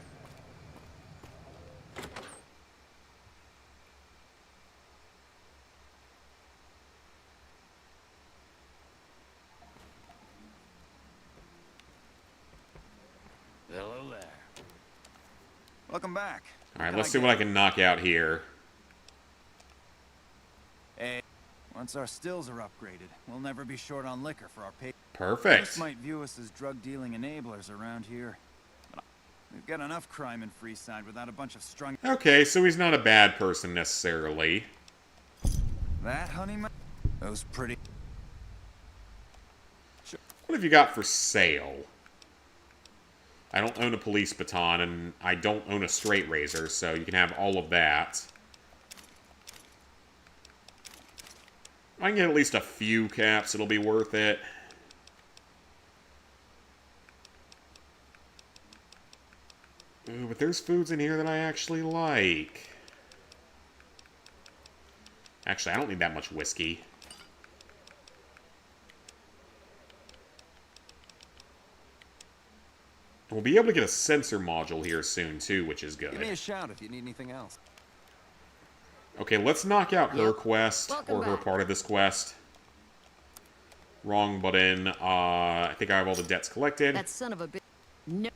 Hello there. Welcome back. Alright, let's see what I can knock out here. Hey, once our stills are upgraded, we'll never be short on liquor for our pay. Perfect. Most might view us as drug-dealing enablers around here. But we've got enough crime in Freeside without a bunch of strung... Okay, so he's not a bad person necessarily. That, honeyman? Those pretty... What have you got for sale? I don't own a police baton, and I don't own a straight razor, so you can have all of that. I can get at least a few caps, it'll be worth it. Ooh, but there's foods in here that I actually like. Actually, I don't need that much whiskey. We'll be able to get a sensor module here soon, too, which is good. Give me a shout if you need anything else. Okay, let's knock out her quest, Welcome or her back. part of this quest. Wrong button. I think I have all the debts collected. That son of a bitch. No.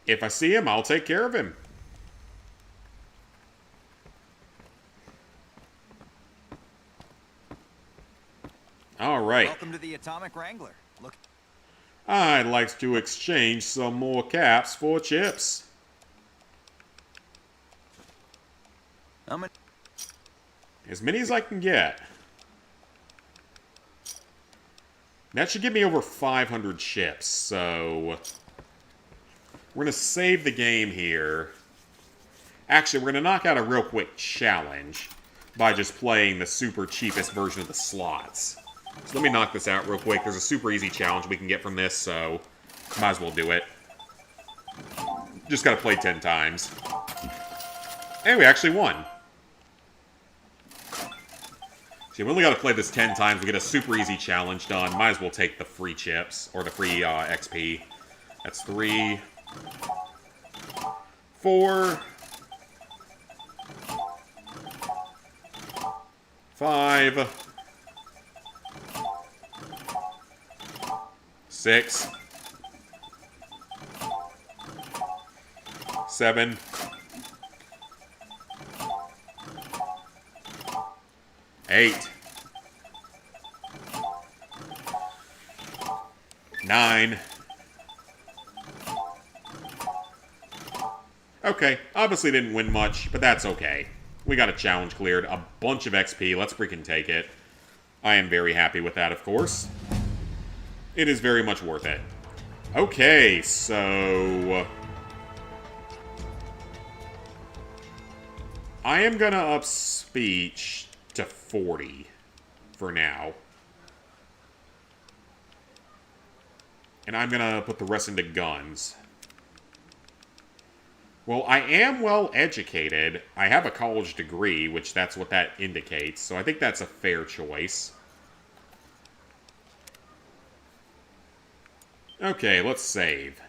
If I see him, I'll take care of him. Alright. Welcome to the Atomic Wrangler. Look... I'd like to exchange some more caps for chips. How many? As many as I can get. That should give me over 500 chips, so... We're going to save the game here. Actually, we're going to knock out a real quick challenge by just playing the super cheapest version of the slots. So let me knock this out real quick. There's a super easy challenge we can get from this, so might as well do it. Just gotta play 10 times. And we actually won. See, we only got to play this 10 times. We get a super easy challenge done. Might as well take the free chips, or the free XP. That's 3, 4, 5, 6, 7, 8, 9. Okay, obviously didn't win much, but that's okay. We got a challenge cleared, a bunch of XP, let's freaking take it. I am very happy with that, of course. It is very much worth it. Okay, so... I am gonna up speech to 40 for now. And I'm gonna put the rest into guns. Well, I am well educated. I have a college degree, which that's what that indicates. So I think that's a fair choice. Okay, let's save.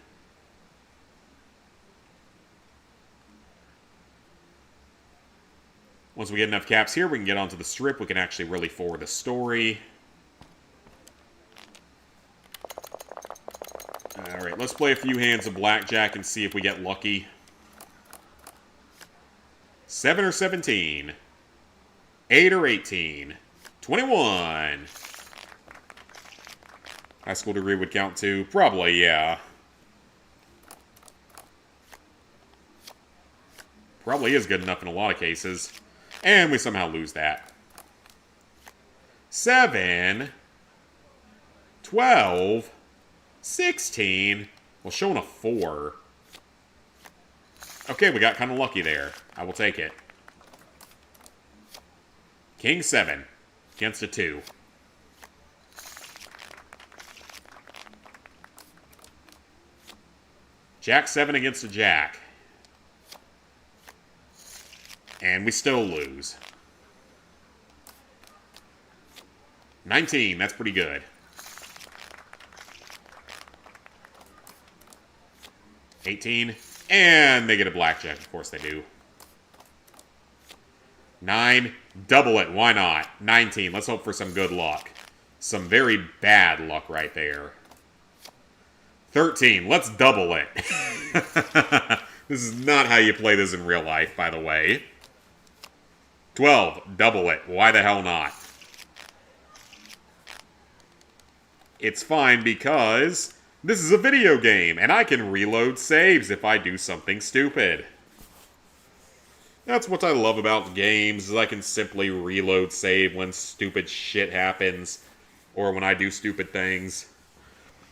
Once we get enough caps here, we can get onto the strip. We can actually really forward the story. Alright, let's play a few hands of blackjack and see if we get lucky. 7 or 17. 8 or 18. 21. High school degree would count too. Probably, yeah. Probably is good enough in a lot of cases. And we somehow lose that. 7. 12. 16. Well, showing a 4. Okay, we got kind of lucky there. I will take it. King 7 against a 2. Jack 7 against a Jack. And we still lose. 19, that's pretty good. 18, and they get a blackjack. Of course they do. 9, double it. Why not? 19, let's hope for some good luck. Some very bad luck right there. 13, let's double it. This is not how you play this in real life, by the way. 12, double it. Why the hell not? It's fine because this is a video game, and I can reload saves if I do something stupid. That's what I love about games, is I can simply reload save when stupid shit happens, or when I do stupid things.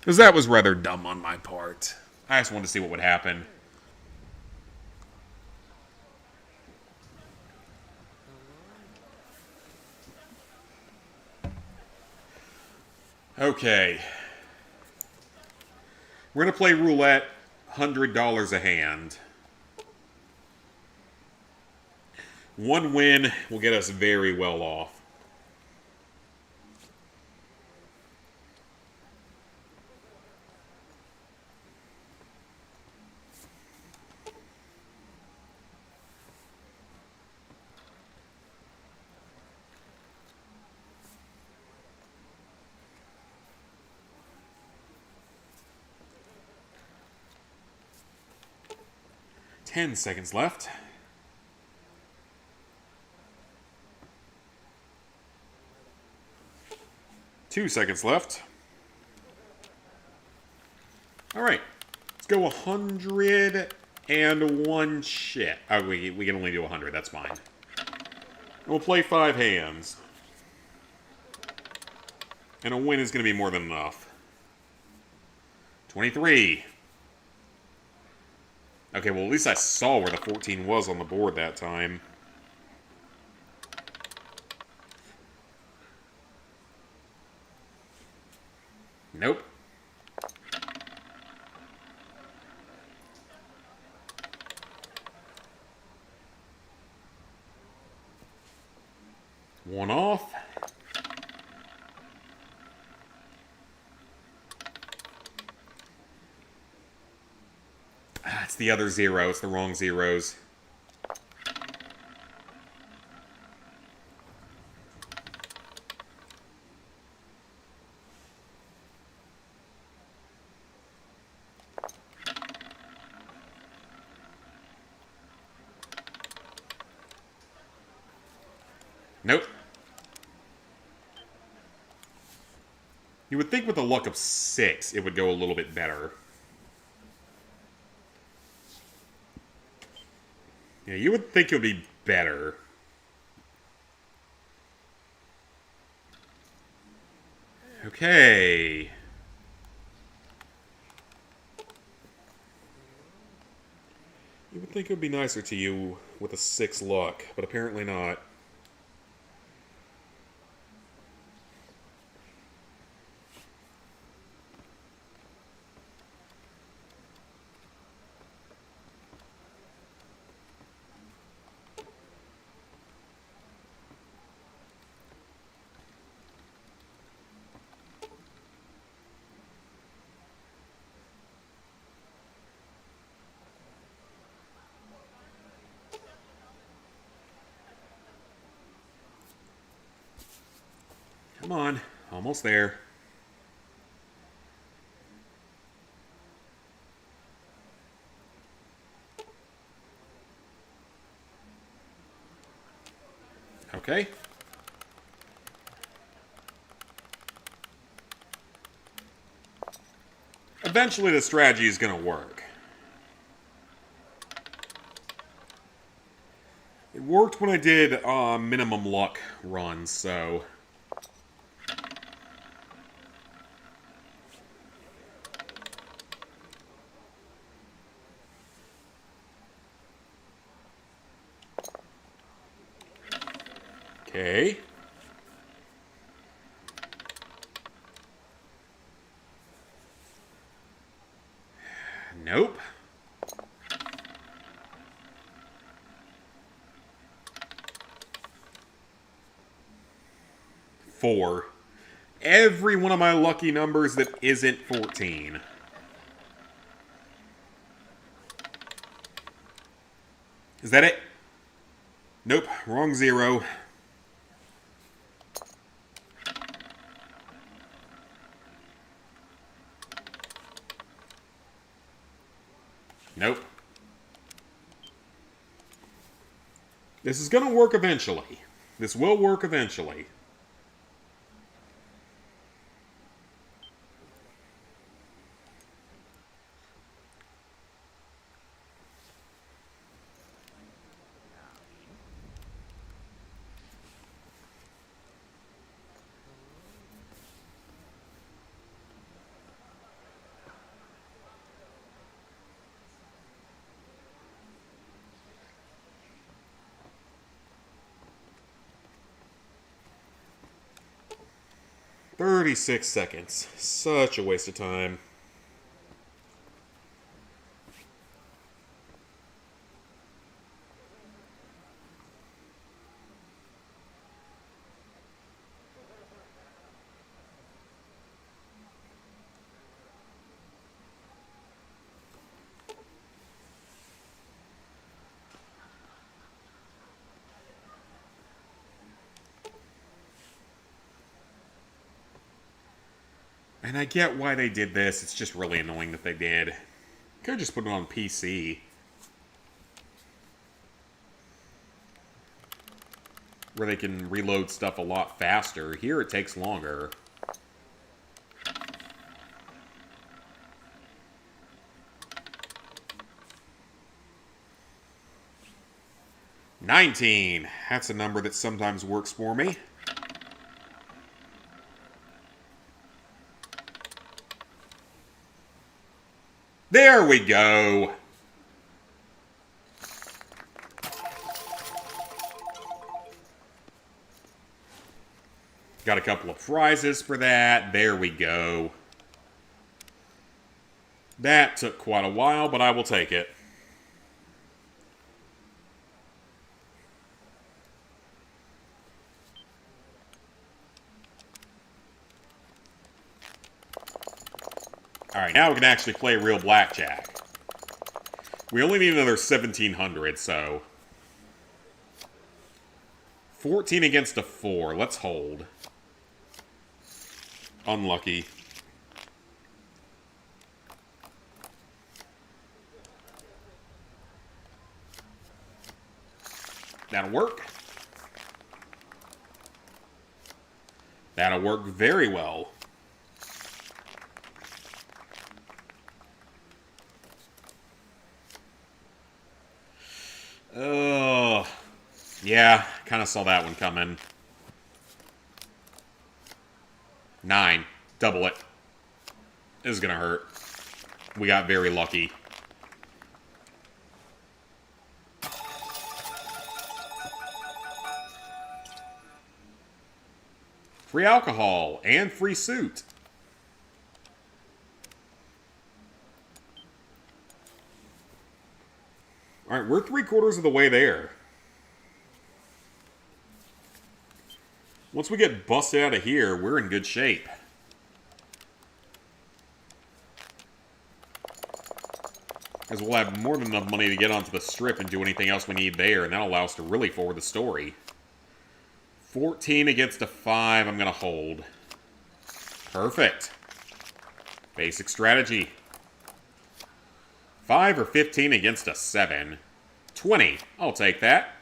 Because that was rather dumb on my part. I just wanted to see what would happen. Okay. We're going to play roulette, $100 a hand. One win will get us very well off. Ten seconds left. Two seconds left. Alright. Let's go 101 shit. Oh, we can only do 100. That's fine. We'll play 5 hands. And a win is going to be more than enough. 23. Okay, well, at least I saw where the 14 was on the board that time. Nope. One off. It's the other zero. It's the wrong zeros. Nope. You would think with a luck of 6, it would go a little bit better. Yeah, you would think it would be better. Okay. You would think it would be nicer to you with a 6 luck, but apparently not. Come on, almost there. Okay. Eventually the strategy is going to work. It worked when I did minimum luck runs, so... Okay. Nope. Four. Every one of my lucky numbers that isn't 14. Is that it? Nope, wrong zero. Nope. This is going to work eventually. This will work eventually. "36 seconds. Such a waste of time. And I get why they did this. It's just really annoying that they did. Could have just put it on PC. Where they can reload stuff a lot faster. Here it takes longer. "19. That's a number that sometimes works for me. There we go. Got a couple of prizes for that. There we go. That took quite a while, but I will take it. Alright, now we can actually play real blackjack. We only need another 1,700, so... 14 against a 4. Let's hold. Unlucky. That'll work. That'll work very well. Oh, yeah, kind of saw that one coming. 9. Double it. This is gonna hurt. We got very lucky. Free alcohol and free suit. Alright, we're 3/4 of the way there. Once we get busted out of here, we're in good shape. Because we'll have more than enough money to get onto the strip and do anything else we need there, and that'll allow us to really forward the story. 14 against a 5, I'm going to hold. Perfect. Basic strategy. 5 or 15 against a 7. 20. I'll take that.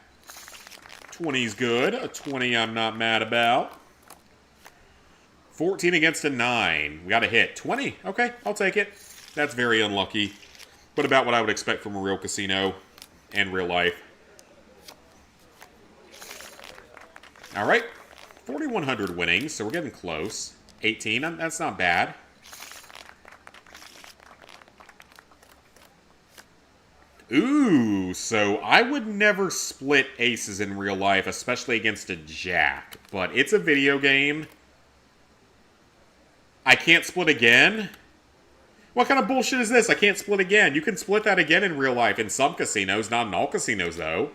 20's good. A 20 I'm not mad about. 14 against a 9. We got a hit. 20. Okay, I'll take it. That's very unlucky. But about what I would expect from a real casino and real life. Alright. 4,100 winnings, so we're getting close. 18, that's not bad. Ooh, so I would never split aces in real life, especially against a jack. But it's a video game. I can't split again? What kind of bullshit is this? I can't split again. You can split that again in real life in some casinos, not in all casinos, though.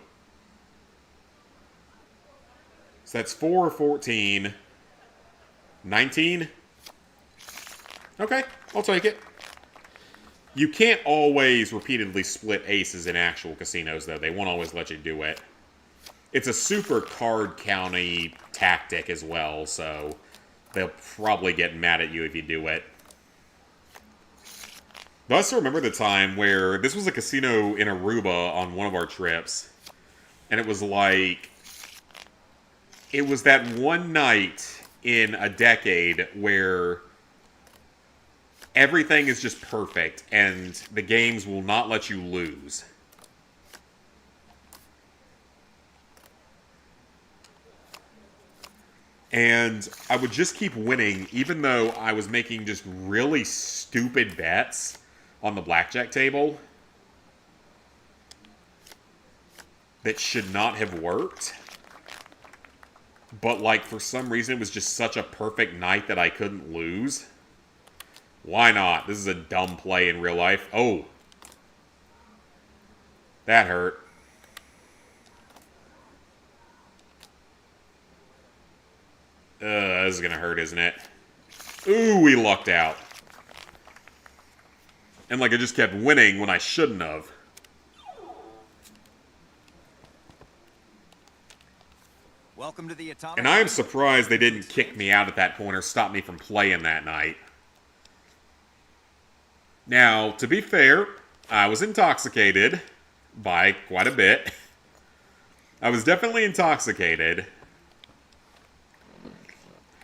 So that's 4 or 14. 19? Okay, I'll take it. You can't always repeatedly split aces in actual casinos, though. They won't always let you do it. It's a super card county tactic as well, so they'll probably get mad at you if you do it. But I still remember the time where this was a casino in Aruba on one of our trips, and it was like... It was that one night in a decade where everything is just perfect and the games will not let you lose. And I would just keep winning even though I was making just really stupid bets on the blackjack table that should not have worked. But, like, for some reason, it was just such a perfect night that I couldn't lose. Why not? This is a dumb play in real life. Oh. That hurt. This is gonna hurt, isn't it? Ooh, we lucked out. And, like, I just kept winning when I shouldn't have. Welcome to the Atomic. And I am surprised they didn't kick me out at that point or stop me from playing that night. Now, to be fair, I was intoxicated by quite a bit. I was definitely intoxicated.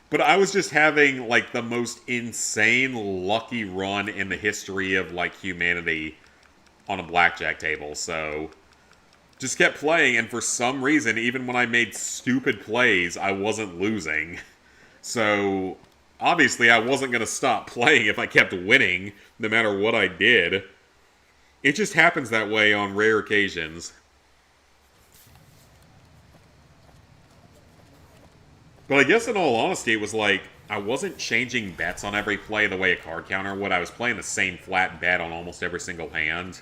But I was just having, like, the most insane lucky run in the history of, like, humanity on a blackjack table, so... Just kept playing, and for some reason, even when I made stupid plays, I wasn't losing. So, obviously, I wasn't going to stop playing if I kept winning, no matter what I did. It just happens that way on rare occasions. But I guess in all honesty, it was like, I wasn't changing bets on every play the way a card counter would. I was playing the same flat bet on almost every single hand.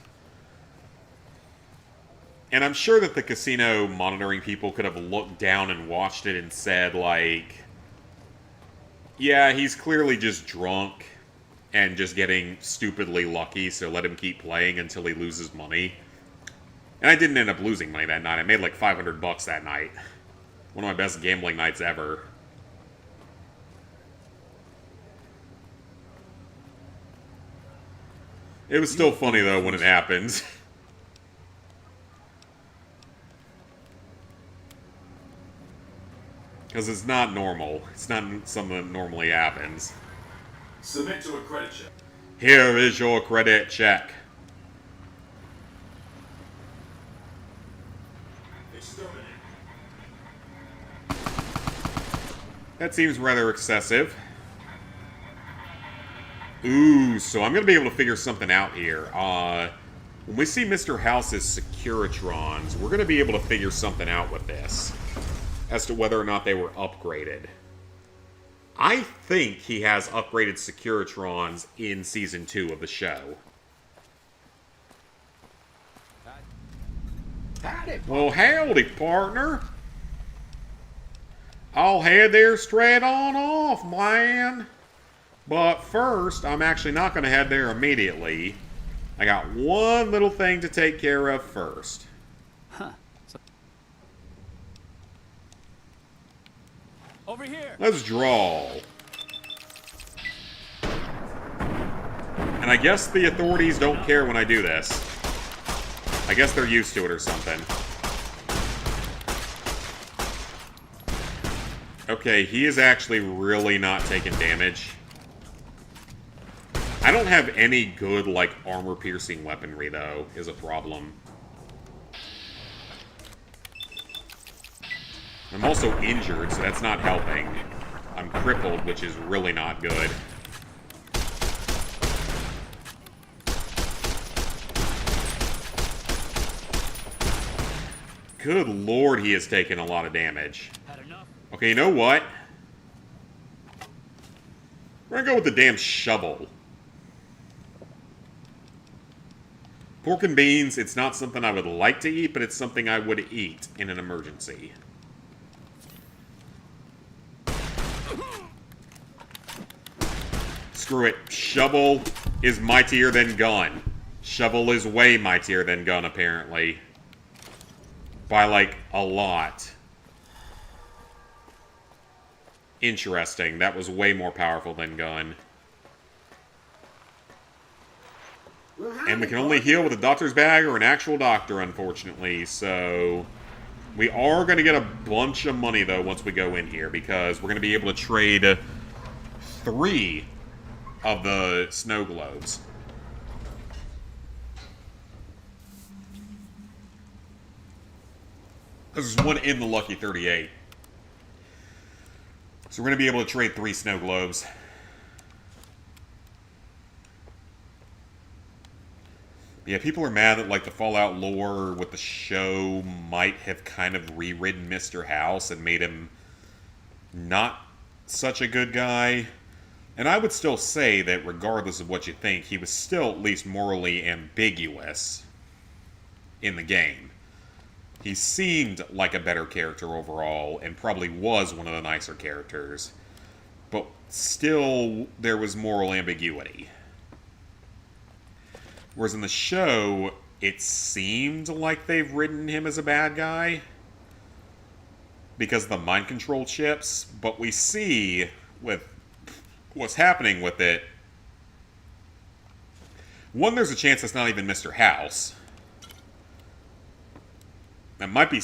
And I'm sure that the casino monitoring people could have looked down and watched it and said, like, yeah, he's clearly just drunk and just getting stupidly lucky, so let him keep playing until he loses money. And I didn't end up losing money that night. I made like 500 bucks that night. One of my best gambling nights ever. It was still funny, though, when it happens. Because it's not normal. It's not something that normally happens. Submit to a credit check. Here is your credit check. Exterminate. That seems rather excessive. Ooh, so I'm going to be able to figure something out here. When we see Mr. House's Securitrons, we're going to be able to figure something out with this. As to whether or not they were upgraded. I think he has upgraded Securitrons in Season 2 of the show. Well, howdy, partner. I'll head there straight on off, man. But first, I'm actually not going to head there immediately. I got one little thing to take care of first. Huh. Over here. Let's draw. And I guess the authorities don't care when I do this. I guess they're used to it or something. Okay, he is actually really not taking damage. I don't have any good, like, armor-piercing weaponry, though, is a problem. I'm also injured, so that's not helping. I'm crippled, which is really not good. Good lord, he has taken a lot of damage. Okay, you know what? We're gonna go with the damn shovel. Pork and beans, it's not something I would like to eat, but it's something I would eat in an emergency. Screw it. Shovel is mightier than gun. Shovel is way mightier than gun, apparently. By, like, a lot. Interesting. That was way more powerful than gun. And we can only heal with a doctor's bag or an actual doctor, unfortunately. So, we are going to get a bunch of money, though, once we go in here. Because we're going to be able to trade 3 of the snow globes. There's one in the Lucky 38. So we're going to be able to trade 3 snow globes. Yeah, people are mad that, like, the Fallout lore with the show might have kind of rewritten Mr. House and made him not such a good guy. And I would still say that regardless of what you think, he was still at least morally ambiguous in the game. He seemed like a better character overall, and probably was one of the nicer characters. But still, there was moral ambiguity. Whereas in the show, it seemed like they've written him as a bad guy because of the mind control chips, but we see with what's happening with it, one, there's a chance it's not even Mr. House. It might be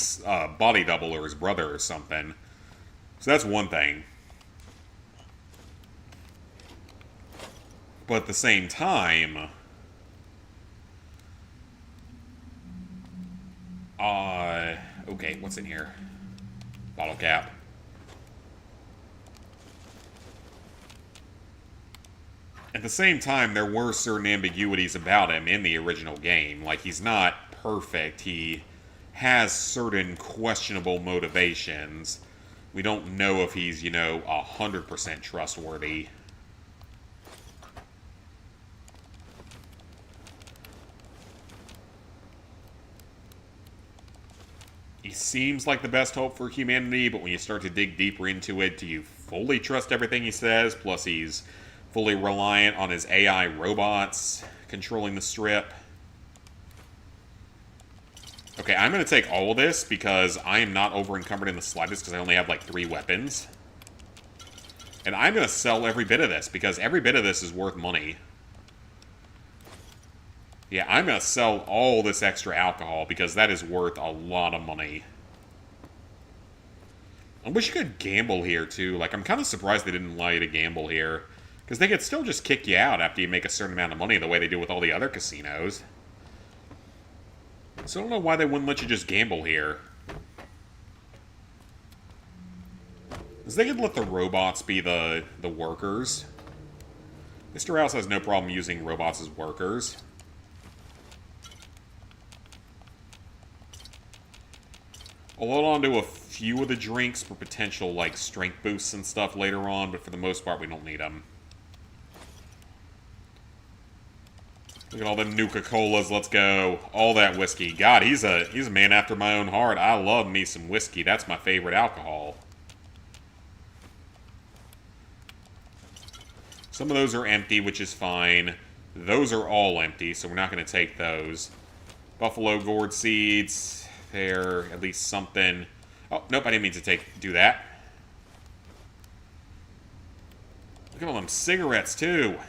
Body Double or his brother or something. So that's one thing. But at the same time, okay, what's in here? Bottle cap. At the same time, there were certain ambiguities about him in the original game. Like, he's not perfect. He has certain questionable motivations. We don't know if he's, 100% trustworthy. He seems like the best hope for humanity, but when you start to dig deeper into it, do you fully trust everything he says? Plus, he's fully reliant on his AI robots controlling the strip. Okay, I'm going to take all of this because I am not over-encumbered in the slightest because I only have like 3 weapons. And I'm going to sell every bit of this because every bit of this is worth money. Yeah, I'm going to sell all this extra alcohol because that is worth a lot of money. I wish you could gamble here, too. Like, I'm kind of surprised they didn't allow you to gamble here. Because they could still just kick you out after you make a certain amount of money the way they do with all the other casinos. So I don't know why they wouldn't let you just gamble here. Because they could let the robots be the workers. Mr. House has no problem using robots as workers. I'll hold on to a few of the drinks for potential, like, strength boosts and stuff later on, but for the most part, we don't need them. Look at all them Nuka-Colas, let's go. All that whiskey. God, he's a man after my own heart. I love me some whiskey. That's my favorite alcohol. Some of those are empty, which is fine. Those are all empty, so we're not going to take those. Buffalo gourd seeds. They're at least something. Oh, nope, I didn't mean to do that. Look at all them cigarettes, too.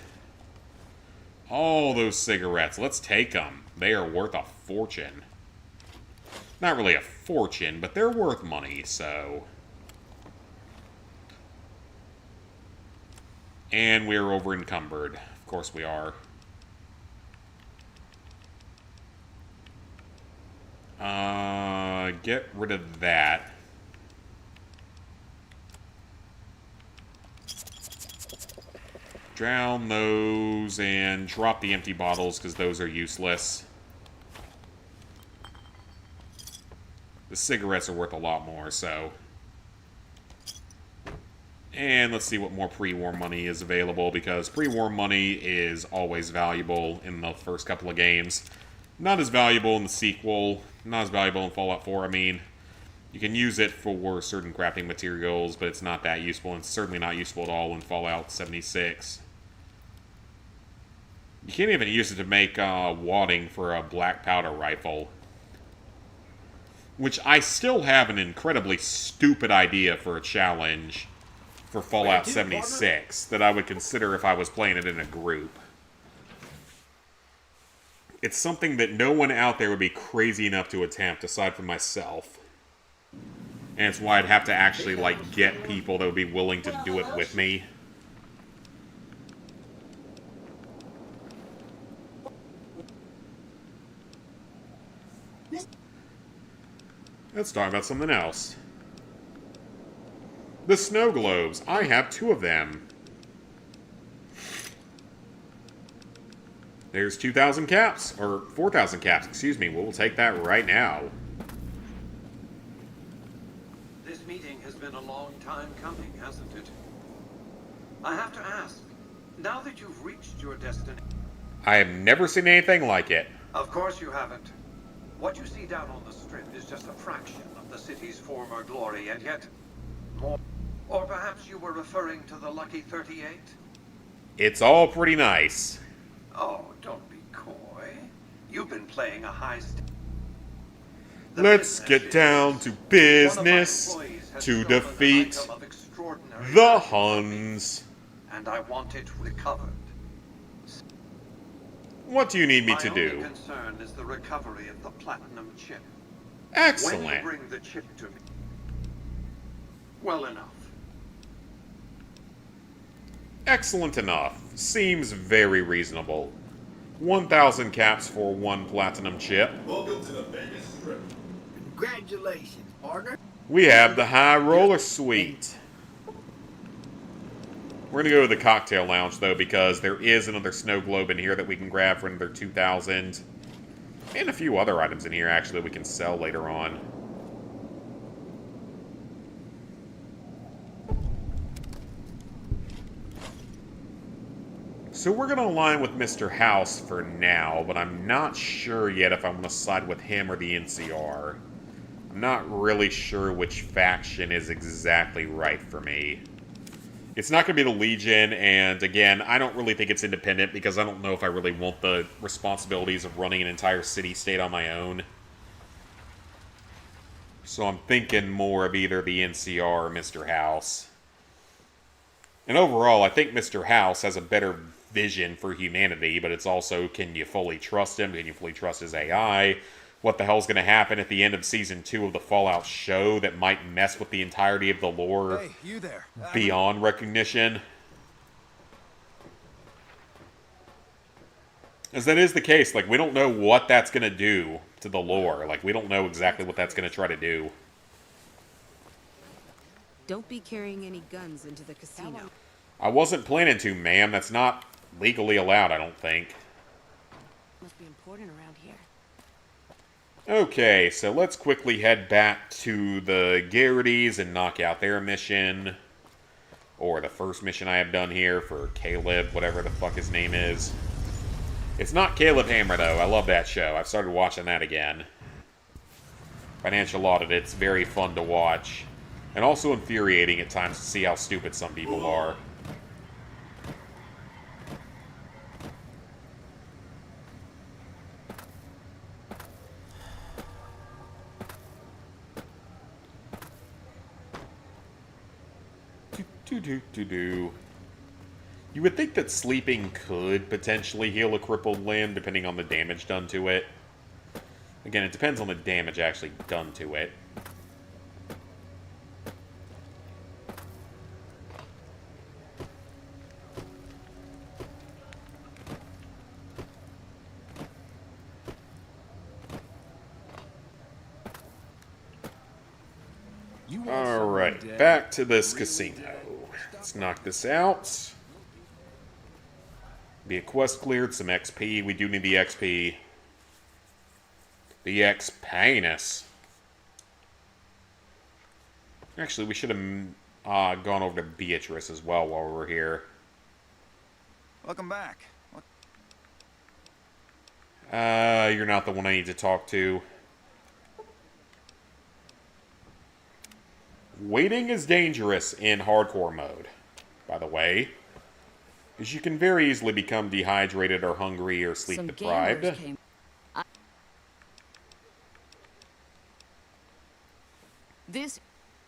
All those cigarettes. Let's take them. They are worth a fortune. Not really a fortune, but they're worth money, so. And we're over encumbered. Of course we are. Get rid of that. Drown those and drop the empty bottles because those are useless. The cigarettes are worth a lot more, so. And let's see what more pre-war money is available because pre-war money is always valuable in the first couple of games. Not as valuable in the sequel. Not as valuable in Fallout 4. I mean, you can use it for certain crafting materials, but it's not that useful, and it's certainly not useful at all in Fallout 76. You can't even use it to make wadding for a black powder rifle. Which I still have an incredibly stupid idea for a challenge for Fallout 76 that I would consider if I was playing it in a group. It's something that no one out there would be crazy enough to attempt, aside from myself. And it's why I'd have to actually, like, get people that would be willing to do it with me. Let's talk about something else. The snow globes. I have 2 of them. There's 2,000 caps, or 4,000 caps, excuse me. We'll take that right now. This meeting has been a long time coming, hasn't it? I have to ask, now that you've reached your destination... I have never seen anything like it. Of course you haven't. What you see down on the strip is just a fraction of the city's former glory, and yet more. Or perhaps you were referring to the Lucky 38? It's all pretty nice. Oh, don't be coy. You've been playing a high Let's get down to business to defeat the Huns. And I want it recovered. What do you need me to My do? only concern is the recovery of the platinum chip. Excellent. When you bring the chip to me. Well enough. Excellent enough. Seems very reasonable. 1,000 caps for 1 platinum chip. Welcome to the Vegas Strip. Congratulations, partner. We have the High Roller Suite. We're going to go to the cocktail lounge, though, because there is another snow globe in here that we can grab for another 2,000. And a few other items in here, actually, that we can sell later on. So we're going to align with Mr. House for now, but I'm not sure yet if I'm going to side with him or the NCR. I'm not really sure which faction is exactly right for me. It's not going to be the Legion, and again, I don't really think it's independent because I don't know if I really want the responsibilities of running an entire city-state on my own. So I'm thinking more of either the NCR or Mr. House. And overall, I think Mr. House has a better vision for humanity, but it's also, can you fully trust him? Can you fully trust his AI? What the hell's going to happen at the end of Season 2 of the Fallout show that might mess with the entirety of the lore Hey, you there. beyond recognition? As that is the case, like, we don't know what that's going to do to the lore. Like, we don't know exactly what that's going to try to do. Don't be carrying any guns into the casino. I wasn't planning to, ma'am. That's not legally allowed, I don't think. Must be important around here. Okay, so let's quickly head back to the Garrity's and knock out their mission. Or the first mission I have done here for Caleb, whatever the fuck his name is. It's not Caleb Hammer, though. I love that show. I've started watching that again. Financial Audit. It's very fun to watch. And also infuriating at times to see how stupid some people are. Do-do-do-do. You would think that sleeping could potentially heal a crippled limb, depending on the damage done to it. Again, it depends on the damage actually done to it. Alright, back to this casino. Let's knock this out. Be a quest cleared, some XP. We do need the XP. The X-Penis. Actually, we should have gone over to Beatrice as well while we were here. Welcome back. You're not the one I need to talk to. Waiting is dangerous in hardcore mode, by the way, as you can very easily become dehydrated or hungry or sleep deprived. This,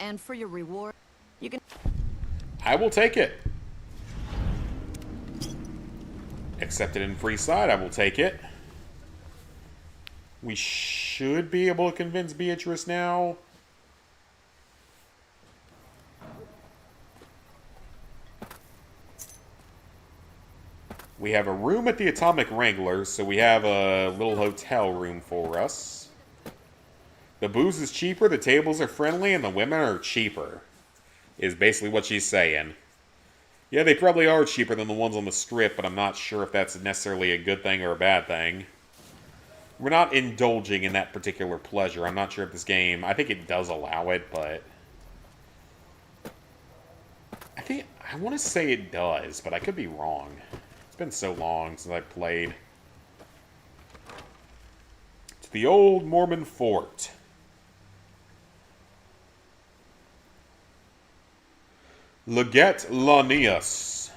and for your reward, you can... I will take it. Accepted in free side, I will take it. We should be able to convince Beatrice now. We have a room at the Atomic Wrangler, so we have a little hotel room for us. The booze is cheaper, the tables are friendly, and the women are cheaper. Is basically what she's saying. Yeah, they probably are cheaper than the ones on the strip, but I'm not sure if that's necessarily a good thing or a bad thing. We're not indulging in that particular pleasure. I'm not sure if this game... I think it does allow it, but... I want to say it does, but I could be wrong. It's been so long since I played. It's the old Mormon fort. Leget Lanius.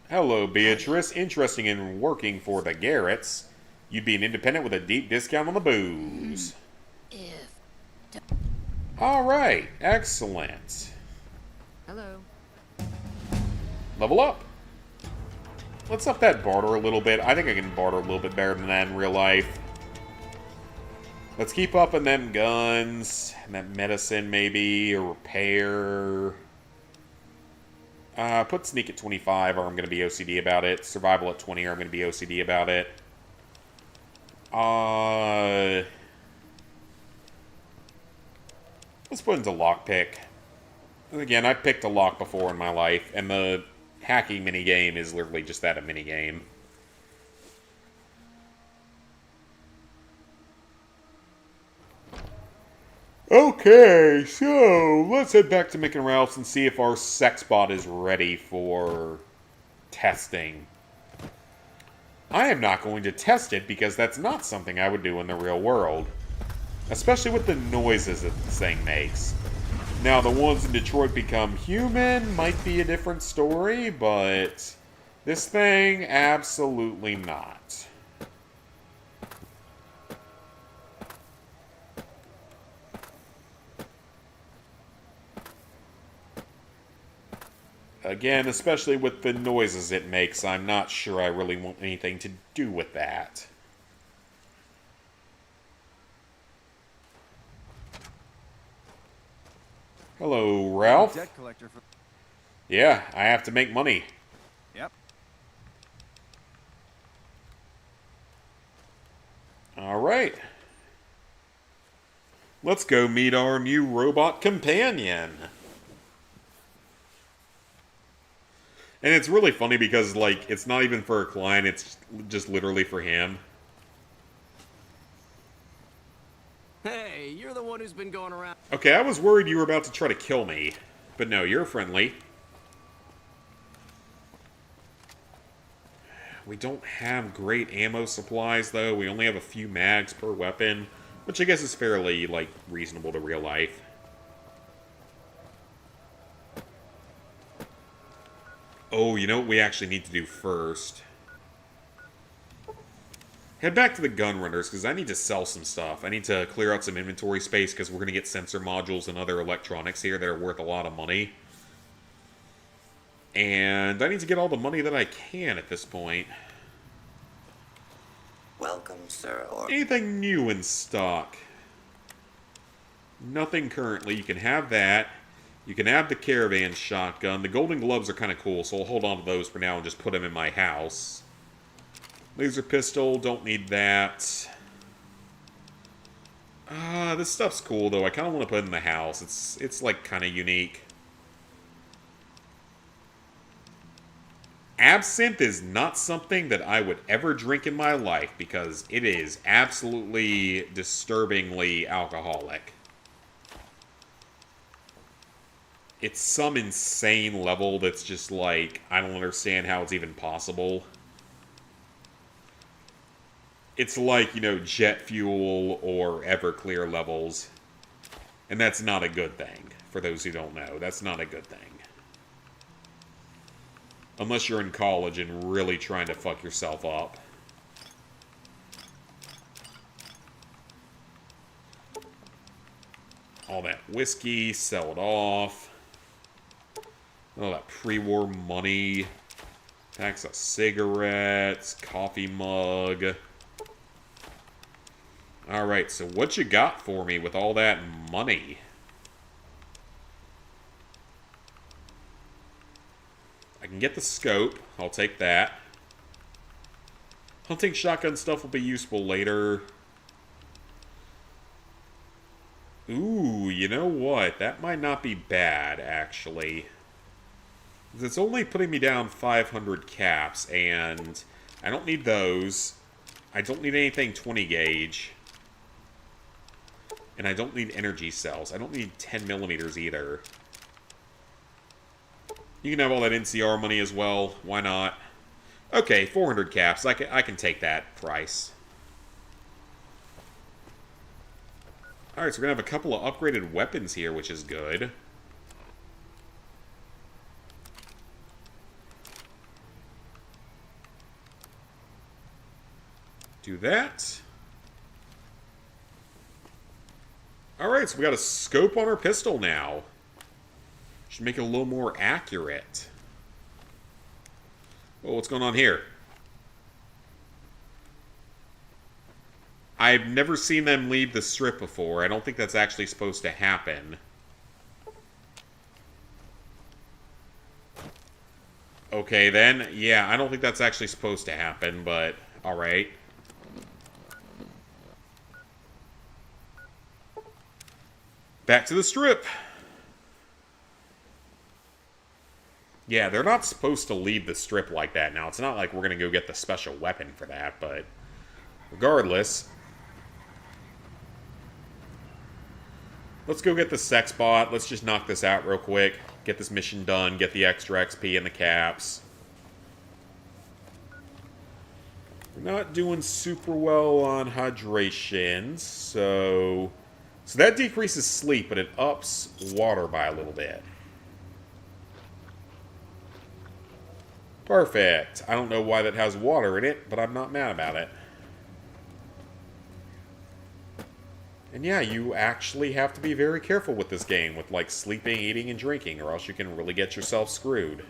Hello, Beatrice. Interesting in working for the Garretts. You'd be an independent with a deep discount on the booze. Alright, excellent. Hello. Level up. Let's up that barter a little bit. I think I can barter a little bit better than that in real life. Let's keep upping them guns. And that medicine, maybe. Or repair. Put sneak at 25 or I'm going to be OCD about it. Survival at 20 or I'm going to be OCD about it. Let's put into lockpick. And again, I've picked a lock before in my life. And the hacking minigame is literally just that, a minigame. Okay, so let's head back to Mick and Ralph's and see if our sex bot is ready for testing. I am not going to test it because that's not something I would do in the real world. Especially with the noises that this thing makes. Now, the ones in Detroit Become Human might be a different story, but this thing, absolutely not. Again, especially with the noises it makes, I'm not sure I really want anything to do with that. Hello, Ralph. Debt collector for... Yeah, I have to make money. Yep. Alright. Let's go meet our new robot companion. And it's really funny because, like, it's not even for a client, it's just literally for him. Hey, you're the one who's been going around. Okay, I was worried you were about to try to kill me. But no, you're friendly. We don't have great ammo supplies, though. We only have a few mags per weapon, which I guess is fairly, like, reasonable to real life. Oh, you know what we actually need to do first? Head back to the gun runners, because I need to sell some stuff. I need to clear out some inventory space, because we're going to get sensor modules and other electronics here that are worth a lot of money. And I need to get all the money that I can at this point. Welcome, sir. Anything new in stock? Nothing currently. You can have that. You can have the caravan shotgun. The golden gloves are kind of cool, so I'll hold on to those for now and just put them in my house. Laser pistol, don't need that. This stuff's cool, though. I kind of want to put it in the house. It's like, kind of unique. Absinthe is not something that I would ever drink in my life because it is absolutely disturbingly alcoholic. It's some insane level that's just like, I don't understand how it's even possible. It's like, you know, jet fuel or Everclear levels. And that's not a good thing, for those who don't know. That's not a good thing. Unless you're in college and really trying to fuck yourself up. All that whiskey, sell it off. All that pre-war money. Packs of cigarettes, coffee mug. Alright, so what you got for me with all that money? I can get the scope. I'll take that. Hunting shotgun stuff will be useful later. Ooh, you know what? That might not be bad, actually. It's only putting me down 500 caps, and I don't need those. I don't need anything 20 gauge. And I don't need energy cells. I don't need 10 millimeters either. You can have all that NCR money as well. Why not? Okay, 400 caps. I can take that price. Alright, so we're going to have a couple of upgraded weapons here, which is good. Do that. Alright, so we got a scope on our pistol now. Should make it a little more accurate. Oh, what's going on here? I've never seen them leave the strip before. I don't think that's actually supposed to happen. Okay, then. Yeah, I don't think that's actually supposed to happen, but alright. Back to the strip. Yeah, they're not supposed to leave the strip like that. Now, it's not like we're going to go get the special weapon for that, but regardless. Let's go get the sex bot. Let's just knock this out real quick. Get this mission done. Get the extra XP and the caps. We're not doing super well on hydration, so that decreases sleep, but it ups water by a little bit. Perfect. I don't know why that has water in it, but I'm not mad about it. And yeah, you actually have to be very careful with this game, with like sleeping, eating, and drinking, or else you can really get yourself screwed.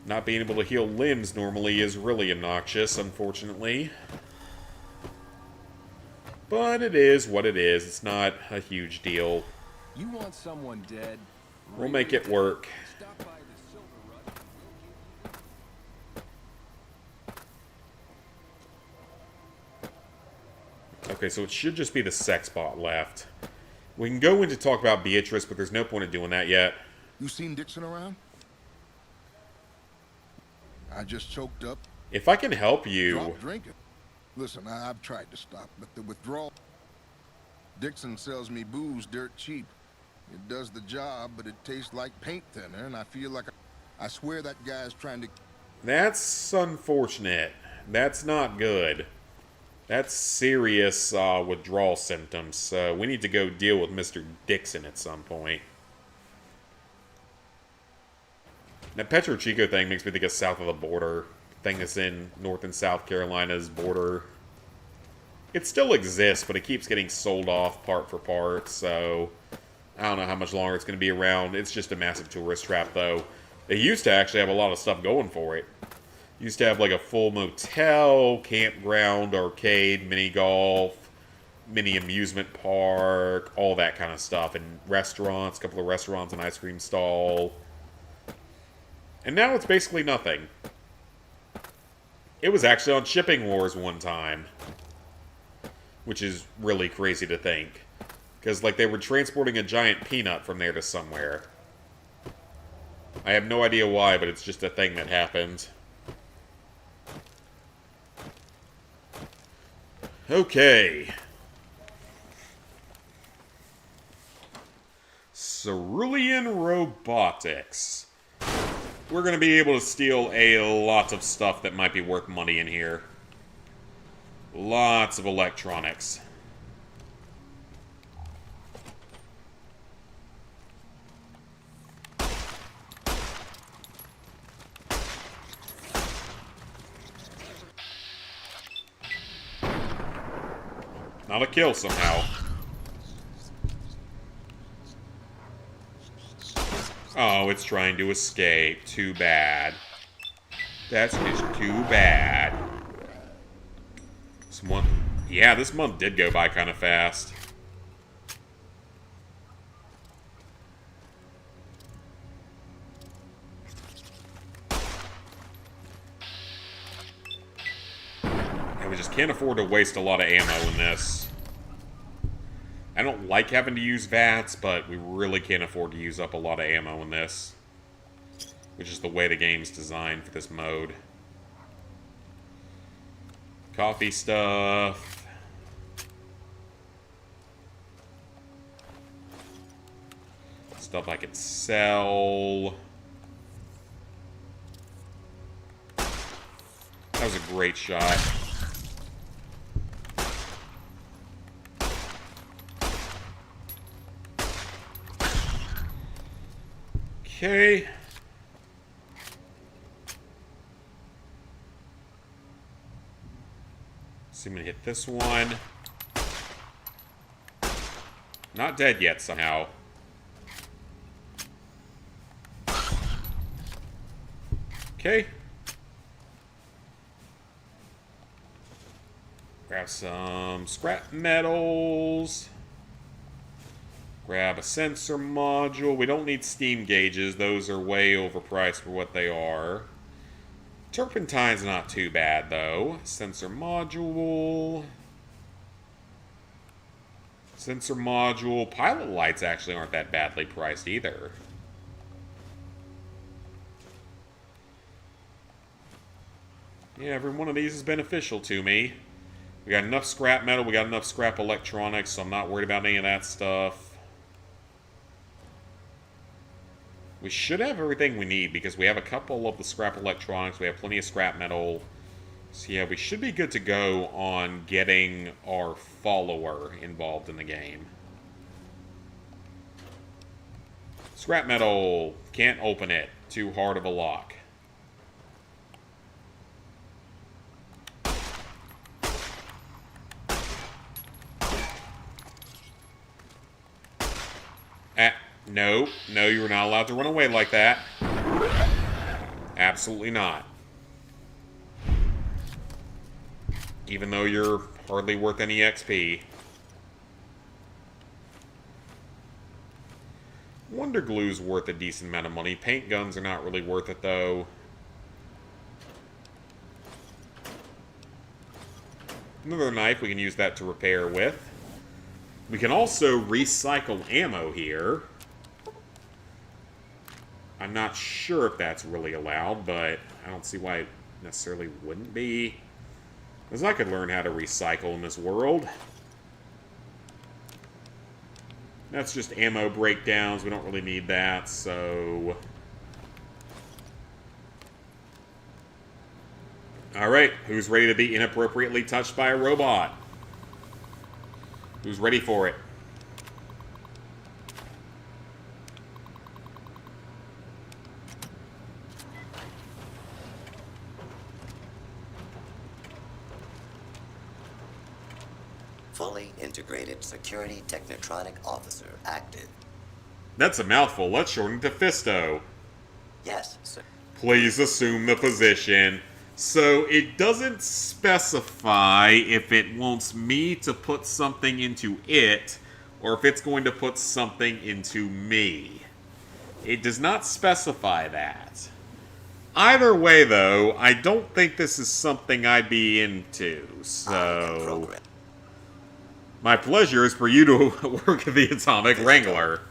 Not being able to heal limbs normally is really obnoxious, unfortunately. But it is what it is. It's not a huge deal. You want someone dead? We'll make it work. Stop by the Silver Rush. Okay, so it should just be the sex bot left. We can go in to talk about Beatrice, but there's no point in doing that yet. You seen Dixon around? I just choked up. If I can help you... Drop drinking. Listen, I've tried to stop, but the withdrawal... Dixon sells me booze dirt cheap. It does the job, but it tastes like paint thinner, and I feel like... I swear that guy's trying to... That's unfortunate. That's not good. That's serious withdrawal symptoms, so we need to go deal with Mr. Dixon at some point. That Petro Chico thing makes me think of south of the border. Thing that's in North and South Carolina's border. It still exists, but it keeps getting sold off part for part, so... I don't know how much longer it's going to be around. It's just a massive tourist trap, though. They used to actually have a lot of stuff going for it. Used to have like a full motel, campground, arcade, mini golf, mini amusement park, all that kind of stuff. And restaurants, a couple of restaurants, an ice cream stall. And now it's basically nothing. It was actually on Shipping Wars one time. Which is really crazy to think. Because, like, they were transporting a giant peanut from there to somewhere. I have no idea why, but it's just a thing that happened. Okay. Cerulean Robotics. We're going to be able to steal a lot of stuff that might be worth money in here. Lots of electronics. Not a kill somehow. Oh, it's trying to escape. Too bad. That's just too bad. This month... Yeah, this month did go by kind of fast. And we just can't afford to waste a lot of ammo in this. I don't like having to use VATS, but we really can't afford to use up a lot of ammo in this. Which is the way the game's designed for this mode. Coffee stuff. Stuff I could sell. That was a great shot. Okay. So I'm gonna hit this one. Not dead yet somehow. Okay. Grab some scrap metals. Grab a sensor module. We don't need steam gauges. Those are way overpriced for what they are. Turpentine's not too bad, though. Sensor module. Sensor module. Pilot lights actually aren't that badly priced either. Yeah, every one of these is beneficial to me. We got enough scrap metal. We got enough scrap electronics, so I'm not worried about any of that stuff. We should have everything we need because we have a couple of the scrap electronics. We have plenty of scrap metal. So yeah, we should be good to go on getting our follower involved in the game. Scrap metal. Can't open it. Too hard of a lock. No, no, you're not allowed to run away like that. Absolutely not. Even though you're hardly worth any XP. Wonder Glue's worth a decent amount of money. Paint guns are not really worth it, though. Another knife, we can use that to repair with. We can also recycle ammo here. I'm not sure if that's really allowed, but I don't see why it necessarily wouldn't be. Because I could learn how to recycle in this world. That's just ammo breakdowns. We don't really need that, so... Alright, who's ready to be inappropriately touched by a robot? Who's ready for it? Fully integrated security technotronic officer active. That's a mouthful. Let's shorten it to Fisto. Yes, sir. Please assume the position. So it doesn't specify if it wants me to put something into it or if it's going to put something into me. It does not specify that. Either way, though, I don't think this is something I'd be into, so... My pleasure is for you to work at the Atomic Wrangler.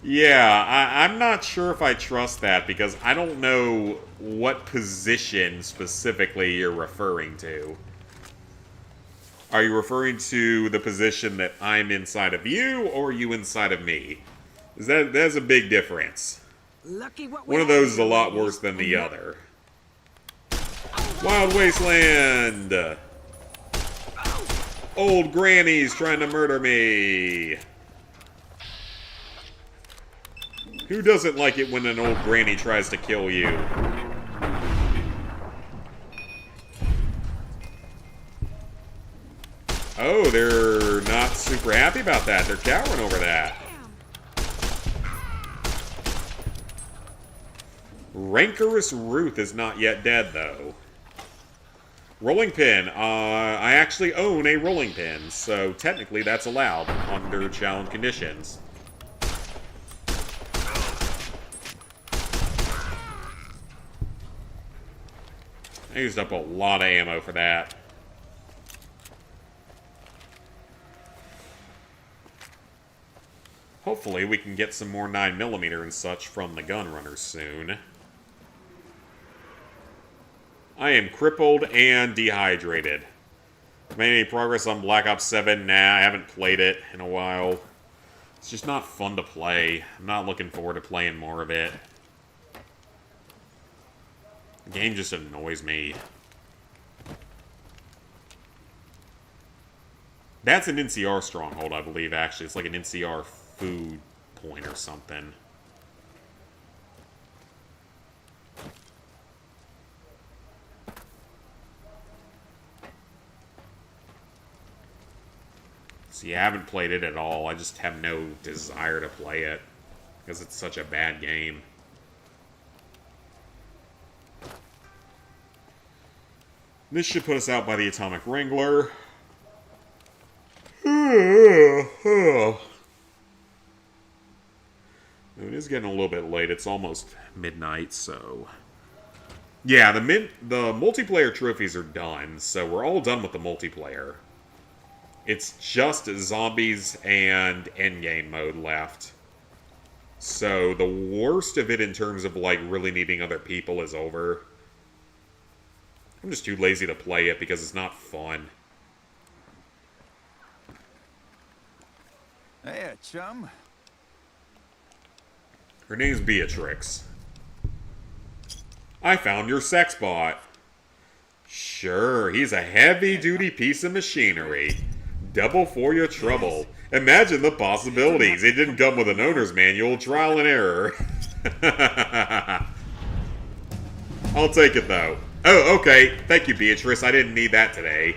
Yeah, I'm not sure if I trust that, because I don't know what position specifically you're referring to. Are you referring to the position that I'm inside of you, or are you inside of me? That's a big difference. One of those is a lot worse than the other. Wild Wasteland! Old granny's trying to murder me! Who doesn't like it when an old granny tries to kill you? Oh, they're not super happy about that. They're cowering over that. Rancorous Ruth is not yet dead, though. Rolling pin. I actually own a rolling pin, so technically that's allowed under challenge conditions. I used up a lot of ammo for that. Hopefully we can get some more 9mm and such from the gun runners soon. I am crippled and dehydrated. Made any progress on Black Ops 7? Nah, I haven't played it in a while. It's just not fun to play. I'm not looking forward to playing more of it. The game just annoys me. That's an NCR stronghold, I believe, actually. It's like an NCR food point or something. See, I haven't played it at all. I just have no desire to play it. Because it's such a bad game. This should put us out by the Atomic Wrangler. It is getting a little bit late. It's almost midnight, so... Yeah, the multiplayer trophies are done, so we're all done with the multiplayer. It's just zombies and endgame mode left. So the worst of it in terms of, like, really needing other people is over. I'm just too lazy to play it because it's not fun. Hey, chum. Her name's Beatrix. I found your sex bot. Sure, he's a heavy-duty piece of machinery. Double for your trouble. Imagine the possibilities. It didn't come with an owner's manual. Trial and error. I'll take it, though. Oh, okay. Thank you, Beatrice. I didn't need that today.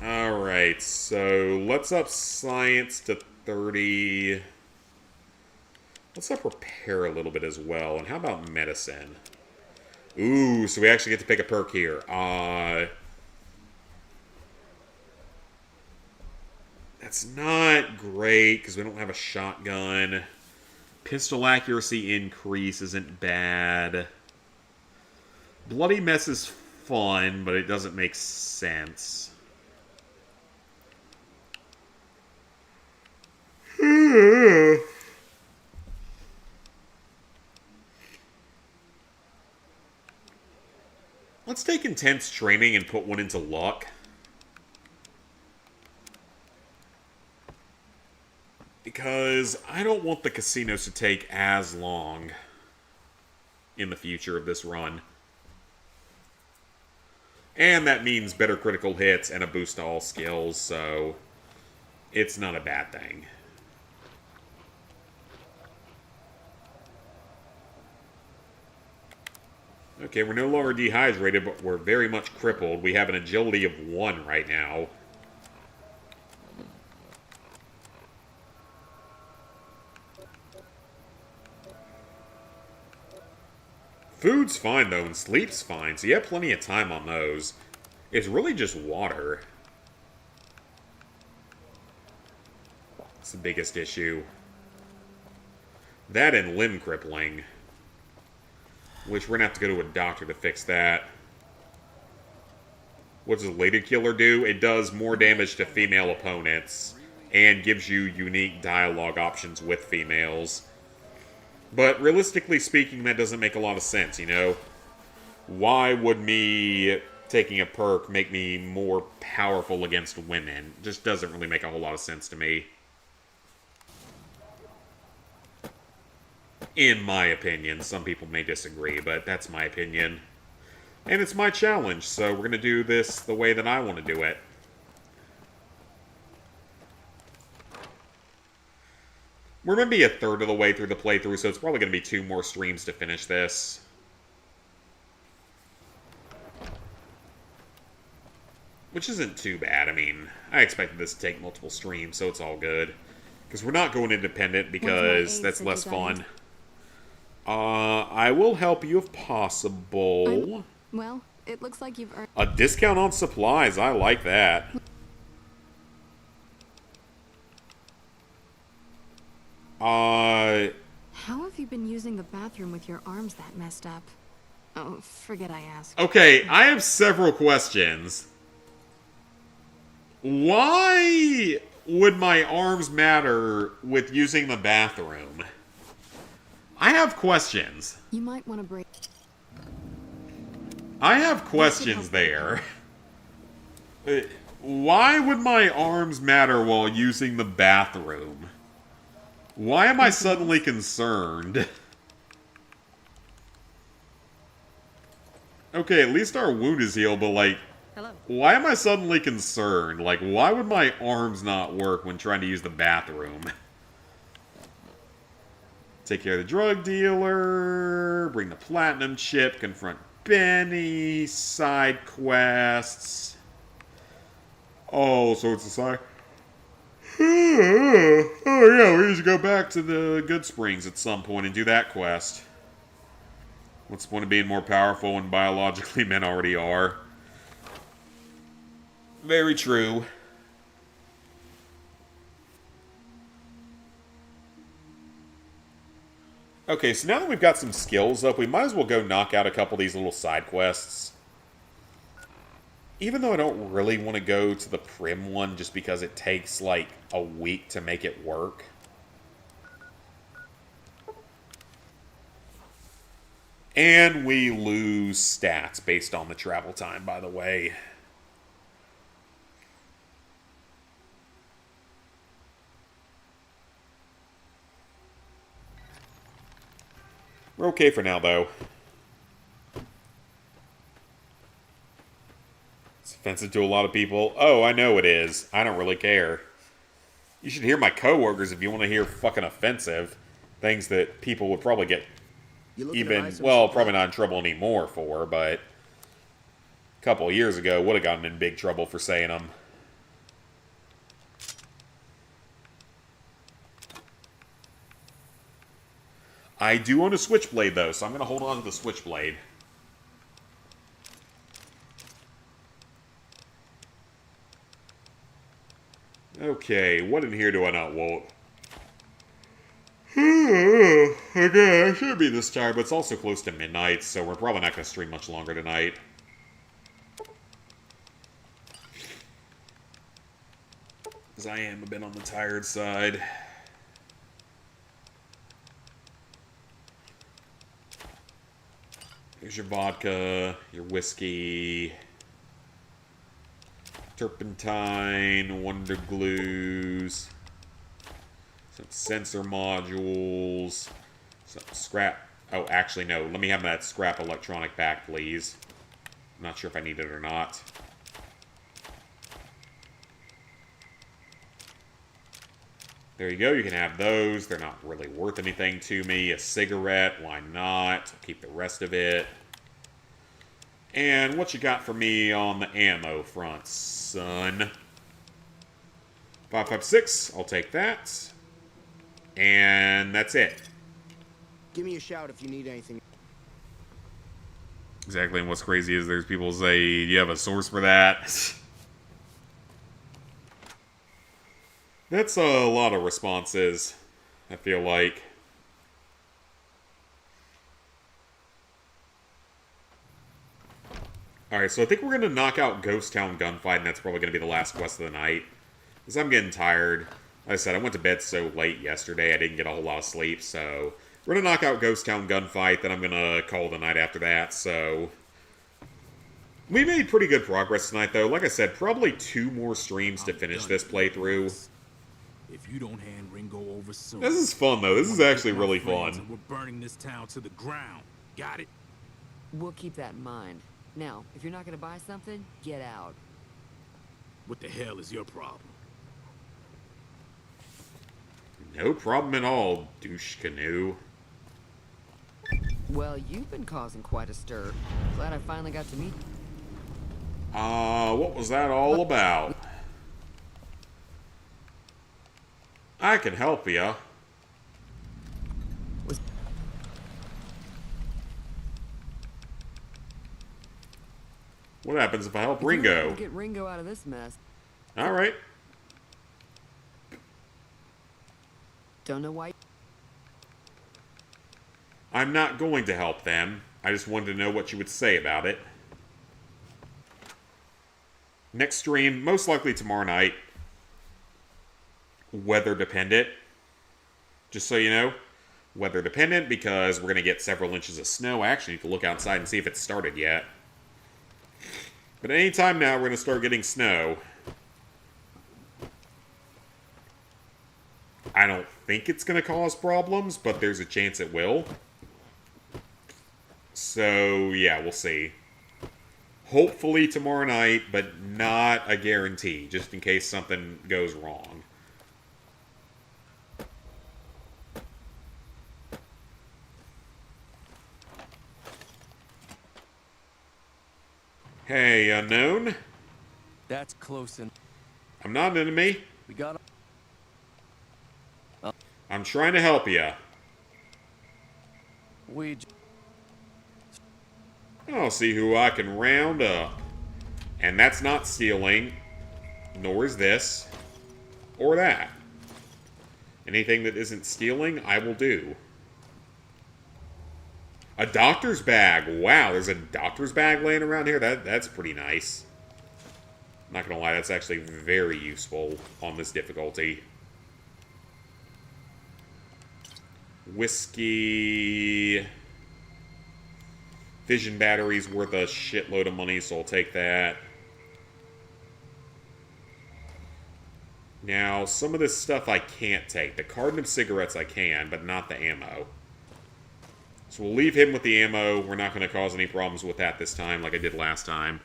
Alright. Alright, so let's up science to 30. Let's up repair a little bit as well. And how about medicine? Ooh, so we actually get to pick a perk here. That's not great, because we don't have a shotgun. Pistol accuracy increase isn't bad. Bloody Mess is fun, but it doesn't make sense. Let's take intense training and put one into luck. Because I don't want the casinos to take as long in the future of this run. And that means better critical hits and a boost to all skills, so it's not a bad thing. Okay, we're no longer dehydrated, but we're very much crippled. We have an agility of 1 right now. Food's fine, though, and sleep's fine, so you have plenty of time on those. It's really just water. It's the biggest issue. That and limb crippling. Which we're going to have to go to a doctor to fix that. What does Lady Killer do? It does more damage to female opponents and gives you unique dialogue options with females. But realistically speaking, that doesn't make a lot of sense, you know? Why would me taking a perk make me more powerful against women? It just doesn't really make a whole lot of sense to me. In my opinion. Some people may disagree, but that's my opinion. And it's my challenge, so we're going to do this the way that I want to do it. We're going to be a third of the way through the playthrough, so it's probably going to be 2 more streams to finish this. Which isn't too bad. I mean, I expected this to take multiple streams, so it's all good. Because we're not going independent, because that's less fun. I will help you if possible. Well, it looks like you've earned a discount on supplies. I like that. How have you been using the bathroom with your arms that messed up? Oh, forget I asked. Okay, I have several questions. Why would my arms matter with using the bathroom? I have questions. You might want to break. I have questions there. Why would my arms matter while using the bathroom? Why am I suddenly concerned? Okay, at least our wound is healed, but like, why am I suddenly concerned? Like, why would my arms not work when trying to use the bathroom? Take care of the drug dealer, bring the platinum chip, confront Benny, side quests. Oh, so it's a side... Oh yeah, we need to go back to the Good Springs at some point and do that quest. What's the point of being more powerful when biologically men already are? Very true. Okay, so now that we've got some skills up, we might as well go knock out a couple of these little side quests. Even though I don't really want to go to the Prim one just because it takes like a week to make it work. And we lose stats based on the travel time, by the way. We're okay for now, though. It's offensive to a lot of people. Oh, I know it is. I don't really care. You should hear my coworkers if you want to hear fucking offensive things that people would probably get even, well, probably not in trouble anymore for, but a couple of years ago would have gotten in big trouble for saying them. I do own a switchblade, though, so I'm going to hold on to the switchblade. Okay, what in here do I not want? Okay, I should be this tired, but it's also close to midnight, so we're probably not going to stream much longer tonight. Because I am a bit on the tired side. Here's your vodka, your whiskey, turpentine, wonder glues, some sensor modules, some scrap. Oh, actually, no. Let me have that scrap electronic back, please. I'm not sure if I need it or not. There you go. You can have those. They're not really worth anything to me. A cigarette, why not? I'll keep the rest of it. And what you got for me on the ammo front, son? 5.56. I'll take that. And that's it. Give me a shout if you need anything. Exactly, and what's crazy is there's people say, do you have a source for that? That's a lot of responses, I feel like. Alright, so I think we're going to knock out Ghost Town Gunfight, and that's probably going to be the last quest of the night. Because I'm getting tired. Like I said, I went to bed so late yesterday, I didn't get a whole lot of sleep, so... We're going to knock out Ghost Town Gunfight, then I'm going to call the night after that, so... We made pretty good progress tonight, though. Like I said, probably 2 more streams to finish this playthrough. If you don't hand Ringo over soon, This is fun, though. This is actually really fun. we're burning this town to the ground. Got it? We'll keep that in mind. Now, if you're not gonna buy something, get out. What the hell is your problem? No problem at all, douche canoe. Well, you've been causing quite a stir. Glad I finally got to meet you. What was that all about? I can help ya. What happens if I help Ringo? Get Ringo out of this mess. Alright. Don't know why. I'm not going to help them. I just wanted to know what you would say about it. Next stream, most likely tomorrow night. Weather dependent. Just so you know. Weather dependent because we're going to get several inches of snow. I actually need to look outside and see if it's started yet. But anytime now, we're going to start getting snow. I don't think it's going to cause problems, but there's a chance it will. So, yeah, we'll see. Hopefully tomorrow night, but not a guarantee, just in case something goes wrong. Hey, unknown. That's close enough. I'm not an enemy. We got. I'm trying to help you. I'll see who I can round up. And that's not stealing. Nor is this. Or that. Anything that isn't stealing, I will do. A doctor's bag. Wow, there's a doctor's bag laying around here. That's pretty nice. Not gonna lie, that's actually very useful on this difficulty. Whiskey. Fission batteries worth a shitload of money, so I'll take that. Now, some of this stuff I can't take. The carton of cigarettes I can, but not the ammo. So we'll leave him with the ammo. We're not going to cause any problems with that this time like I did last time.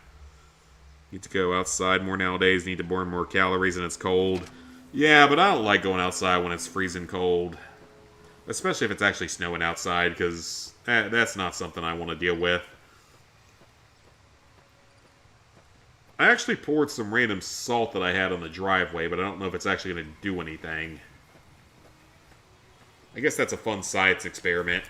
Need to go outside more nowadays. Need to burn more calories and it's cold. Yeah, but I don't like going outside when it's freezing cold. Especially if it's actually snowing outside, because that's not something I want to deal with. I actually poured some random salt that I had on the driveway, but I don't know if it's actually going to do anything. I guess that's a fun science experiment.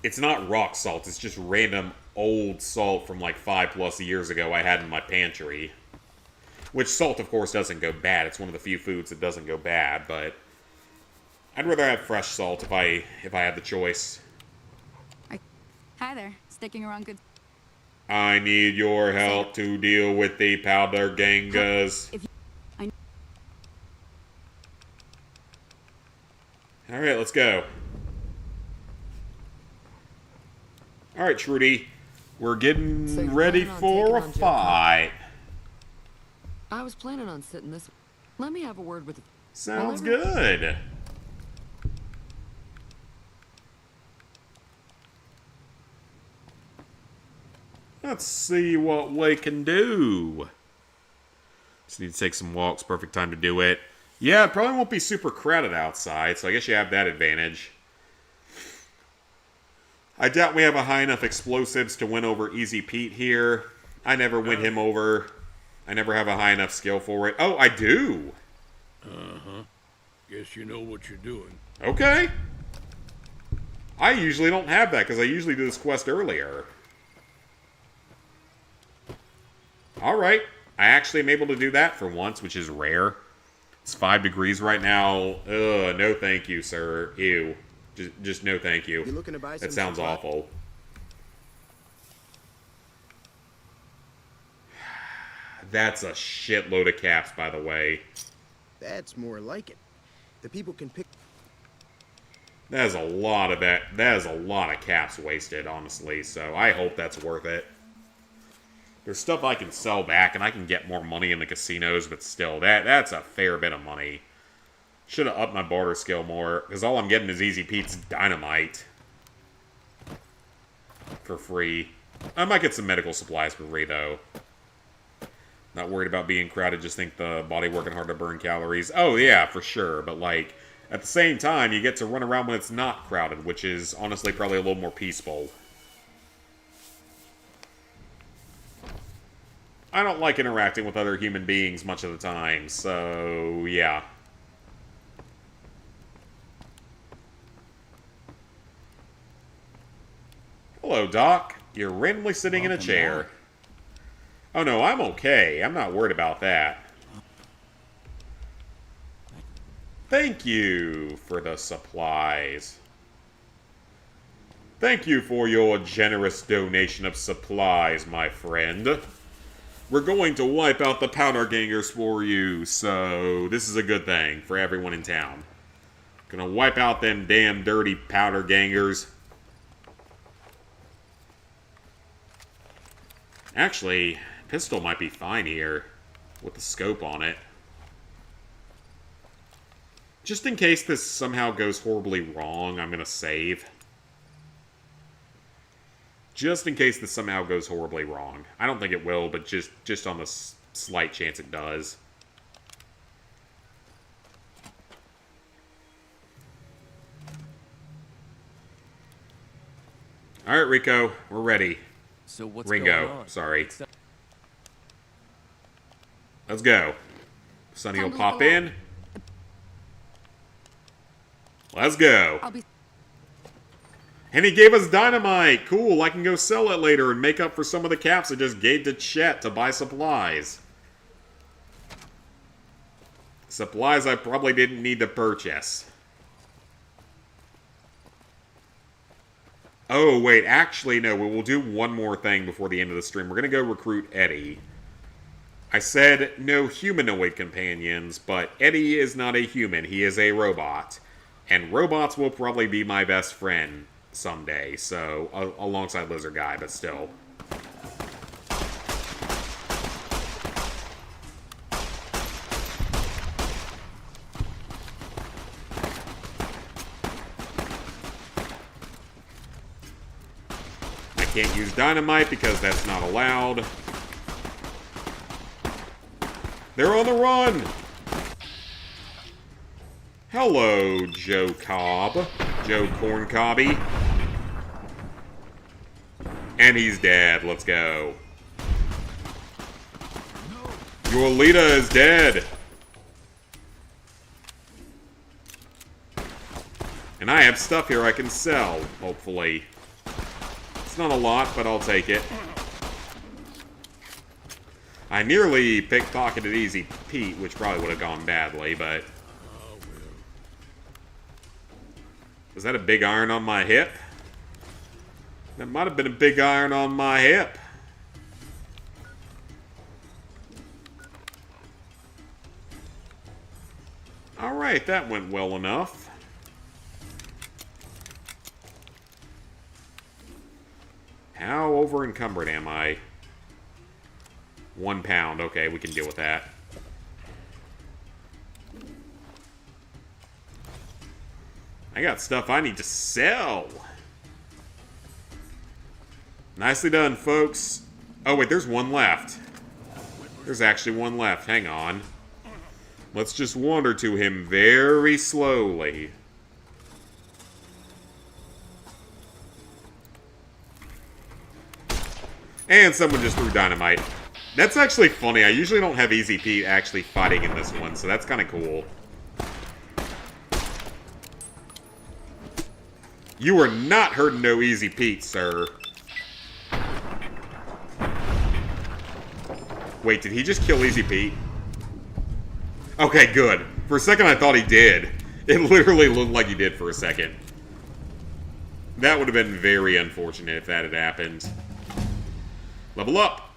It's not rock salt, it's just random old salt from like 5+ years ago I had in my pantry. Which salt, of course, doesn't go bad. It's one of the few foods that doesn't go bad, but I'd rather have fresh salt if I had the choice. Hi there. Sticking around good. I need your help to deal with the powder gangers. Alright, let's go. Alright, Trudy. We're getting ready for a fight. I was planning on sitting this. Let me have a word with. Sounds good. Let's see what we can do. Just need to take some walks. Perfect time to do it. Yeah, it probably won't be super crowded outside, so I guess you have that advantage. I doubt we have a high enough explosives to win over Easy Pete here. I never win him over. I never have a high enough skill for it. Oh, I do! Uh-huh. Guess you know what you're doing. Okay. I usually don't have that, because I usually do this quest earlier. Alright. I actually am able to do that for once, which is rare. It's 5 degrees right now. Ugh, no thank you, sir. Ew. Just no thank you. You looking to buy that some sounds awful. That's a shitload of caps, by the way. That's more like it. The people can pick. That is a lot of that. That is a lot of caps wasted, honestly. So I hope that's worth it. There's stuff I can sell back, and I can get more money in the casinos, but still, that's a fair bit of money. Should have upped my barter skill more, because all I'm getting is Easy Pete's dynamite. For free. I might get some medical supplies for free, though. Not worried about being crowded, just think the body working hard to burn calories. Oh, yeah, for sure, but, like, at the same time, you get to run around when it's not crowded, which is, honestly, probably a little more peaceful. I don't like interacting with other human beings much of the time, so yeah. Hello, Doc. You're randomly sitting in a chair. Oh no, I'm okay. I'm not worried about that. Thank you for the supplies. Thank you for your generous donation of supplies, my friend. We're going to wipe out the powder gangers for you, so this is a good thing for everyone in town. Gonna wipe out them damn dirty powder gangers. Actually, pistol might be fine here with the scope on it. Just in case this somehow goes horribly wrong, I'm gonna save. Just in case this somehow goes horribly wrong. I don't think it will, but just on the slight chance it does. Alright, Rico. We're ready. So what's Ringo. going on? Sorry. Let's go. Sonny will pop in. Let's go. And he gave us dynamite! Cool, I can go sell it later and make up for some of the caps I just gave to Chet to buy supplies. Supplies I probably didn't need to purchase. Oh, wait, actually, no, we'll do one more thing before the end of the stream. We're gonna go recruit Eddie. I said no humanoid companions, but Eddie is not a human, he is a robot. And robots will probably be my best friend someday, so alongside Lizard Guy, but still. I can't use dynamite because that's not allowed. They're on the run! Hello, Joe Cobb. Joe Corncobby. And he's dead. Let's go. Your leader is dead. And I have stuff here I can sell, hopefully. It's not a lot, but I'll take it. I nearly pickpocketed Easy Pete, which probably would have gone badly, but... Is that a big iron on my hip? That might have been a big iron on my hip. Alright, that went well enough. How over encumbered am I? 1 pound. Okay, we can deal with that. I got stuff I need to sell. Nicely done, folks. Oh, wait, there's one left. There's actually one left. Hang on. Let's just wander to him very slowly. And someone just threw dynamite. That's actually funny. I usually don't have Easy Pete actually fighting in this one, so that's kind of cool. You are not hurting no Easy Pete, sir. Wait, did he just kill Easy Pete? Okay, good. For a second I thought he did. It literally looked like he did for a second. That would have been very unfortunate if that had happened. Level up!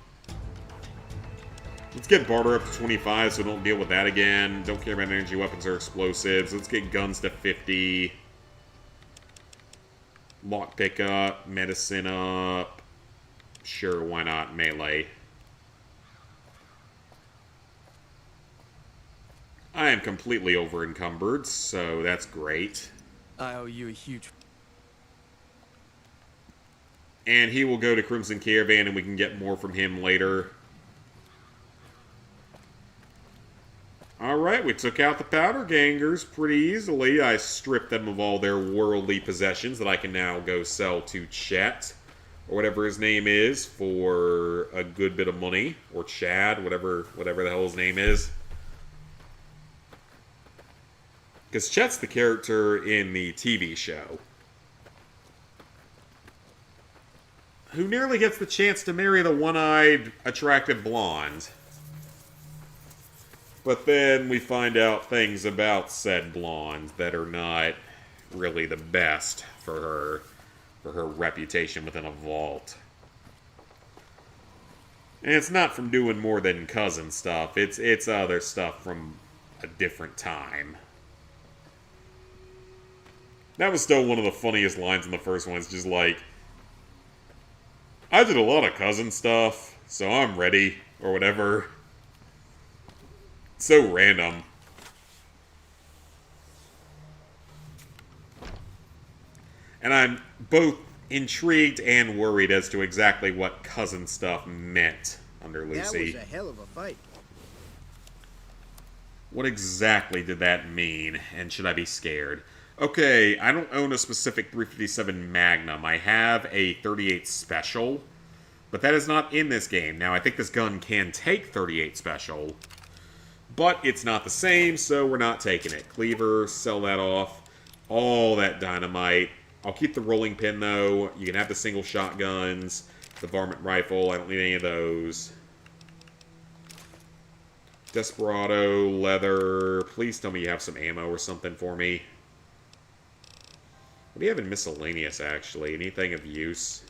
Let's get barter up to 25 so we don't deal with that again. Don't care about energy weapons or explosives. Let's get guns to 50. Lockpick up. Medicine up. Sure, why not? Melee. I am completely over encumbered, so that's great. I owe you a huge... And he will go to Crimson Caravan and we can get more from him later. Alright, we took out the Powder Gangers pretty easily. I stripped them of all their worldly possessions that I can now go sell to Chet, or whatever his name is, for a good bit of money. Or Chad, whatever the hell his name is. Because Chet's the character in the TV show who nearly gets the chance to marry the one-eyed, attractive blonde. But then we find out things about said blonde that are not really the best for her reputation within a vault. And it's not from doing more than cousin stuff. It's other stuff from a different time. That was still one of the funniest lines in the first one. It's just like, I did a lot of cousin stuff, so I'm ready, or whatever. So random. And I'm both intrigued and worried as to exactly what cousin stuff meant under Lucy. That was a hell of a fight. What exactly did that mean, and should I be scared? Okay, I don't own a specific 357 Magnum. I have a 38 Special, but that is not in this game. Now, I think this gun can take 38 Special, but it's not the same, so we're not taking it. Cleaver, sell that off. All that dynamite. I'll keep the rolling pin, though. You can have the single shotguns, the varmint rifle. I don't need any of those. Desperado, leather. Please tell me you have some ammo or something for me. What do you have in miscellaneous, actually? Anything of use?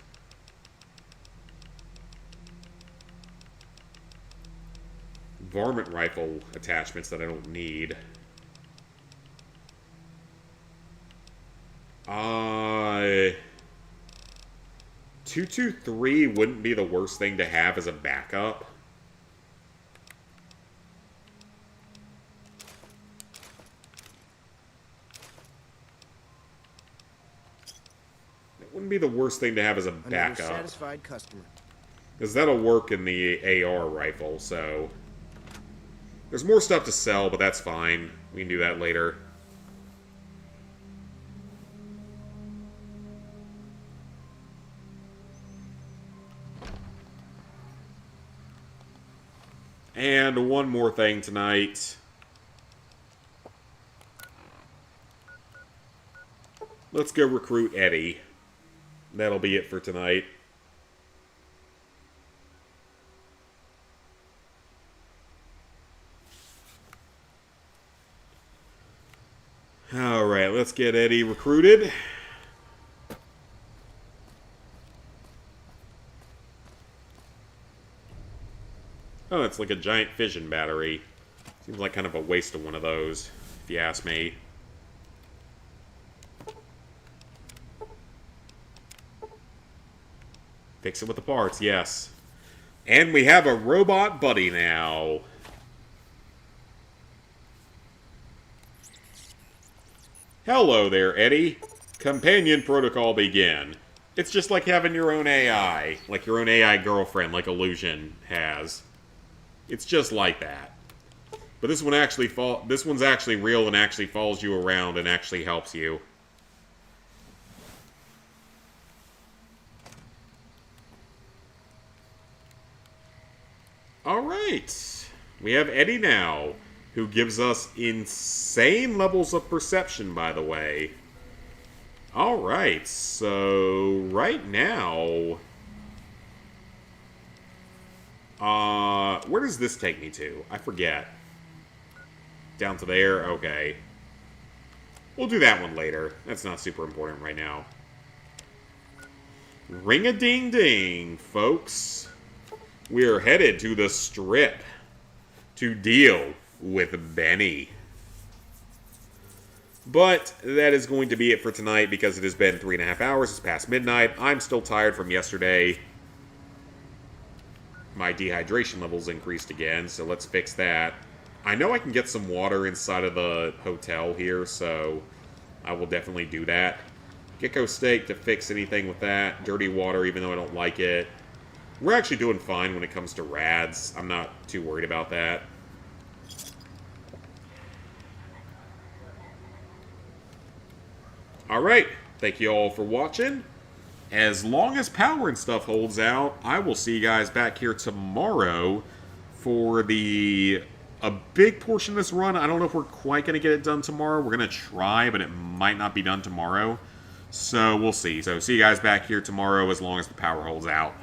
Varmint rifle attachments that I don't need. 223 wouldn't be the worst thing to have as a backup. It wouldn't be the worst thing to have as a backup. Another satisfied customer. Because that'll work in the AR rifle, so... There's more stuff to sell, but that's fine. We can do that later. And one more thing tonight. let's go recruit Eddie. That'll be it for tonight. Alright, let's get Eddie recruited. Oh, it's like a giant fission battery. Seems like kind of a waste of one of those, if you ask me. Fix it with the parts, yes. And we have a robot buddy now. Hello there, Eddie. Companion protocol begin. It's just like having your own AI. Like your own AI girlfriend, like Illusion has. It's just like that. But this one's actually real and actually follows you around and actually helps you. Alright. We have Eddie now, who gives us insane levels of perception, by the way. Alright, so right now... where does this take me to? I forget. Down to there? Okay. We'll do that one later. That's not super important right now. Ring-a-ding-ding, folks. We're headed to the Strip to deal with Benny. But that is going to be it for tonight because it has been 3.5 hours. It's past midnight. I'm still tired from yesterday. My dehydration levels increased again, so let's fix that. I know I can get some water inside of the hotel here, so I will definitely do that. Gecko steak to fix anything with that. Dirty water, even though I don't like it. We're actually doing fine when it comes to rads. I'm not too worried about that. Alright, thank you all for watching. As long as power and stuff holds out, I will see you guys back here tomorrow for a big portion of this run. I don't know if we're quite going to get it done tomorrow. We're going to try, but it might not be done tomorrow. So we'll see. So see you guys back here tomorrow as long as the power holds out.